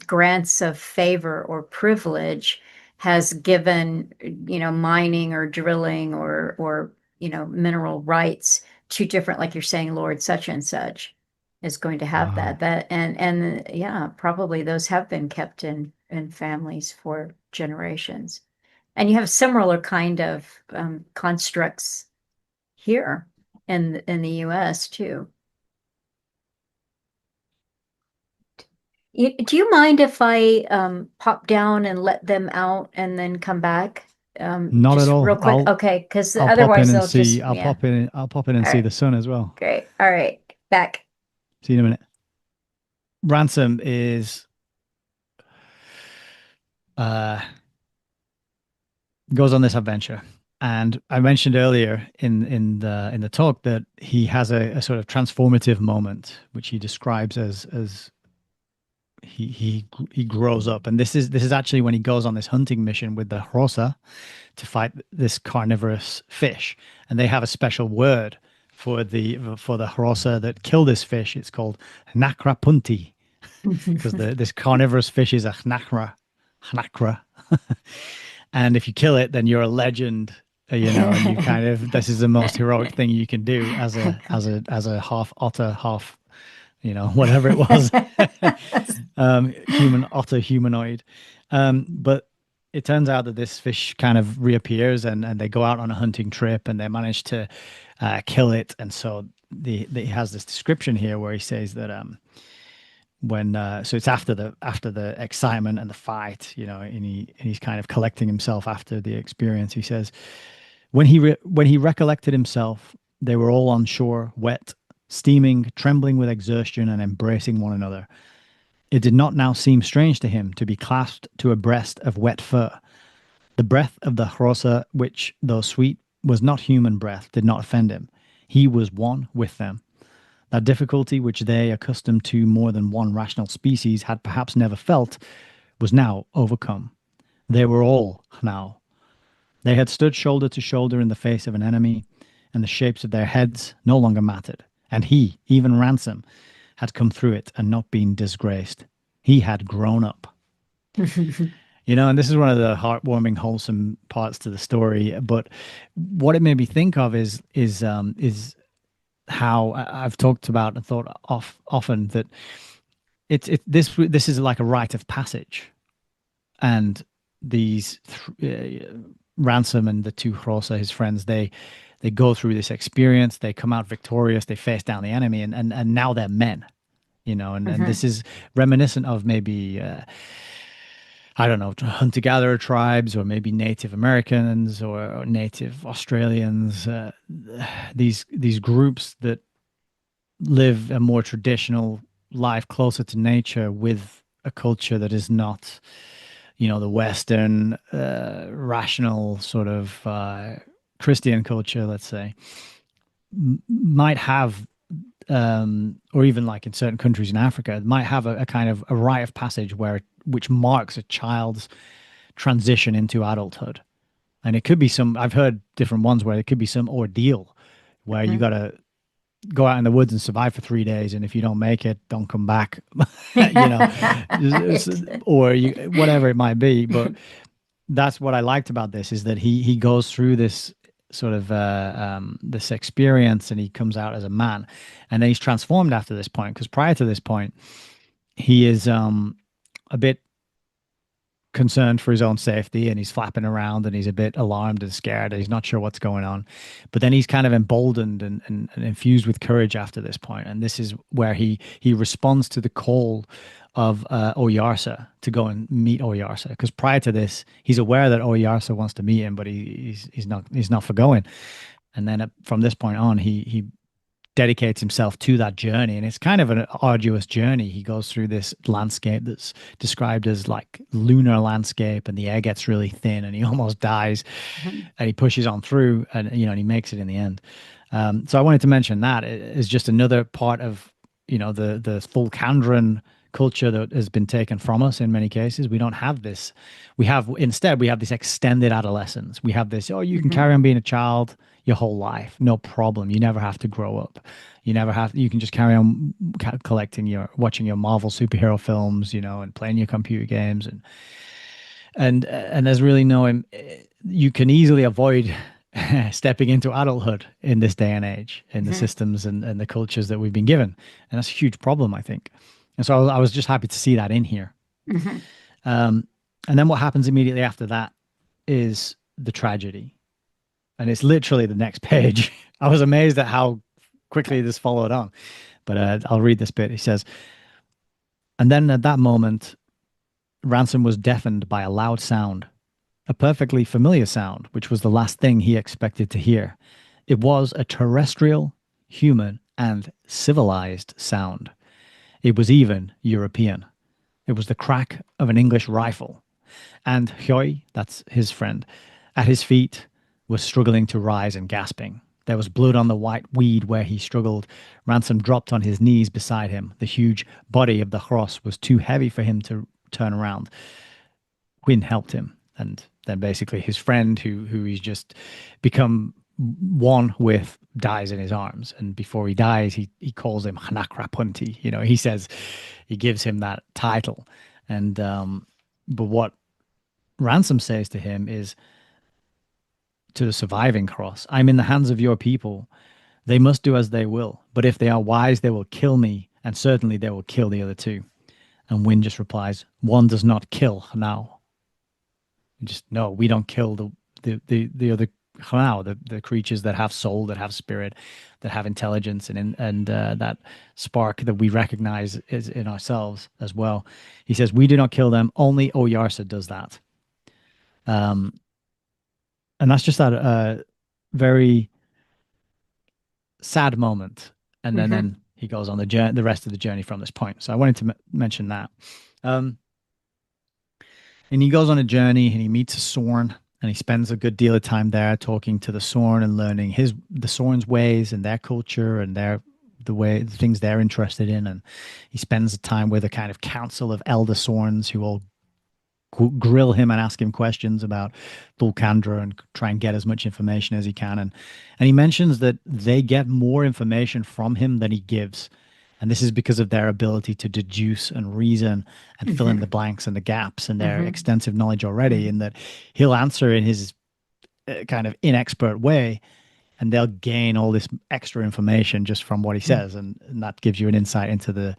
grants of favor or privilege, has given, mining or drilling or mineral rights to different, like you're saying, Lord such and such is going to have that. Wow. And yeah, probably those have been kept in families for generations. And you have similar kind of constructs here in the US too. Do you mind if I pop down and let them out and then come back? Not at Just real all. quick. Okay, because I'll pop in otherwise and they'll see. just, yeah. I'll pop in and All see right, the sun as well. great. All right, back. See you in a minute. Ransom is uh goes on this adventure. And I mentioned earlier in the talk that he has a sort of transformative moment, which he describes as he grows up. And this is actually when he goes on this hunting mission with the Rosa to fight this carnivorous fish. And they have a special word for the Rosa that kill this fish. It's called Nakrapunti, because this carnivorous fish is a Hnakra. And if you kill it, then you're a legend, and you kind of, this is the most heroic thing you can do as a half otter, half, whatever it was, human otter humanoid. But it turns out that this fish kind of reappears, and they go out on a hunting trip, and they manage to kill it. And so he has this description here where he says that when so it's after the excitement and the fight, and he's kind of collecting himself after the experience. He says when he recollected himself, they were all on shore, wet, steaming, trembling with exertion, and embracing one another. It did not now seem strange to him to be clasped to a breast of wet fur. The breath of the Hrossa, which, though sweet, was not human breath, did not offend him. He was one with them. That difficulty which they, accustomed to more than one rational species, had perhaps never felt, was now overcome. They were all now. They had stood shoulder to shoulder in the face of an enemy, and the shapes of their heads no longer mattered. And he, even Ransom, had come through it and not been disgraced. He had grown up. And this is one of the heartwarming, wholesome parts to the story. But what it made me think of is how I've talked about and thought often that this is like a rite of passage, and these Ransom and the two Hrossa, his friends, they go through this experience, they come out victorious, they face down the enemy, and now they're men, and Mhm. this is reminiscent of maybe I don't know, hunter-gatherer tribes, or maybe Native Americans, or Native Australians, these groups that live a more traditional life closer to nature with a culture that is not, the Western rational sort of Christian culture, let's say, might have, or even like in certain countries in Africa, might have a kind of a rite of passage which marks a child's transition into adulthood. And it could be I've heard different ones where it could be some ordeal where you Mhm. got to go out in the woods and survive for 3 days, and if you don't make it, don't come back, you know, Right. or whatever it might be. But that's what I liked about this, is that he goes through this sort of this experience, and he comes out as a man, and then he's transformed after this point, because prior to this point he is a bit concerned for his own safety and he's flapping around and he's a bit alarmed and scared. And he's not sure what's going on. But then he's kind of emboldened and infused with courage after this point. And this is where he responds to the call of Oyarsa to go and meet Oyarsa. Because prior to this, he's aware that Oyarsa wants to meet him, but he's not for going. And then from this point on, he dedicates himself to that journey. And it's kind of an arduous journey. He goes through this landscape that's described as like lunar landscape, and the air gets really thin and he almost dies. Mhm. And he pushes on through and, and he makes it in the end. So I wanted to mention that it is just another part of, the full Kandran culture that has been taken from us in many cases. We don't have this. We have this extended adolescence. We have this, oh, you can Mhm. carry on being a child your whole life. No problem. You never have to grow up. You can just carry on watching your Marvel superhero films, and playing your computer games. And there's really you can easily avoid stepping into adulthood in this day and age, in the Mhm. systems and the cultures that we've been given. And that's a huge problem, I think. And so I was just happy to see that in here. Mhm. Um, and then what happens immediately after that is the tragedy. And it's literally the next page. I was amazed at how quickly this followed on. But I'll read this bit. He says, and then at that moment, Ransom was deafened by a loud sound, a perfectly familiar sound, which was the last thing he expected to hear. It was a terrestrial, human, and civilized sound. It was even European. It was the crack of an English rifle. And Hyoy, that's his friend, at his feet was struggling to rise and gasping. There was blood on the white weed where he struggled. Ransom dropped on his knees beside him. The huge body of the Hross was too heavy for him to turn around. Quinn helped him, and then basically his friend, who he's just become one with, dies in his arms. And before he dies, he calls him Hanakrapunti. He says he gives him that title. And but what Ransom says to him is, to the surviving Cross, I'm in the hands of your people. They must do as they will. But if they are wise, they will kill me, and certainly they will kill the other two. And Wynn just replies, one does not kill now. Just no, we don't kill the other now, the creatures that have soul, that have spirit, that have intelligence, and that spark that we recognize is in ourselves as well. He says we do not kill them. Only Oyarsa does that. Um, and that's just that very sad moment. And Mhm. then he goes on the journey, the rest of the journey from this point. So I wanted to mention that. Um, And he goes on a journey and he meets a Sorn and he spends a good deal of time there talking to the Sorn and learning the Sorn's ways and their culture and the things they're interested in. And he spends time with a kind of council of elder Sorns who all grill him and ask him questions about Thulkandra and try and get as much information as he can. And he mentions that they get more information from him than he gives. And this is because of their ability to deduce and reason and fill in the Mhm. blanks and the gaps and their Mhm. extensive knowledge already. Mhm. And that he'll answer in his kind of inexpert way, and they'll gain all this extra information just from what he says, and that gives you an insight into the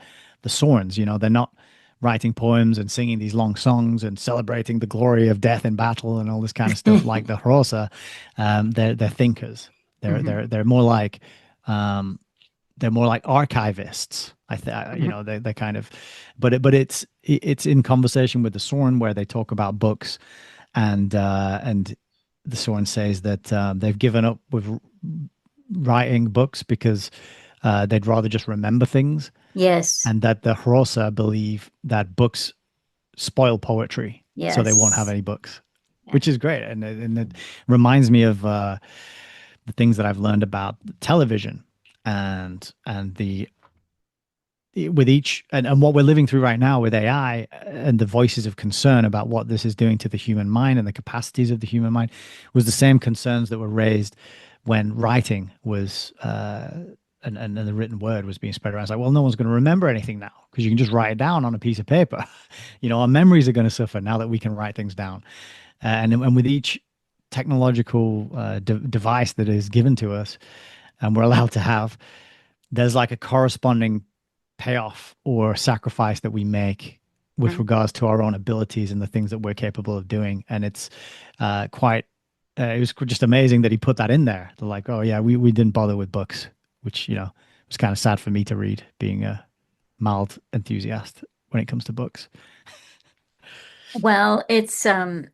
Sorns. They're not writing poems and singing these long songs and celebrating the glory of death in battle and all this kind of stuff like the Hrossa. They're thinkers. They're Mhm. they're they're more like um, they're more like archivists. Mhm. They kind of, but it's in conversation with the Sorn where they talk about books, and the Sorn says that they've given up with writing books because they'd rather just remember things, Yes. and that the Hrossa believe that books spoil poetry, so they won't have Yes. any books, Yeah. which is great, and it reminds me of the things that I've learned about television and the with each and what we're living through right now with AI and the voices of concern about what this is doing to the human mind and the capacities of the human mind was the same concerns that were raised when writing was and the written word was being spread around. It's like, well, no one's going to remember anything now because you can just write it down on a piece of paper. Our memories are going to suffer now that we can write things down. And with each technological device that is given to us and we're allowed to have, there's like a corresponding payoff or sacrifice that we make with Mhm. regards to our own abilities and the things that we're capable of doing. And it's quite, it was just amazing that he put that in there. They're like, oh, yeah, we didn't bother with books, which, was kind of sad for me to read, being a mild enthusiast when it comes to books. Well, it's funny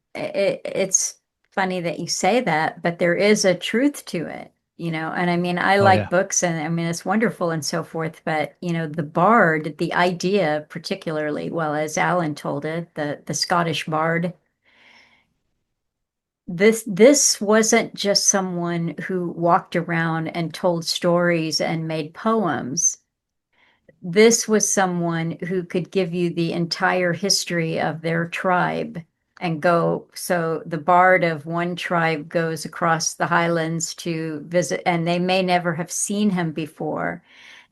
that you say that, but there is a truth to it, And I mean, I Oh, like yeah. books and I mean it's wonderful and so forth, but the bard, the idea particularly, well, as Alan told it, the Scottish bard, this wasn't just someone who walked around and told stories and made poems. This was someone who could give you the entire history of their tribe and go. So the bard of one tribe goes across the highlands to visit, and they may never have seen him before.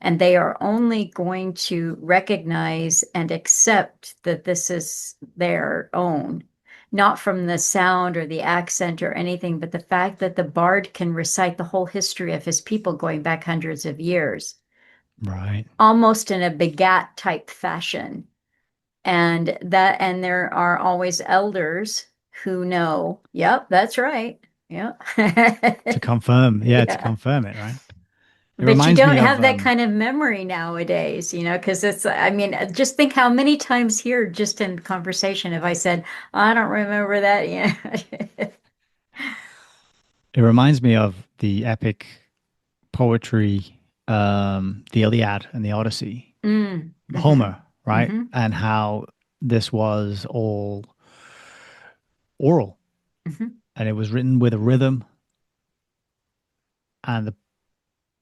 And they are only going to recognize and accept that this is their own, not from the sound or the accent or anything, but the fact that the bard can recite the whole history of his people going back hundreds of years Right. almost in a begat type fashion. And there are always elders who know, yep, that's right. Yeah. To confirm, yeah, to Yeah. confirm it, right? It But you reminds me don't of, have that kind of memory nowadays, because I mean, just think how many times here, just in conversation, have I said, I don't remember that. Yeah. it reminds me of the epic poetry, the Iliad and the Odyssey, Mm, hmm. Homer, right? Hmm. And how this was all oral Hmm. and it was written with a rhythm, and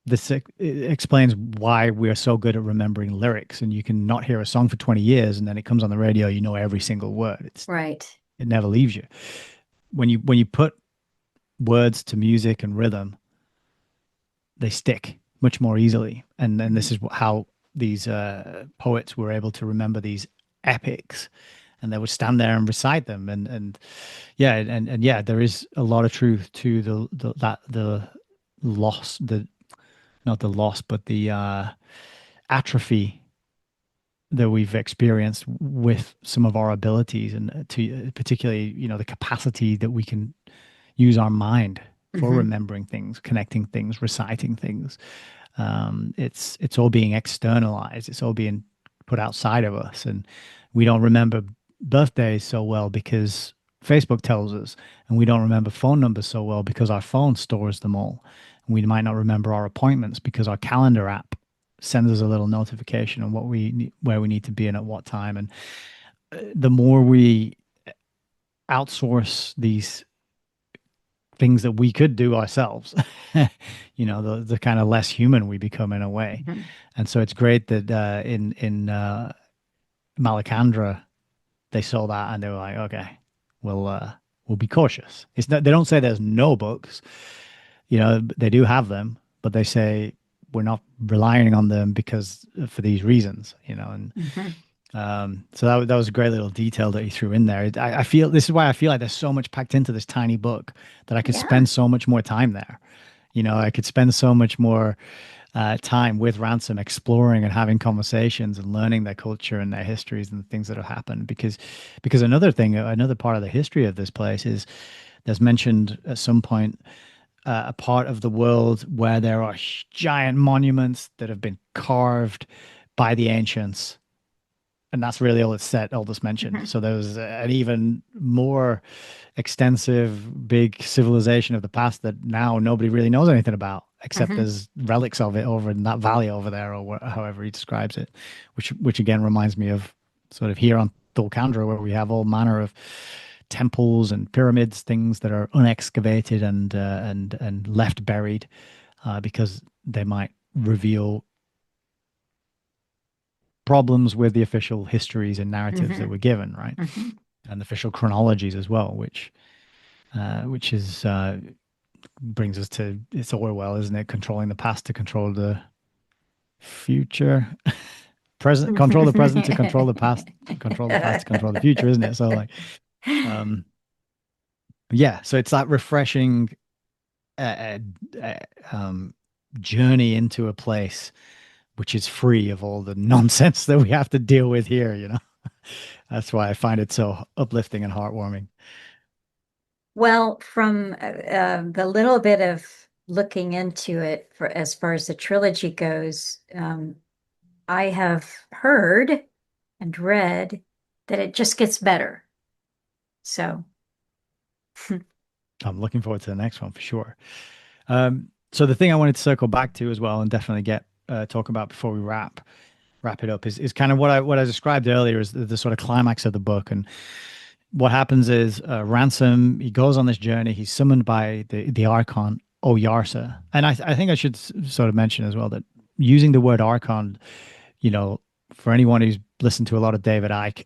it explains why we are so good at remembering lyrics. And you can not hear a song for 20 years, and then it comes on the radio, you know every single word. Right. It never leaves you. When you put words to music and rhythm, they stick much more easily. And Hmm. this is how these poets were able to remember these epics, and they would stand there and recite them. And yeah, and yeah, there is a lot of truth to the loss, the not the loss, but the atrophy that we've experienced with some of our abilities, and to particularly, the capacity that we can use our mind for Hmm. remembering things, connecting things, reciting things. It's all being externalized. It's all being put outside of us, and we don't remember birthdays so well because Facebook tells us, and we don't remember phone numbers so well because our phone stores them all. And we might not remember our appointments because our calendar app sends us a little notification on where we need to be and at what time. And the more we outsource these things that we could do ourselves, the kind of less human we become in a way. Hmm. And so it's great that in Malacandra they saw that and they were like, okay, we'll be cautious. It's not, they don't say there's no books, they do have them, but they say we're not relying on them because for these reasons, and Hmm. so that was a great little detail that he threw in there. I feel this is why I feel like there's so much packed into this tiny book that I could Yeah. spend so much more time there. I could spend so much more time with Ransom exploring and having conversations and learning their culture and their histories and the things that have happened. Because another part of the history of this place is there's mentioned at some point a part of the world where there are giant monuments that have been carved by the ancients, and that's really all it's said, all that's mentioned. Hmm. So there's an even more extensive, big civilization of the past that now nobody really knows anything about, except Hmm. there's relics of it over in that valley over there, or however he describes it, which again reminds me of sort of here on Thulkandra, where we have all manner of temples and pyramids, things that are unexcavated and left buried, because they might reveal problems with the official histories and narratives that Hmm. were given, right? Hmm. And the official chronologies as well, which is brings us to it's Orwell, isn't it? Controlling the past to control the future, present, control the present to control the past, control the past to control the future, isn't it? So like, um, yeah. So it's that refreshing uh, uh, uh, um, journey into a place which is free of all the nonsense that we have to deal with here. That's why I find it so uplifting and heartwarming. Well, from the little bit of looking into it for as far as the trilogy goes, I have heard and read that it just gets better. So, I'm looking forward to the next one for sure. So the thing I wanted to circle back to as well, and definitely get talk about before we wrap it up, is kind of what I described earlier is the sort of climax of the book. And what happens is Ransom, he goes on this journey. He's summoned by the Archon Oyarsa, and I think I should sort of mention as well that using the word Archon, you know, for anyone who's listened to a lot of David Icke,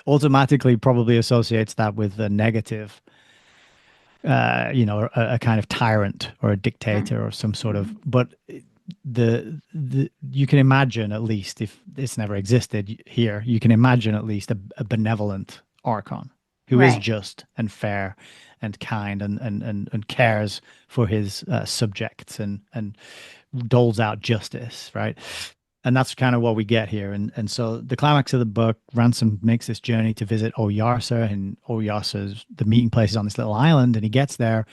automatically probably associates that with the negative, a kind of tyrant or a dictator or some sort of. mhm. But the you can imagine, at least if it's never existed here, you can imagine at least a benevolent archon who is Right. just and fair and kind and cares for his subjects and doles out justice, right? And that's kind of what we get here. And so the climax of the book, Ransom makes this journey to visit Oyarsa, and Oyarsa's the meeting place is on this little island, and he gets there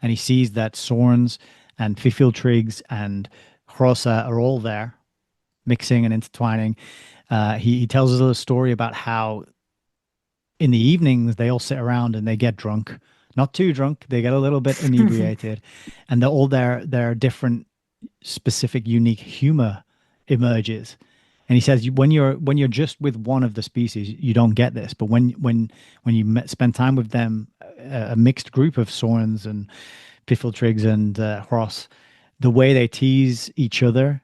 and he sees that Sorns and Fifiltrigs and Hrossa are all there, mixing and intertwining. He tells us a little story about how in the evenings they all sit around and they get drunk, not too drunk, they get a little bit inebriated, and they're all their different specific unique humor emerges. And he says when you're just with one of the species, you don't get this. But when you spend time with them, a mixed group of Sorns and Piffletrigs and Hross, the way they tease each other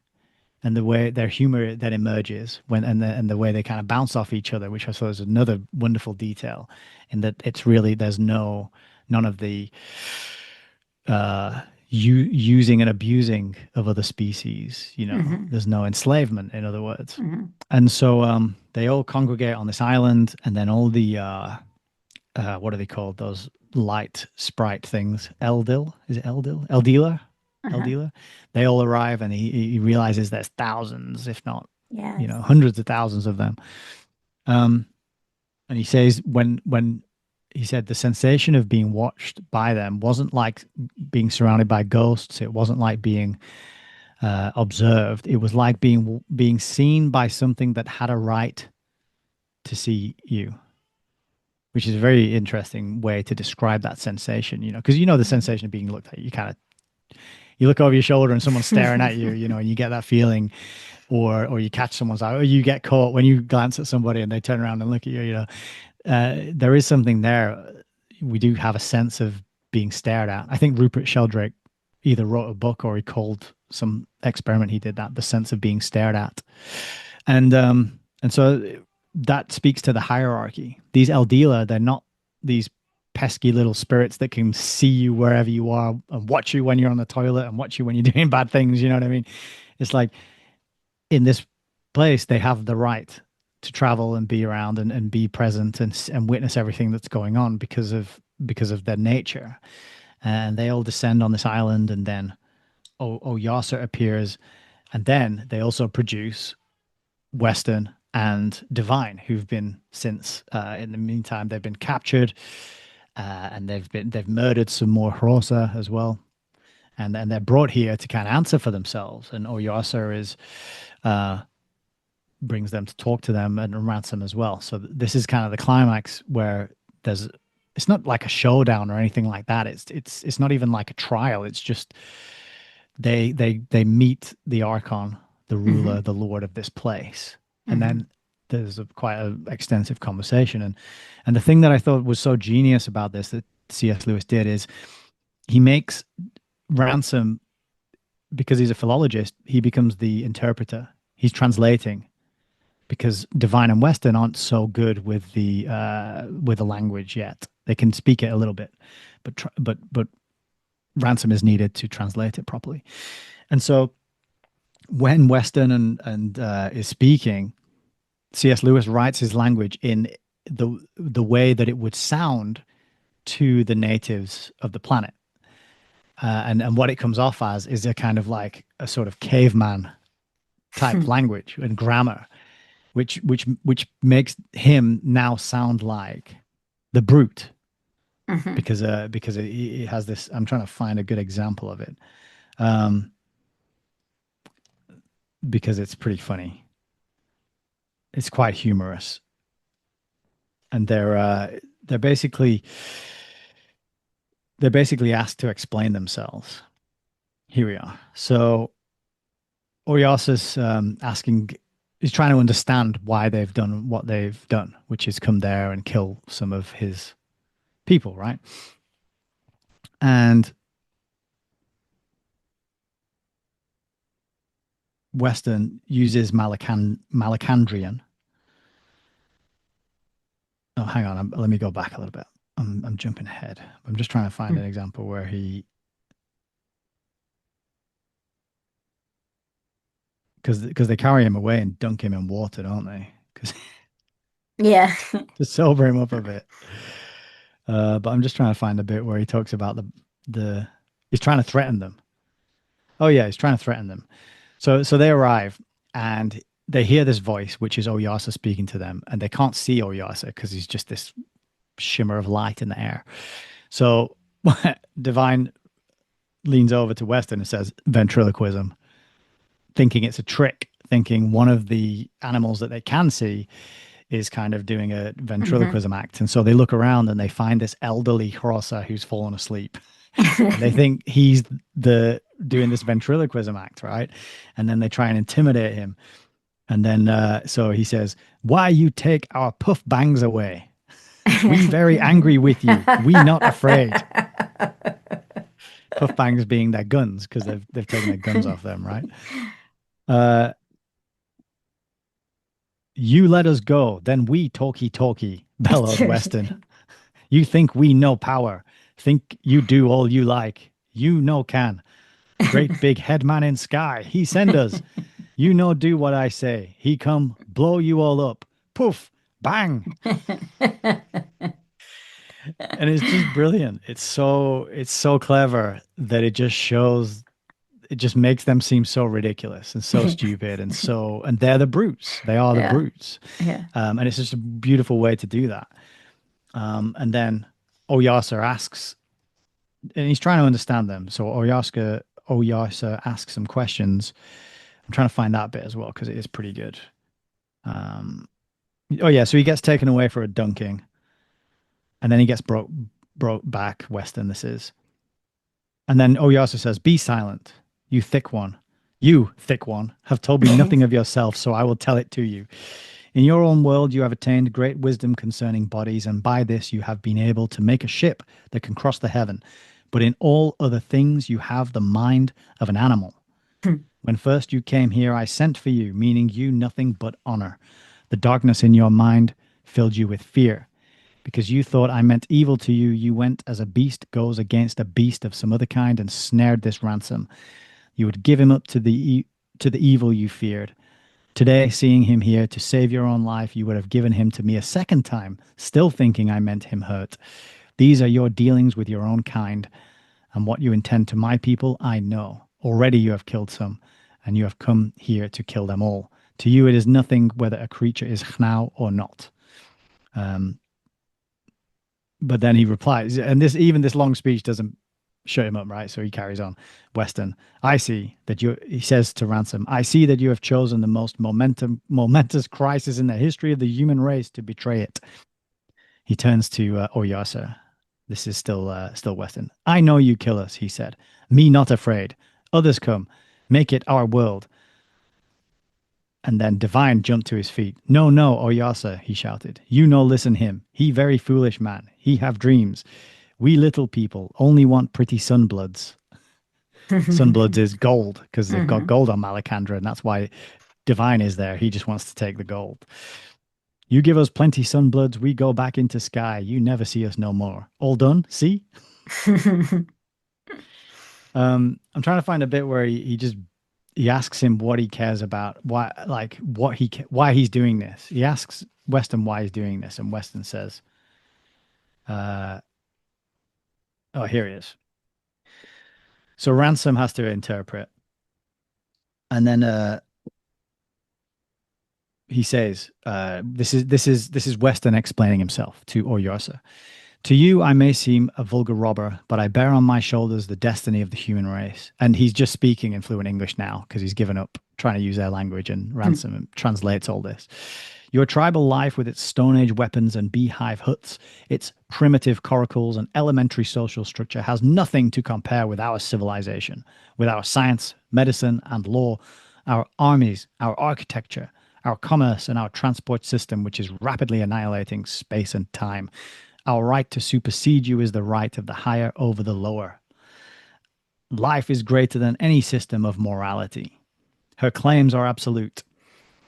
and the way their humor that emerges and the way they kind of bounce off each other, which I thought is another wonderful detail, in that it's really there's none of the using and abusing of other species. Mhm, There's no enslavement, in other words. mhm. And so they all congregate on this island, and then all the what are they called? Those light sprite things. Eldil, is it Eldil? Eldila, Uh-huh. Eldila. They all arrive, and he realizes there's thousands, if not, Yes. hundreds of thousands of them. Um, and he says when he said the sensation of being watched by them wasn't like being surrounded by ghosts. It wasn't like being observed. It was like being seen by something that had a right to see you, which is a very interesting way to describe that sensation. Because the Mhm. sensation of being looked at. You look over your shoulder and someone's staring at you, and you get that feeling, or you catch someone's eye, or you get caught when you glance at somebody and they turn around and look at you. There is something there. We do have a sense of being stared at. I think Rupert Sheldrake either wrote a book or he called some experiment he did that the sense of being stared at, and so that speaks to the hierarchy. These Eldila, they're not these pesky little spirits that can see you wherever you are and watch you when you're on the toilet and watch you when you're doing bad things. You know what I mean? It's like in this place, they have the right to travel and be around and be present and witness everything that's going on because of their nature. And they all descend on this island, and then Oyasa appears, and then they also produce Western and Divine, who've been since in the meantime they've been captured, and they've murdered some more Hrossa as well, and they're brought here to kind of answer for themselves. And Oyasa is brings them to talk to them and ransom as well. So this is kind of the climax where there's it's not like a showdown or anything like that. It's not even like a trial. It's just they meet the Archon, the ruler, Mhm, the lord of this place, and mhm, then there's quite an extensive conversation. And the thing that I thought was so genius about this that C.S. Lewis did is he makes ransom, because he's a philologist, he becomes the interpreter. He's translating because Divine and Western aren't so good with the language yet. They can speak it a little bit, but ransom is needed to translate it properly. And so when Western and is speaking, C.S. Lewis writes his language in the way that it would sound to the natives of the planet. And what it comes off as is a kind of like a sort of caveman type language and grammar. which makes him now sound like the brute Hmm. because it has this. I'm trying to find a good example of it um, because it's pretty funny. It's quite humorous, and they're basically asked to explain themselves. Here we are. So Oriosa's asking, he's trying to understand why they've done what they've done, which is come there and kill some of his people, right? And Western uses Malacandrian. Oh, hang on. Let me go back a little bit. I'm jumping ahead. I'm just trying to find an example where because they carry him away and dunk him in water, don't they? Because Yeah. to sober him up a bit. But I'm just trying to find a bit where he talks about the he's trying to threaten them. Oh yeah, he's trying to threaten them. So they arrive and they hear this voice, which is Oyasa speaking to them, and they can't see Oyasa because he's just this shimmer of light in the air. So Divine leans over to Weston and says, ventriloquism, thinking it's a trick, thinking one of the animals that they can see is kind of doing a Hmm. ventriloquism act. And so they look around and they find this elderly Xhosa who's fallen asleep. And they think he's the doing this ventriloquism act, right? And then they try and intimidate him. And then so he says, "Why you take our puff bangs away? We very angry with you. We not afraid." Puff bangs being their guns because they've taken their guns off them, right? Uh, you let us go, then we talkie, bellowed Weston. You think we know power? Think you do all you like? You no can. Great big headman in sky. He send us. You no do what I say. He come blow you all up. Poof, bang. And it's just brilliant. It's so clever that it just makes them seem so ridiculous and so stupid and they're the brutes. They are the Yeah. brutes. Yeah. And it's just a beautiful way to do that. And then Oyasa asks, and he's trying to understand them. So Oyasa asks some questions. I'm trying to find that bit as well because it is pretty good. Um, oh yeah, so he gets taken away for a dunking, and then he gets brought back. Western, this is, and then Oyasa says, "Be silent, you thick one. You, thick one, have told me nothing of yourself, so I will tell it to you. In your own world, you have attained great wisdom concerning bodies, and by this you have been able to make a ship that can cross the heaven. But in all other things, you have the mind of an animal. When first you came here, I sent for you, meaning you nothing but honor. The darkness in your mind filled you with fear. Because you thought I meant evil to you, you went as a beast goes against a beast of some other kind and snared this ransom. You would give him up to the evil you feared. Today, seeing him here to save your own life, you would have given him to me a second time, still thinking I meant him hurt. These are your dealings with your own kind, and what you intend to my people, I know. Already you have killed some, and you have come here to kill them all. To you, it is nothing whether a creature is Hnau or not. Um, but then he replies, and this long speech doesn't shut him up, right? So he carries on. Weston, I see that you. He says to Ransom, I see that you have chosen the most momentous crisis in the history of the human race to betray it. He turns to Oyasa. This is still Weston. I know you kill us, he said. Me not afraid. Others come. Make it our world. And then Divine jumped to his feet. No, no, Oyasa, he shouted. You no listen him. He very foolish man. He have dreams. We little people only want pretty sunbloods. Sunbloods is gold because they've got Hmm. gold on Malacandra, and that's why Divine is there. He just wants to take the gold. You give us plenty sunbloods, we go back into sky. You never see us no more. All done? See? I'm trying to find a bit where he asks him what he cares about, why like why he's doing this. He asks Weston why he's doing this, and Weston says, uh, "Oh, here he is." So Ransom has to interpret, and then he says, this is Weston explaining himself to Oyarsa. To you, I may seem a vulgar robber, but I bear on my shoulders the destiny of the human race. And he's just speaking in fluent English now because he's given up trying to use their language, and Ransom translates all this. Your tribal life, with its Stone Age weapons and beehive huts, its primitive coracles and elementary social structure, has nothing to compare with our civilization, with our science, medicine, and law, our armies, our architecture, our commerce, and our transport system, which is rapidly annihilating space and time. Our right to supersede you is the right of the higher over the lower. Life is greater than any system of morality. Her claims are absolute.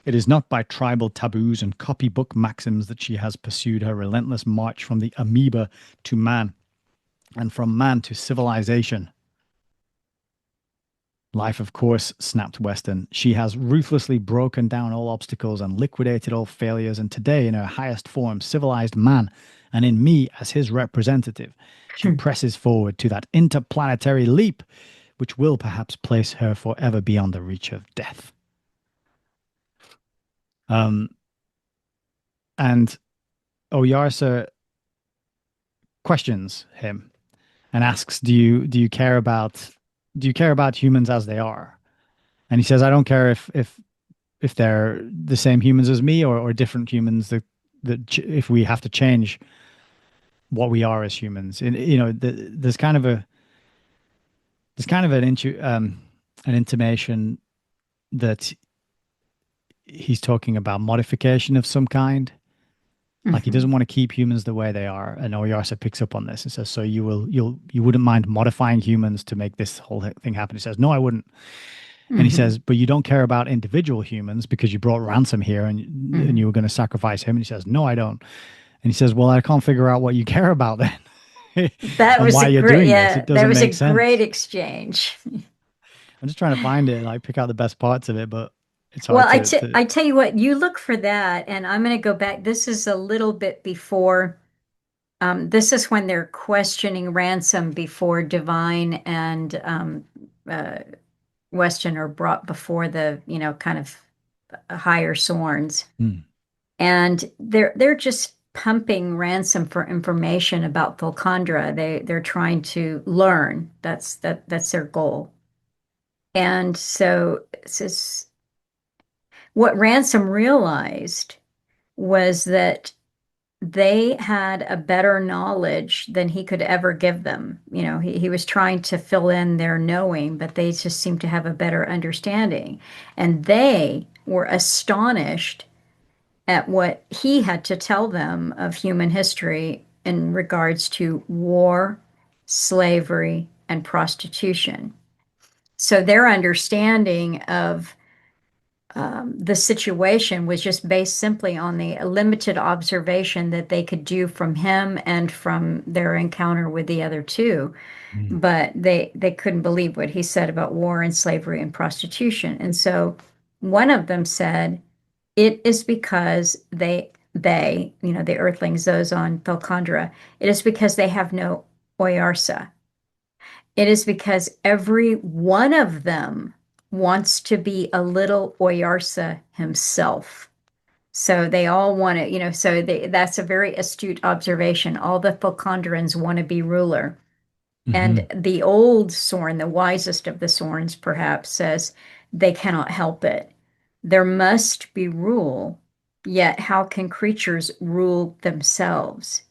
It is not by tribal taboos and copybook maxims that she has pursued her relentless march from the amoeba to man, and from man to civilization. Life, of course, snapped Weston. She has ruthlessly broken down all obstacles and liquidated all failures, and today, in her highest form, civilized man, and in me as his representative, she presses forward to that interplanetary leap, which will perhaps place her forever beyond the reach of death. Um, and Oyarsa questions him and asks, do you care about humans as they are?" And he says, "I don't care if they're the same humans as me, or different humans, that if we have to change what we are as humans." And there's kind of an intimation that he's talking about modification of some kind. Like, he Mhm. doesn't want to keep humans the way they are. And Oyarsa picks up on this and says, "So you wouldn't mind modifying humans to make this whole thing happen?" He says, "No, I wouldn't." And he Mhm. says, "But you don't care about individual humans because you brought Ransom here, and Mhm. you were going to sacrifice him." And he says, "No, I don't." And he says, "Well, I can't figure out what you care about then, That and was why a you're great, doing this. It yeah, that doesn't was a make great sense." exchange. I'm just trying to find it, like pick out the best parts of it, but it's Well, hard to. I tell you what, you look for that, and I'm going to go back. This is a little bit before. This is when they're questioning Ransom before Divine and uh, Weston are brought before the, kind of higher sworns, Hmm. and they're just pumping Ransom for information about Volcandra. They're trying to learn. That's their goal. And so it's just, what Ransom realized was that they had a better knowledge than he could ever give them. He was trying to fill in their knowing, but they just seemed to have a better understanding. And they were astonished at what he had to tell them of human history in regards to war, slavery, and prostitution. So their understanding of the situation was just based simply on the limited observation that they could do from him and from their encounter with the other two. Hmm. But they couldn't believe what he said about war and slavery and prostitution. And so one of them said, it is because the earthlings, those on Thalkandra, it is because they have no Oyarsa. It is because every one of them wants to be a little Oyarsa himself. So they all want to, that's a very astute observation. All the Thulkondrans want to be ruler. Hmm. And the old Sorn, the wisest of the Sorns, perhaps, says they cannot help it. There must be rule, yet how can creatures rule themselves?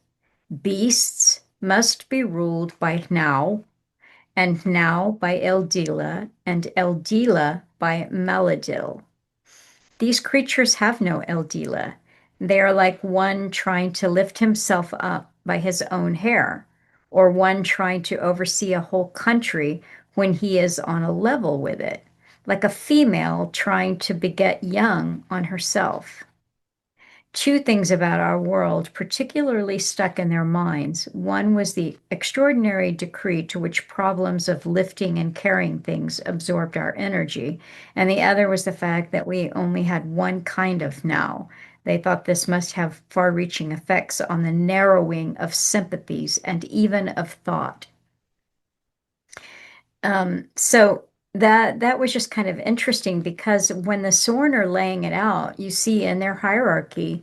Beasts must be ruled by now, and now by Eldila, and Eldila by Maladil. These creatures have no Eldila. They are like one trying to lift himself up by his own hair, or one trying to oversee a whole country when he is on a level with it, like a female trying to beget young on herself. Two things about our world particularly stuck in their minds. One was the extraordinary decree to which problems of lifting and carrying things absorbed our energy, and the other was the fact that we only had one kind of now. They thought this must have far reaching effects on the narrowing of sympathies and even of thought. So that was just kind of interesting because when the Sorn are laying it out, you see in their hierarchy,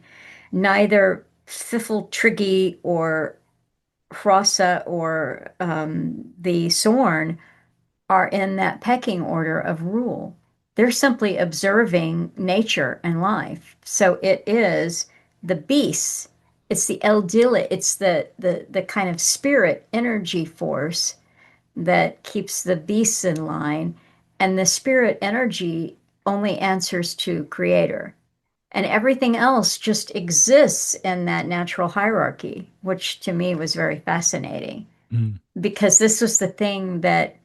neither Fiffle, Triggy, or Hrossa or the Sorn are in that pecking order of rule. They're simply observing nature and life. So it is the beasts, it's the Eldila, it's the kind of spirit energy force that keeps the beasts in line. And the spirit energy only answers to creator. And everything else just exists in that natural hierarchy, which to me was very fascinating Mm. because this was the thing that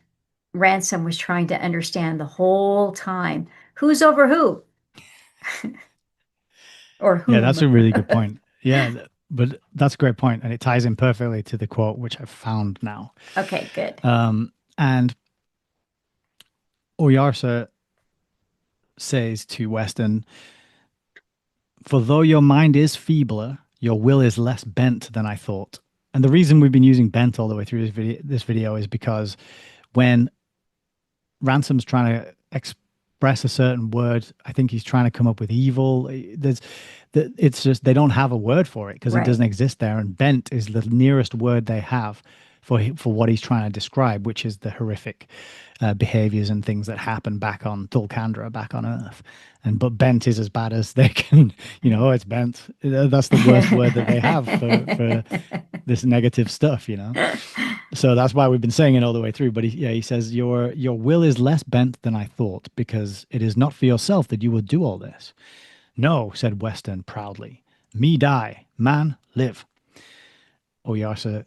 Ransom was trying to understand the whole time. Who's over who or Yeah, that's whom? a really good point. Yeah, but that's a great point, and it ties in perfectly to the quote which I've found now. Okay, good. And Oyarsa says to Weston, "For though your mind is feebler, your will is less bent than I thought." And the reason we've been using bent all the way through this video is because when Ransom's trying to express a certain word, I think he's trying to come up with evil. It's just they don't have a word for it because it Right. doesn't exist there. And bent is the nearest word they have for what he's trying to describe, which is the horrific behaviors and things that happen back on Tulkandra, back on Earth. And but bent is as bad as they can. Oh, it's bent. That's the worst word that they have for this negative stuff. So that's why we've been saying it all the way through. But he says your will is less bent than I thought, because it is not for yourself that you will do all this. No, said Weston proudly. Me die, man live. Oyarsa,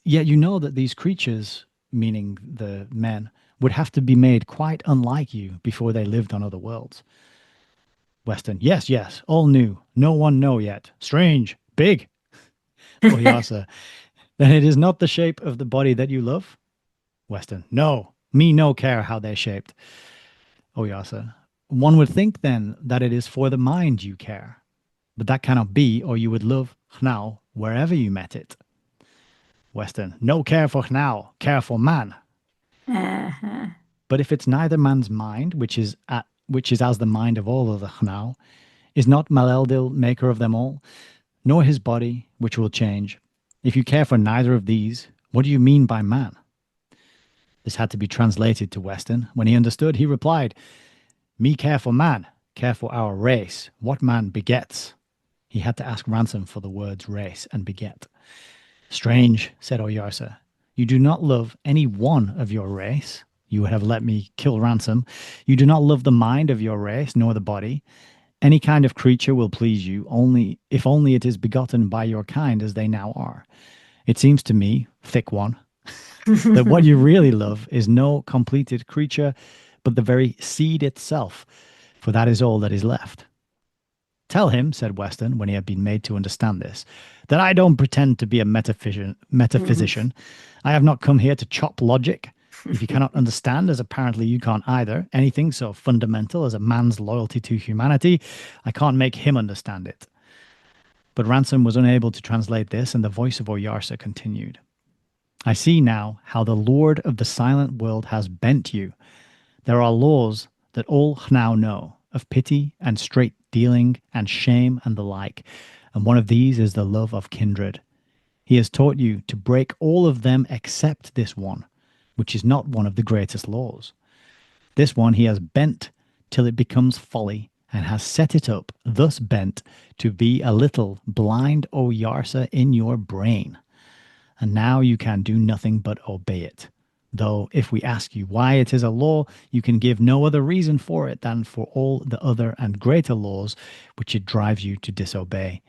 yet you know that these creatures, meaning the men, would have to be made quite unlike you before they lived on other worlds. Weston, yes, yes, all new. No one know yet. Strange, big. Oyarsa, then it is not the shape of the body that you love? Weston, no, me no care how they're shaped. Oyarsa, one would think then that it is for the mind you care. But that cannot be, or you would love Hnau wherever you met it. Weston, no care for Hnau, care for man. Uh-huh. But if it's neither man's mind, which is as the mind of all other Hnau, is not Maleldil maker of them all, nor his body, which will change. If you care for neither of these, what do you mean by man? This had to be translated to Weston. When he understood, he replied, Me care for man, care for our race, what man begets. He had to ask Ransom for the words race and beget. Strange, said Oyarsa. You do not love any one of your race. You would have let me kill Ransom. You do not love the mind of your race, nor the body. Any kind of creature will please you, only if only it is begotten by your kind as they now are. It seems to me, thick one, that what you really love is no completed creature, but the very seed itself, for that is all that is left. Tell him, said Weston, when he had been made to understand this, that I don't pretend to be a metaphysician. I have not come here to chop logic. If you cannot understand, as apparently you can't either, anything so fundamental as a man's loyalty to humanity, I can't make him understand it. But Ransom was unable to translate this, and the voice of Oyarsa continued. I see now how the Lord of the silent world has bent you. There are laws that all now know of pity and straight dealing and shame and the like, and one of these is the love of kindred. He has taught you to break all of them except this one, which is not one of the greatest laws. This one he has bent till it becomes folly, and has set it up, thus bent, to be a little blind Oyarsa in your brain. And now you can do nothing but obey it. Though, if we ask you why it is a law, you can give no other reason for it than for all the other and greater laws which it drives you to disobey.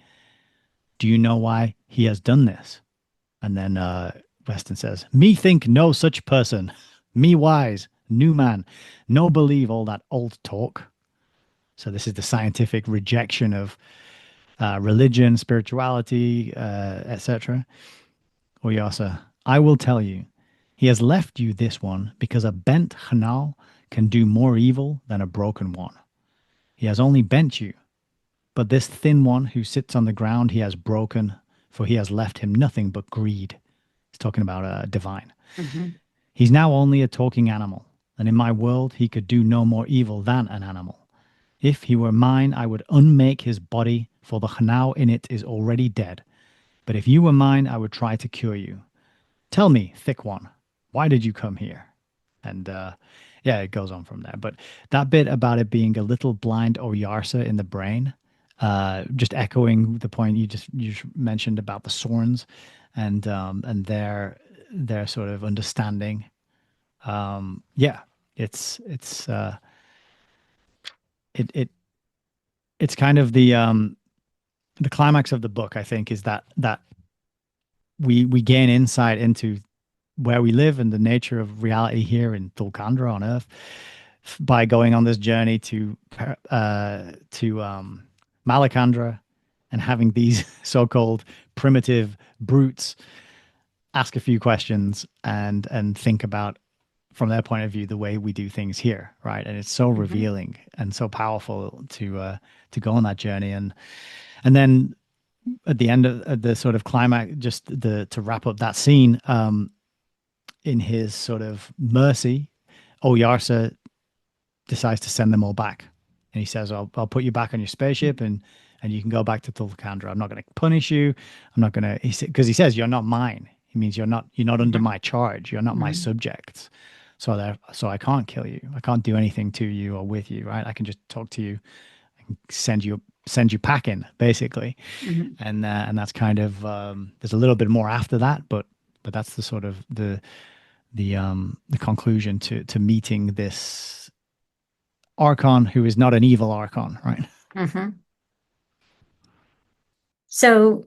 Do you know why he has done this? And then Weston says, Me think no such person. Me wise, new man, no believe all that old talk. So this is the scientific rejection of religion, spirituality, etc. Oyasa, I will tell you, he has left you this one because a bent Hanal can do more evil than a broken one. He has only bent you, but this thin one who sits on the ground he has broken, for he has left him nothing but greed. He's talking about divine. Mhm. He's now only a talking animal. and in my world he could do no more evil than an animal. If he were mine, I would unmake his body, for the Hanau in it is already dead. But if you were mine, I would try to cure you. Tell me, thick one, why did you come here? And yeah, it goes on from there. But that bit about it being a little blind Oyarsa in the brain, just echoing the point you just mentioned about the Sorns and their sort of understanding. Yeah, it's it it it's kind of the climax of the book. I think is that we gain insight into where we live and the nature of reality here in Thulkandra on Earth by going on this journey to Malakandra and having these so-called primitive brutes ask a few questions and think about from their point of view the way we do things here, right? And it's so Hmm. revealing and so powerful to go on that journey and then at the end of the sort of climax, just the to wrap up that scene, in his sort of mercy, Oyarsa decides to send them all back. And he says, I'll put you back on your spaceship and you can go back to Tulkandra. I'm not going to punish you. I'm not going to, because he says, you're not mine. He means you're not under Hmm. my charge. You're not my Hmm. subjects. So I can't kill you. I can't do anything to you or with you, right? I can just talk to you, send you packing, basically. Hmm. And that's kind of, there's a little bit more after that, but that's the sort of the conclusion to meeting this Archon who is not an evil Archon, right? Hmm. So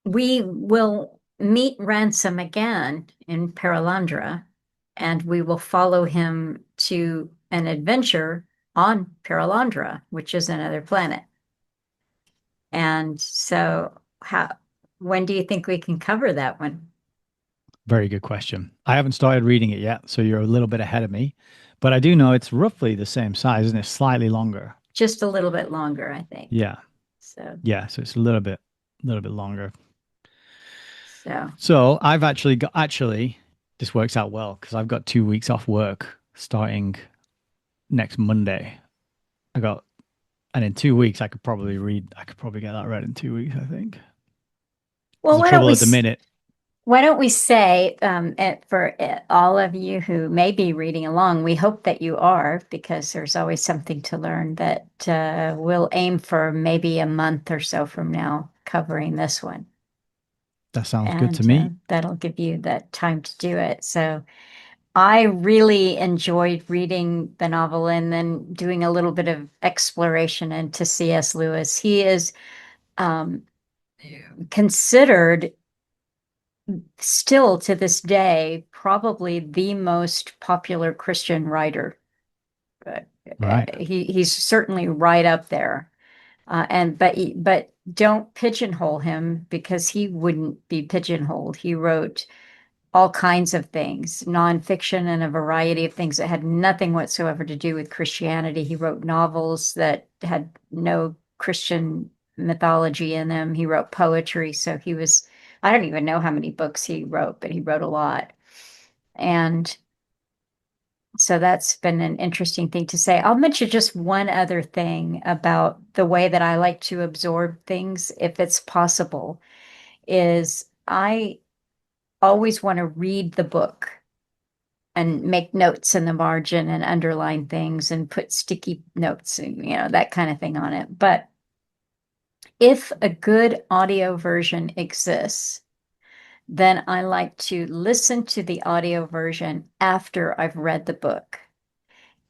we will meet Ransom again in Paralandra, and we will follow him to an adventure on Paralandra, which is another planet. And so, when do you think we can cover that one? Very good question. I haven't started reading it yet, so you're a little bit ahead of me. But I do know it's roughly the same size, isn't it? Slightly longer. Just a little bit longer, I think. Yeah. So, Yeah. So it's a little bit longer. so, So I've actually, this works out well because I've got 2 weeks off work starting next Monday. I got, and in 2 weeks, I could probably get that read in 2 weeks, I think. Because well, the trouble at the minute, why don't we say, for all of you who may be reading along, we hope that you are, because there's always something to learn, that we'll aim for maybe a month or so from now covering this one. that sounds good to And me. that'll give you that time to do it. So I really enjoyed reading the novel and then doing a little bit of exploration into C.S. Lewis. He is um, considered still to this day, probably the most popular Christian writer. Uh, Right. he's certainly right up there. But don't pigeonhole him because he wouldn't be pigeonholed. He wrote all kinds of things, nonfiction and a variety of things that had nothing whatsoever to do with Christianity. He wrote novels that had no Christian mythology in them. He wrote poetry. So I don't even know how many books he wrote, but he wrote a lot. And so that's been an interesting thing to say. I'll mention just one other thing about the way that I like to absorb things, if it's possible, is I always want to read the book and make notes in the margin and underline things and put sticky notes and that kind of thing on it. But if a good audio version exists, then I like to listen to the audio version after I've read the book.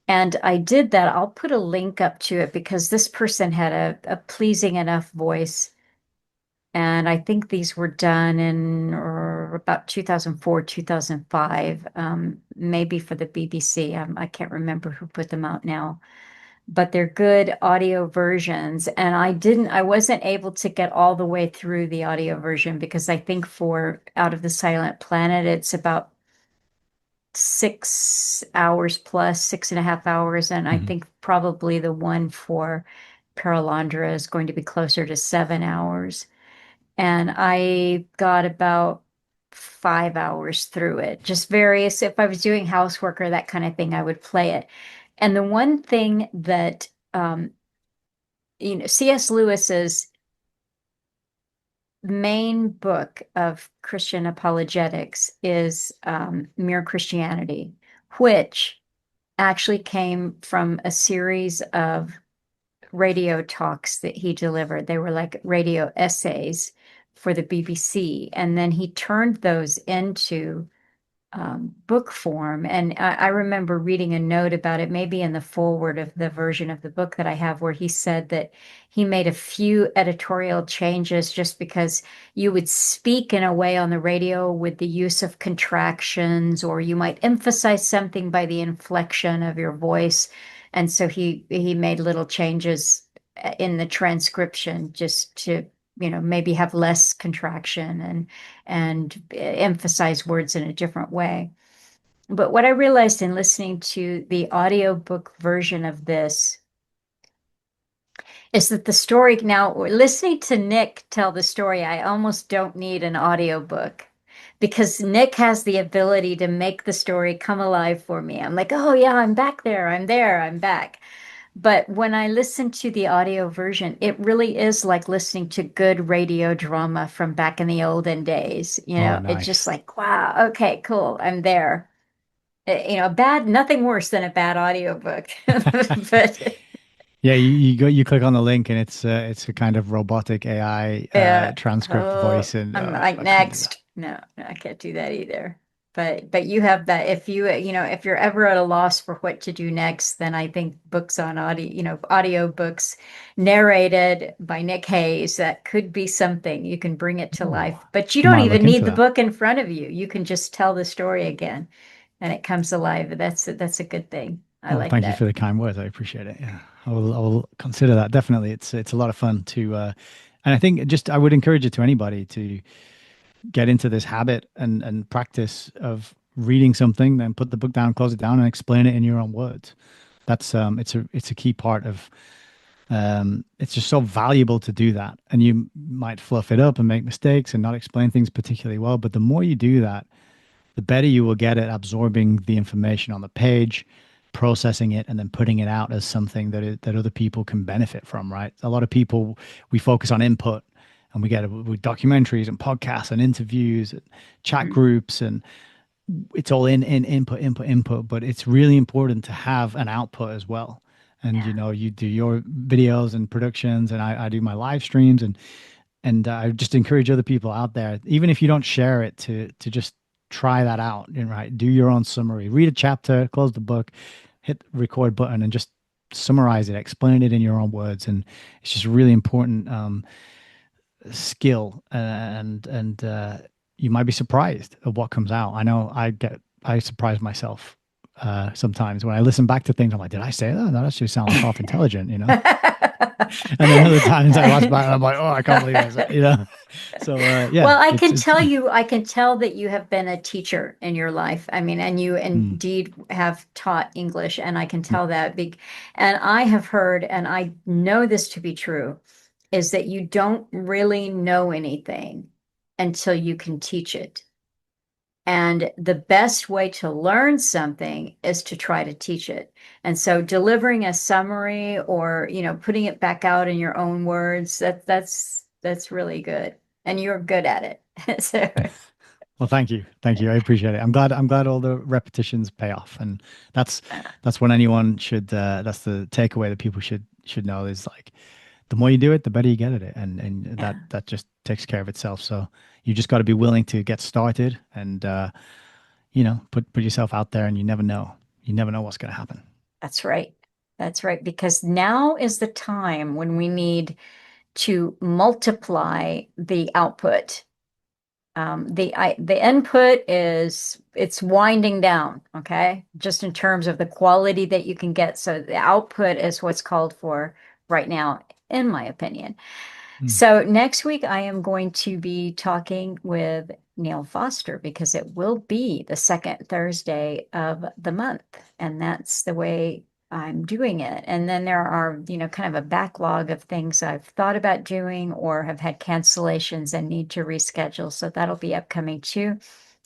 And I did that. I'll put a link up to it because this person had a pleasing enough voice. And I think these were done in about 2004, 2005, maybe for the BBC. I can't remember who put them out now, but they're good audio versions. And I wasn't able to get all the way through the audio version because I think for Out of the Silent Planet, it's about 6 hours plus, 6.5 hours. And I Mhm. think probably the one for Paralandra is going to be closer to 7 hours. And I got about 5 hours through it. Just various, if I was doing housework or that kind of thing, I would play it. And the one thing that, C.S. Lewis's main book of Christian apologetics is Mere Christianity, which actually came from a series of radio talks that he delivered. They were like radio essays for the BBC. And then he turned those into book form. And I remember reading a note about it, maybe in the foreword of the version of the book that I have, where he said that he made a few editorial changes just because you would speak in a way on the radio with the use of contractions, or you might emphasize something by the inflection of your voice. And so he made little changes in the transcription just to maybe have less contraction and emphasize words in a different way. But what I realized in listening to the audiobook version of this is that the story now, listening to Nick tell the story, I almost don't need an audiobook because Nick has the ability to make the story come alive for me. I'm like, oh yeah, I'm back there, I'm there, I'm back. But when I listen to the audio version, it really is like listening to good radio drama from back in the olden days. Oh, It's just nice. like, wow, okay, cool, I'm there. Nothing worse than a bad audiobook. But Yeah, you click on the link and it's a kind of robotic AI yeah, transcript oh, voice, and I'm like I can't do that. next. No, no, I can't do that either. But you have that. If if you're ever at a loss for what to do next, then I think books on audio, audio books narrated by Nick Hayes, that could be something. You can bring it to Oh, life. But you I don't might even look into need the that. book in front of you. You can just tell the story again and it comes alive. That's a good thing. I Oh, like thank you for that. the kind words. I appreciate it. Yeah, I will consider that definitely. It's a lot of fun to, and I think just I would encourage it to anybody to get into this habit and practice of reading something, then put the book down, close it down, and explain it in your own words. That's it's a key part of it's just so valuable to do that. And you might fluff it up and make mistakes and not explain things particularly well, but the more you do that, the better you will get at absorbing the information on the page, processing it, and then putting it out as something that other people can benefit from, right? A lot of people, we focus on input, and we get with documentaries and podcasts and interviews and chat Mhm. groups, and it's all in input, but it's really important to have an output as well. And Yeah, you do your videos and productions, and I do my live streams, and I just encourage other people out there, even if you don't share it, to just try that out. Right, do your own summary, read a chapter, close the book, hit the record button, and just summarize it, explain it in your own words. And it's just a really important skill, and you might be surprised at what comes out. I know I surprise myself sometimes when I listen back to things. I'm like, did I say that? That actually sound like half intelligent. And then other times I watch back and I'm like, oh, I can't believe I said. So yeah, Well, it's I can tell that you have been a teacher in your life. I mean, and you mm, indeed have taught English, and I can yeah. tell that. And I have heard, and I know this to be true, is that you don't really know anything until you can teach it. And the best way to learn something is to try to teach it. And so delivering a summary or, putting it back out in your own words, that's really good. And you're good at it. So Well, thank you. I appreciate it. I'm glad all the repetitions pay off, and that's that's what anyone should. That's the takeaway that people should know is like the more you do it, the better you get at it, and that yeah, that just takes care of itself. So you just got to be willing to get started, and put yourself out there, and you never know what's going to happen. that's right. That's right. Because now is the time when we need to multiply the output. The input it's winding down, okay? Just in terms of the quality that you can get. So the output is what's called for right now, in my opinion. Mm. So next week I am going to be talking with Neil Foster because it will be the second Thursday of the month, and that's the way. I'm doing it. And then there are, kind of a backlog of things I've thought about doing or have had cancellations and need to reschedule. So that'll be upcoming too.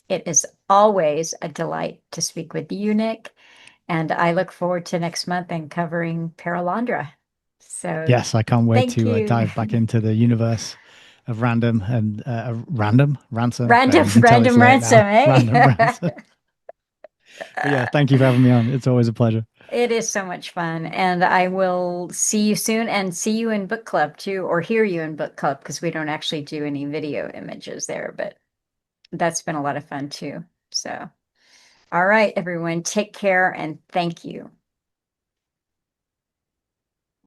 It is always a delight to speak with you, Nick. And I look forward to next month and covering Paralandra. So Yes, I can't wait thank to you. dive back into the universe of random and random ransom. There, Random, you can tell it's random late ransom, now. Random eh? ransom. But yeah, thank you for having me on. It's always a pleasure. It is so much fun. And I will see you soon and see you in book club too, or hear you in book club because we don't actually do any video images there, but that's been a lot of fun too. So, all right, everyone, take care and thank you.